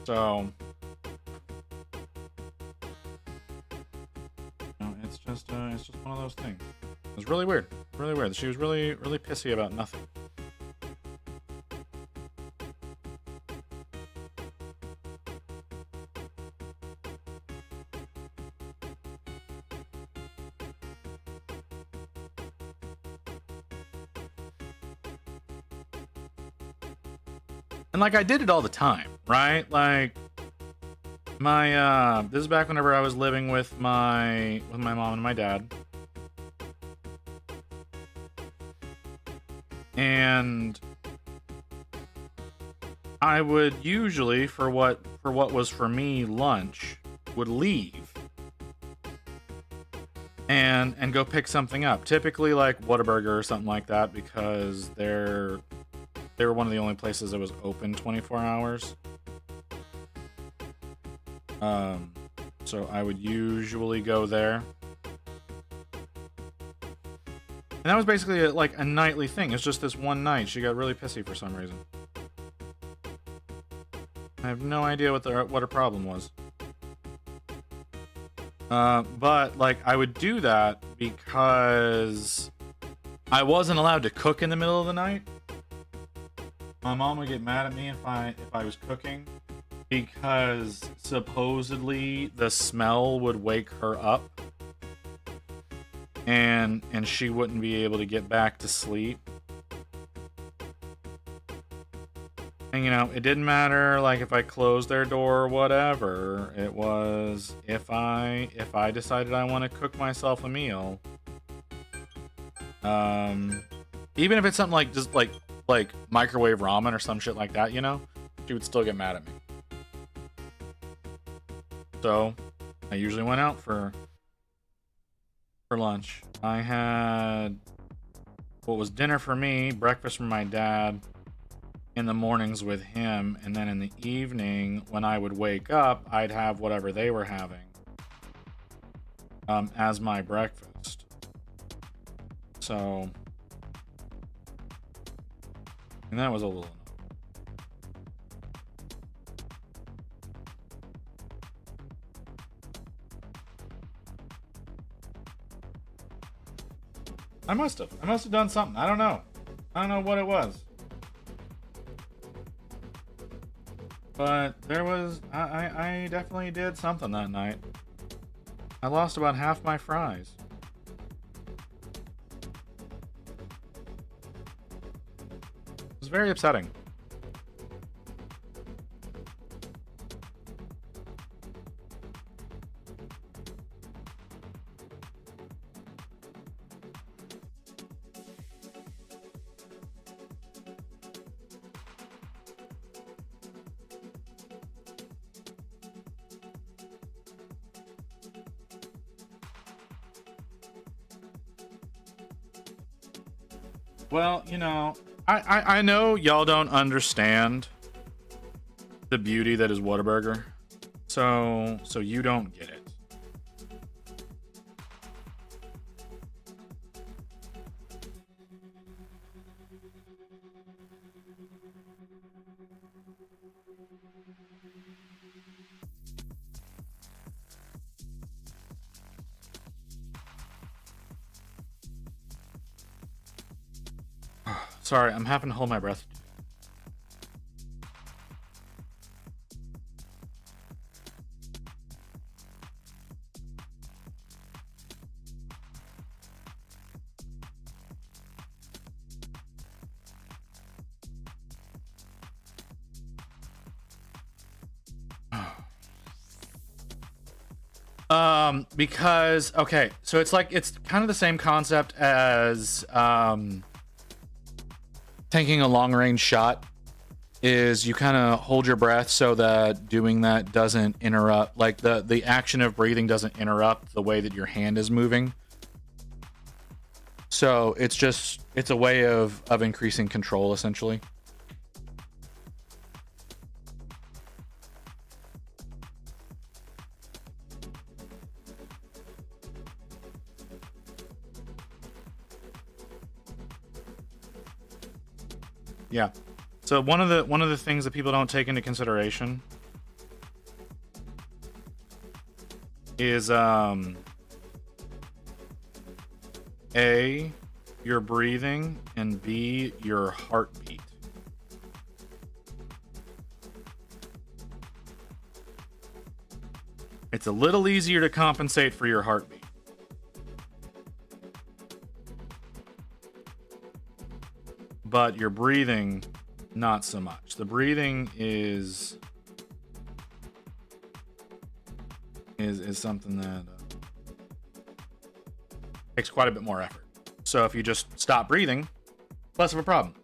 So, you know, it's just one of those things. It was really weird. Really weird. She was really, really pissy about nothing. And like I did it all the time, right? Like my this is back whenever I was living with my mom and my dad. And I would usually, for what was for me lunch, would leave and go pick something up. Typically like Whataburger or something like that, because they were one of the only places that was open 24 hours. So I would usually go there. And that was basically like a nightly thing. It's just this one night she got really pissy for some reason. I have no idea what her problem was. But like I would do that because I wasn't allowed to cook in the middle of the night. My mom would get mad at me if I was cooking, because supposedly the smell would wake her up, and she wouldn't be able to get back to sleep. And you know, it didn't matter like if I closed their door or whatever. It was if I decided I want to cook myself a meal, even if it's something like just like microwave ramen or some shit like that, you know, she would still get mad at me. So I usually went out for lunch. I had what was dinner for me, breakfast for my dad, in the mornings with him, and then in the evening when I would wake up, I'd have whatever they were having as my breakfast. So, and that was a little annoying. I must have. I must have done something. I don't know. I don't know what it was. But there was... I definitely did something that night. I lost about half my fries. It was very upsetting. Well, you know, I know y'all don't understand the beauty that is Whataburger, so you don't get it. Sorry, I'm having to hold my breath. Because okay, so it's kind of the same concept as taking a long range shot. Is you kind of hold your breath so that doing that doesn't interrupt, like the action of breathing doesn't interrupt the way that your hand is moving. So it's a way of increasing control essentially. Yeah. So one of the things that people don't take into consideration is A, your breathing, and B, your heartbeat. It's a little easier to compensate for your heartbeat. But your breathing, not so much. The breathing is something that takes quite a bit more effort. So if you just stop breathing, less of a problem.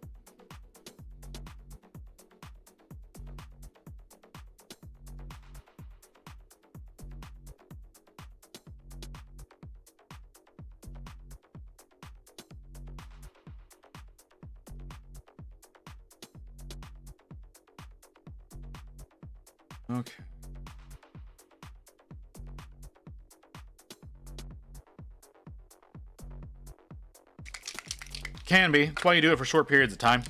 Okay. Can be. That's why you do it for short periods of time.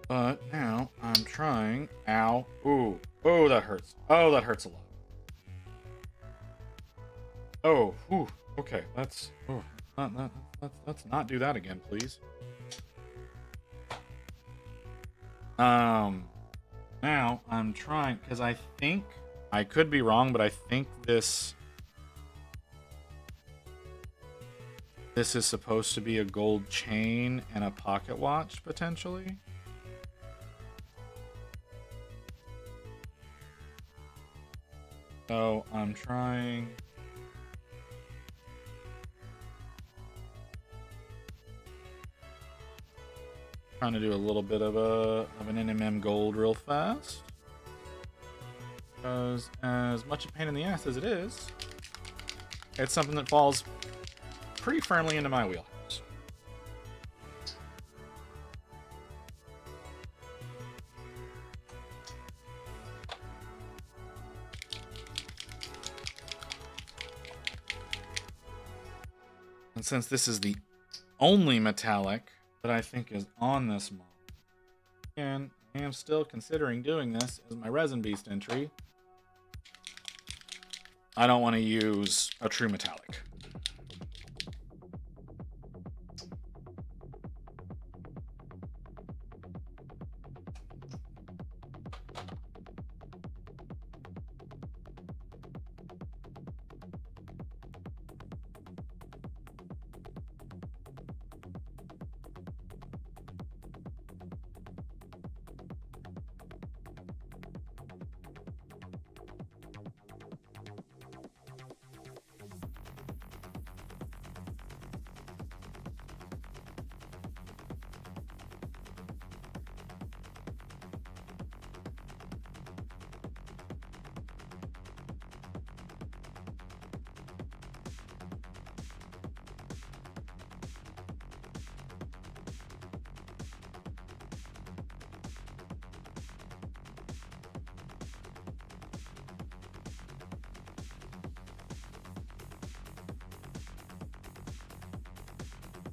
But now I'm trying. Ow. Ooh. Oh, that hurts. Oh, that hurts a lot. Oh. Ooh. Okay. Let's not do that again, please. Now I'm trying because I think I could be wrong, but I think this is supposed to be a gold chain and a pocket watch potentially. So I'm trying to do a little bit of an NMM gold real fast. Because as much a pain in the ass as it is, it's something that falls pretty firmly into my wheelhouse. And since this is the only metallic that I think is on this model, and I am still considering doing this as my resin beast entry, I don't want to use a true metallic.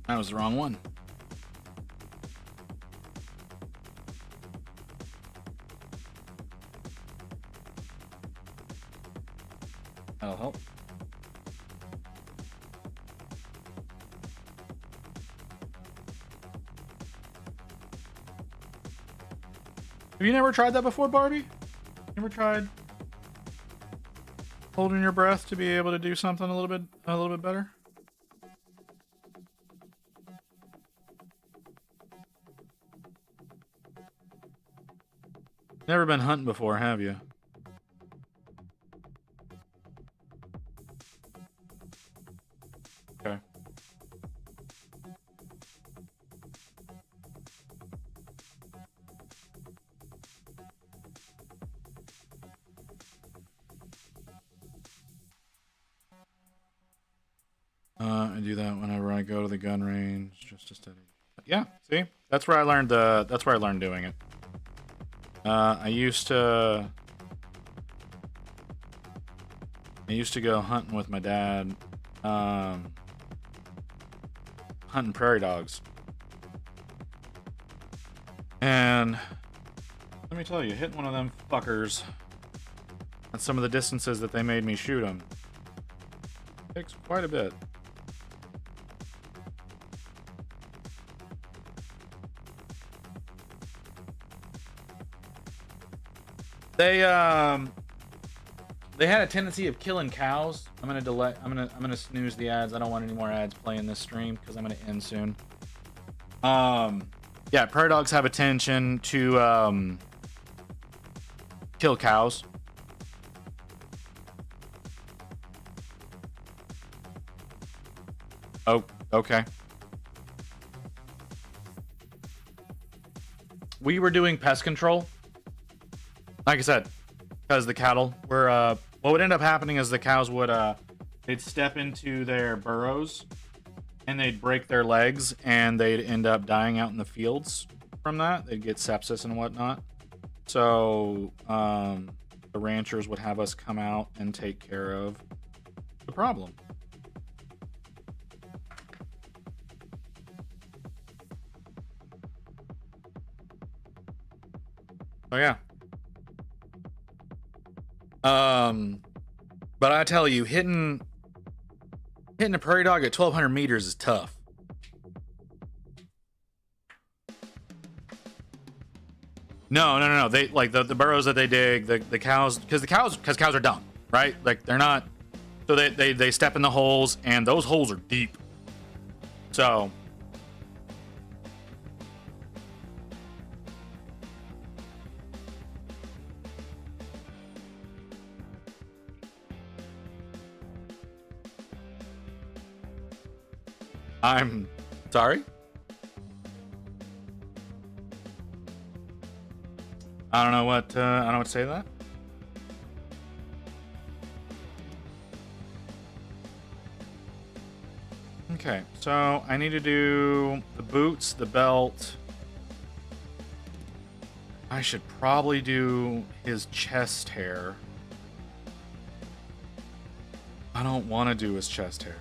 That was the wrong one. That'll help. Have you never tried that before, Barbie? Never tried holding your breath to be able to do something a little bit better? Never been hunting before, have you? Okay. I do that whenever I go to the gun range, just to study. Yeah, see, that's where I learned doing it. I used to go hunting with my dad, hunting prairie dogs. And let me tell you, hitting one of them fuckers at some of the distances that they made me shoot them takes quite a bit. They had a tendency of killing cows. I'm gonna snooze the ads. I don't want any more ads playing this stream because I'm gonna end soon. Yeah, prairie dogs have a tendency to kill cows. Oh, okay. We were doing pest control. Like I said, because the cattle were, what would end up happening is the cows would, they'd step into their burrows and they'd break their legs and they'd end up dying out in the fields from that. They'd get sepsis and whatnot. So, the ranchers would have us come out and take care of the problem. So yeah. But I tell you, hitting a prairie dog at 1,200 meters is tough. No. They like the burrows that they dig, the cows, because cows are dumb, right? Like they're not. So they step in the holes, and those holes are deep. So. I'm sorry. I don't know what to say to that. Okay, so I need to do the boots, the belt. I should probably do his chest hair. I don't want to do his chest hair.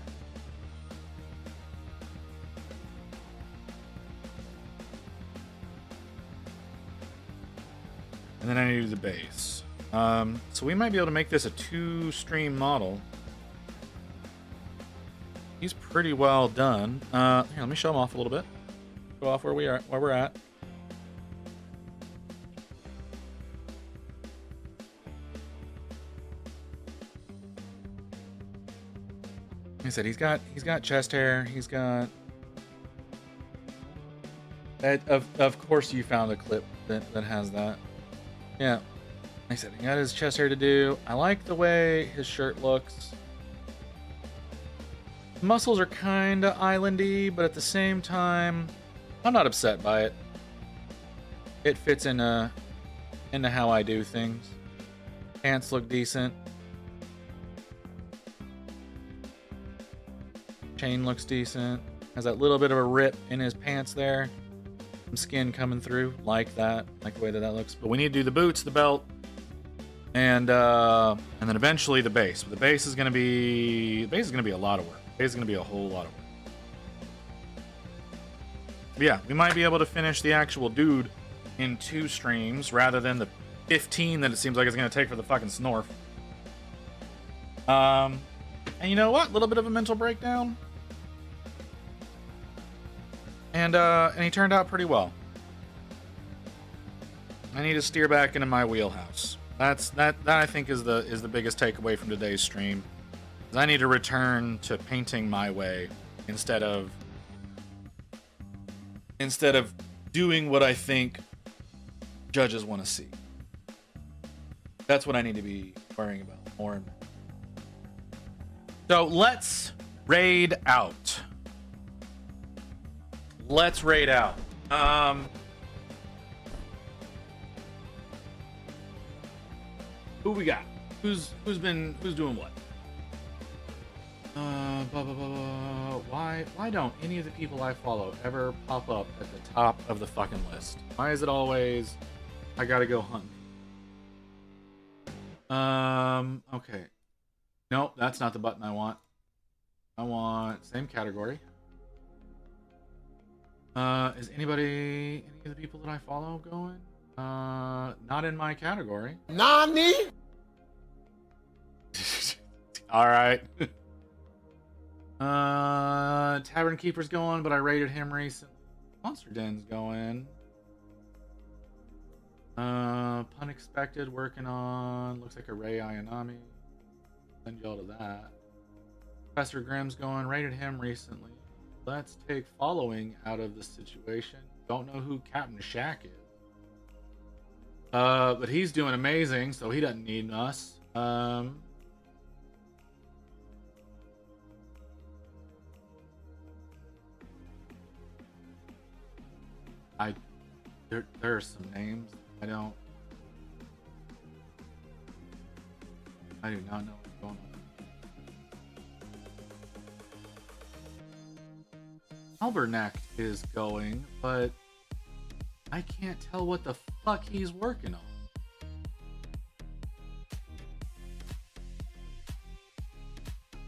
And then I need to do the base. So we might be able to make this a 2-stream model. He's pretty well done. Here, let me show him off a little bit. Show off where we're at. Like I said, he's got chest hair. He's got. Of course, you found a clip that has that. Yeah, like I said, he got his chest hair to do. I like the way his shirt looks. Muscles are kind of islandy, but at the same time, I'm not upset by it. It fits into how I do things. Pants look decent. Chain looks decent. Has that little bit of a rip in his pants there. Some skin coming through, like that, like the way that looks. But we need to do the boots, the belt, and then eventually the base. But the base is gonna be a lot of work. The base is gonna be a whole lot of work. But yeah, we might be able to finish the actual dude in 2 streams rather than the 15 that it seems like it's gonna take for the fucking Snorf. And you know what? A little bit of a mental breakdown. And he turned out pretty well. I need to steer back into my wheelhouse. That I think is the biggest takeaway from today's stream. Is I need to return to painting my way instead of doing what I think judges want to see. That's what I need to be worrying about more and more. So let's raid out. Let's raid out. Who we got? Who's doing what? Why don't any of the people I follow ever pop up at the top of the fucking list? Why is it always I gotta go hunting? Okay. Nope, that's not the button I want. I want same category. Is any of the people that I follow going? Not in my category. Nani? All right. Tavern Keeper's going, but I raided him recently. Monster Den's going. Unexpected working on. Looks like a Ray Ayanami. Send y'all to that. Professor Grimm's going. Raided him recently. Let's take following out of the situation. Don't know who Captain Shack is. But he's doing amazing, so he doesn't need us. There are some names I do not know what's going on. Albernack is going, but I can't tell what the fuck he's working on.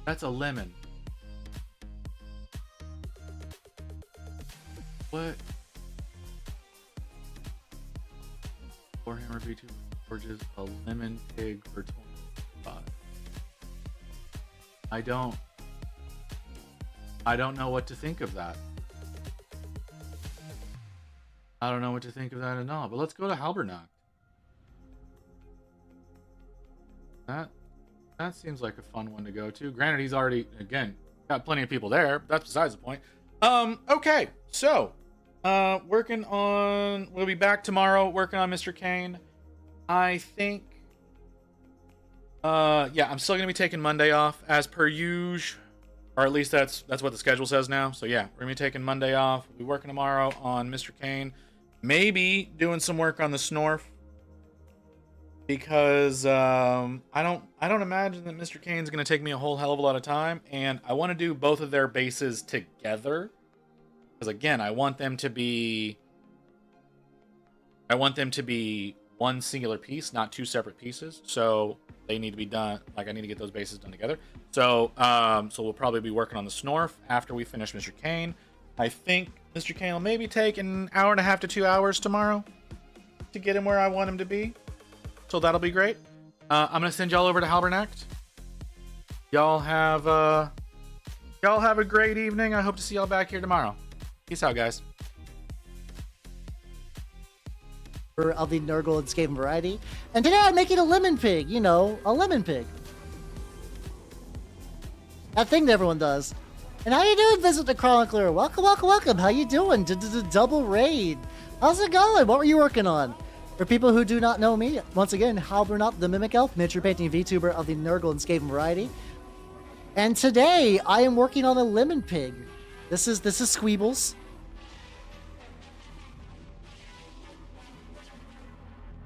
That's a lemon. What? Warhammer V2 forges a lemon pig for 25. I don't know what to think of that. I don't know what to think of that at all. But let's go to Halbernacht. That seems like a fun one to go to. Granted, he's already, again, got plenty of people there. That's besides the point. Okay, so we'll be back tomorrow working on Mr. Caine. I think yeah, I'm still gonna be taking Monday off as per usual, or at least that's what the schedule says now. So yeah, we're gonna be taking Monday off. We'll be working tomorrow on Mr. Caine, maybe doing some work on the Snorf, because I don't imagine that Mr. Caine's gonna take me a whole hell of a lot of time, and I want to do both of their bases together, because again, I want them to be one singular piece, not two separate pieces. So they need to be done. Like, I need to get those bases done together. So so we'll probably be working on the Snorf after we finish Mr. Caine. I think Mr. Caine will maybe take an hour and a half to 2 hours tomorrow to get him where I want him to be. So that'll be great. I'm gonna send y'all over to Halbernacht. Y'all have a great evening. I hope to see y'all back here tomorrow. Peace out, guys. Of the Nurgle and Skaven variety. And today I'm making a lemon pig, you know, a lemon pig. That thing that everyone does. And how you doing, Visit the Chronicler? Welcome, welcome, welcome. How you doing? Double raid. How's it going? What were you working on? For people who do not know me, once again, Halbernot the Mimic Elf, miniature painting VTuber of the Nurgle and Skaven variety. And today I am working on a lemon pig. This is Squeebles.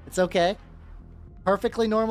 It's okay. Perfectly normal.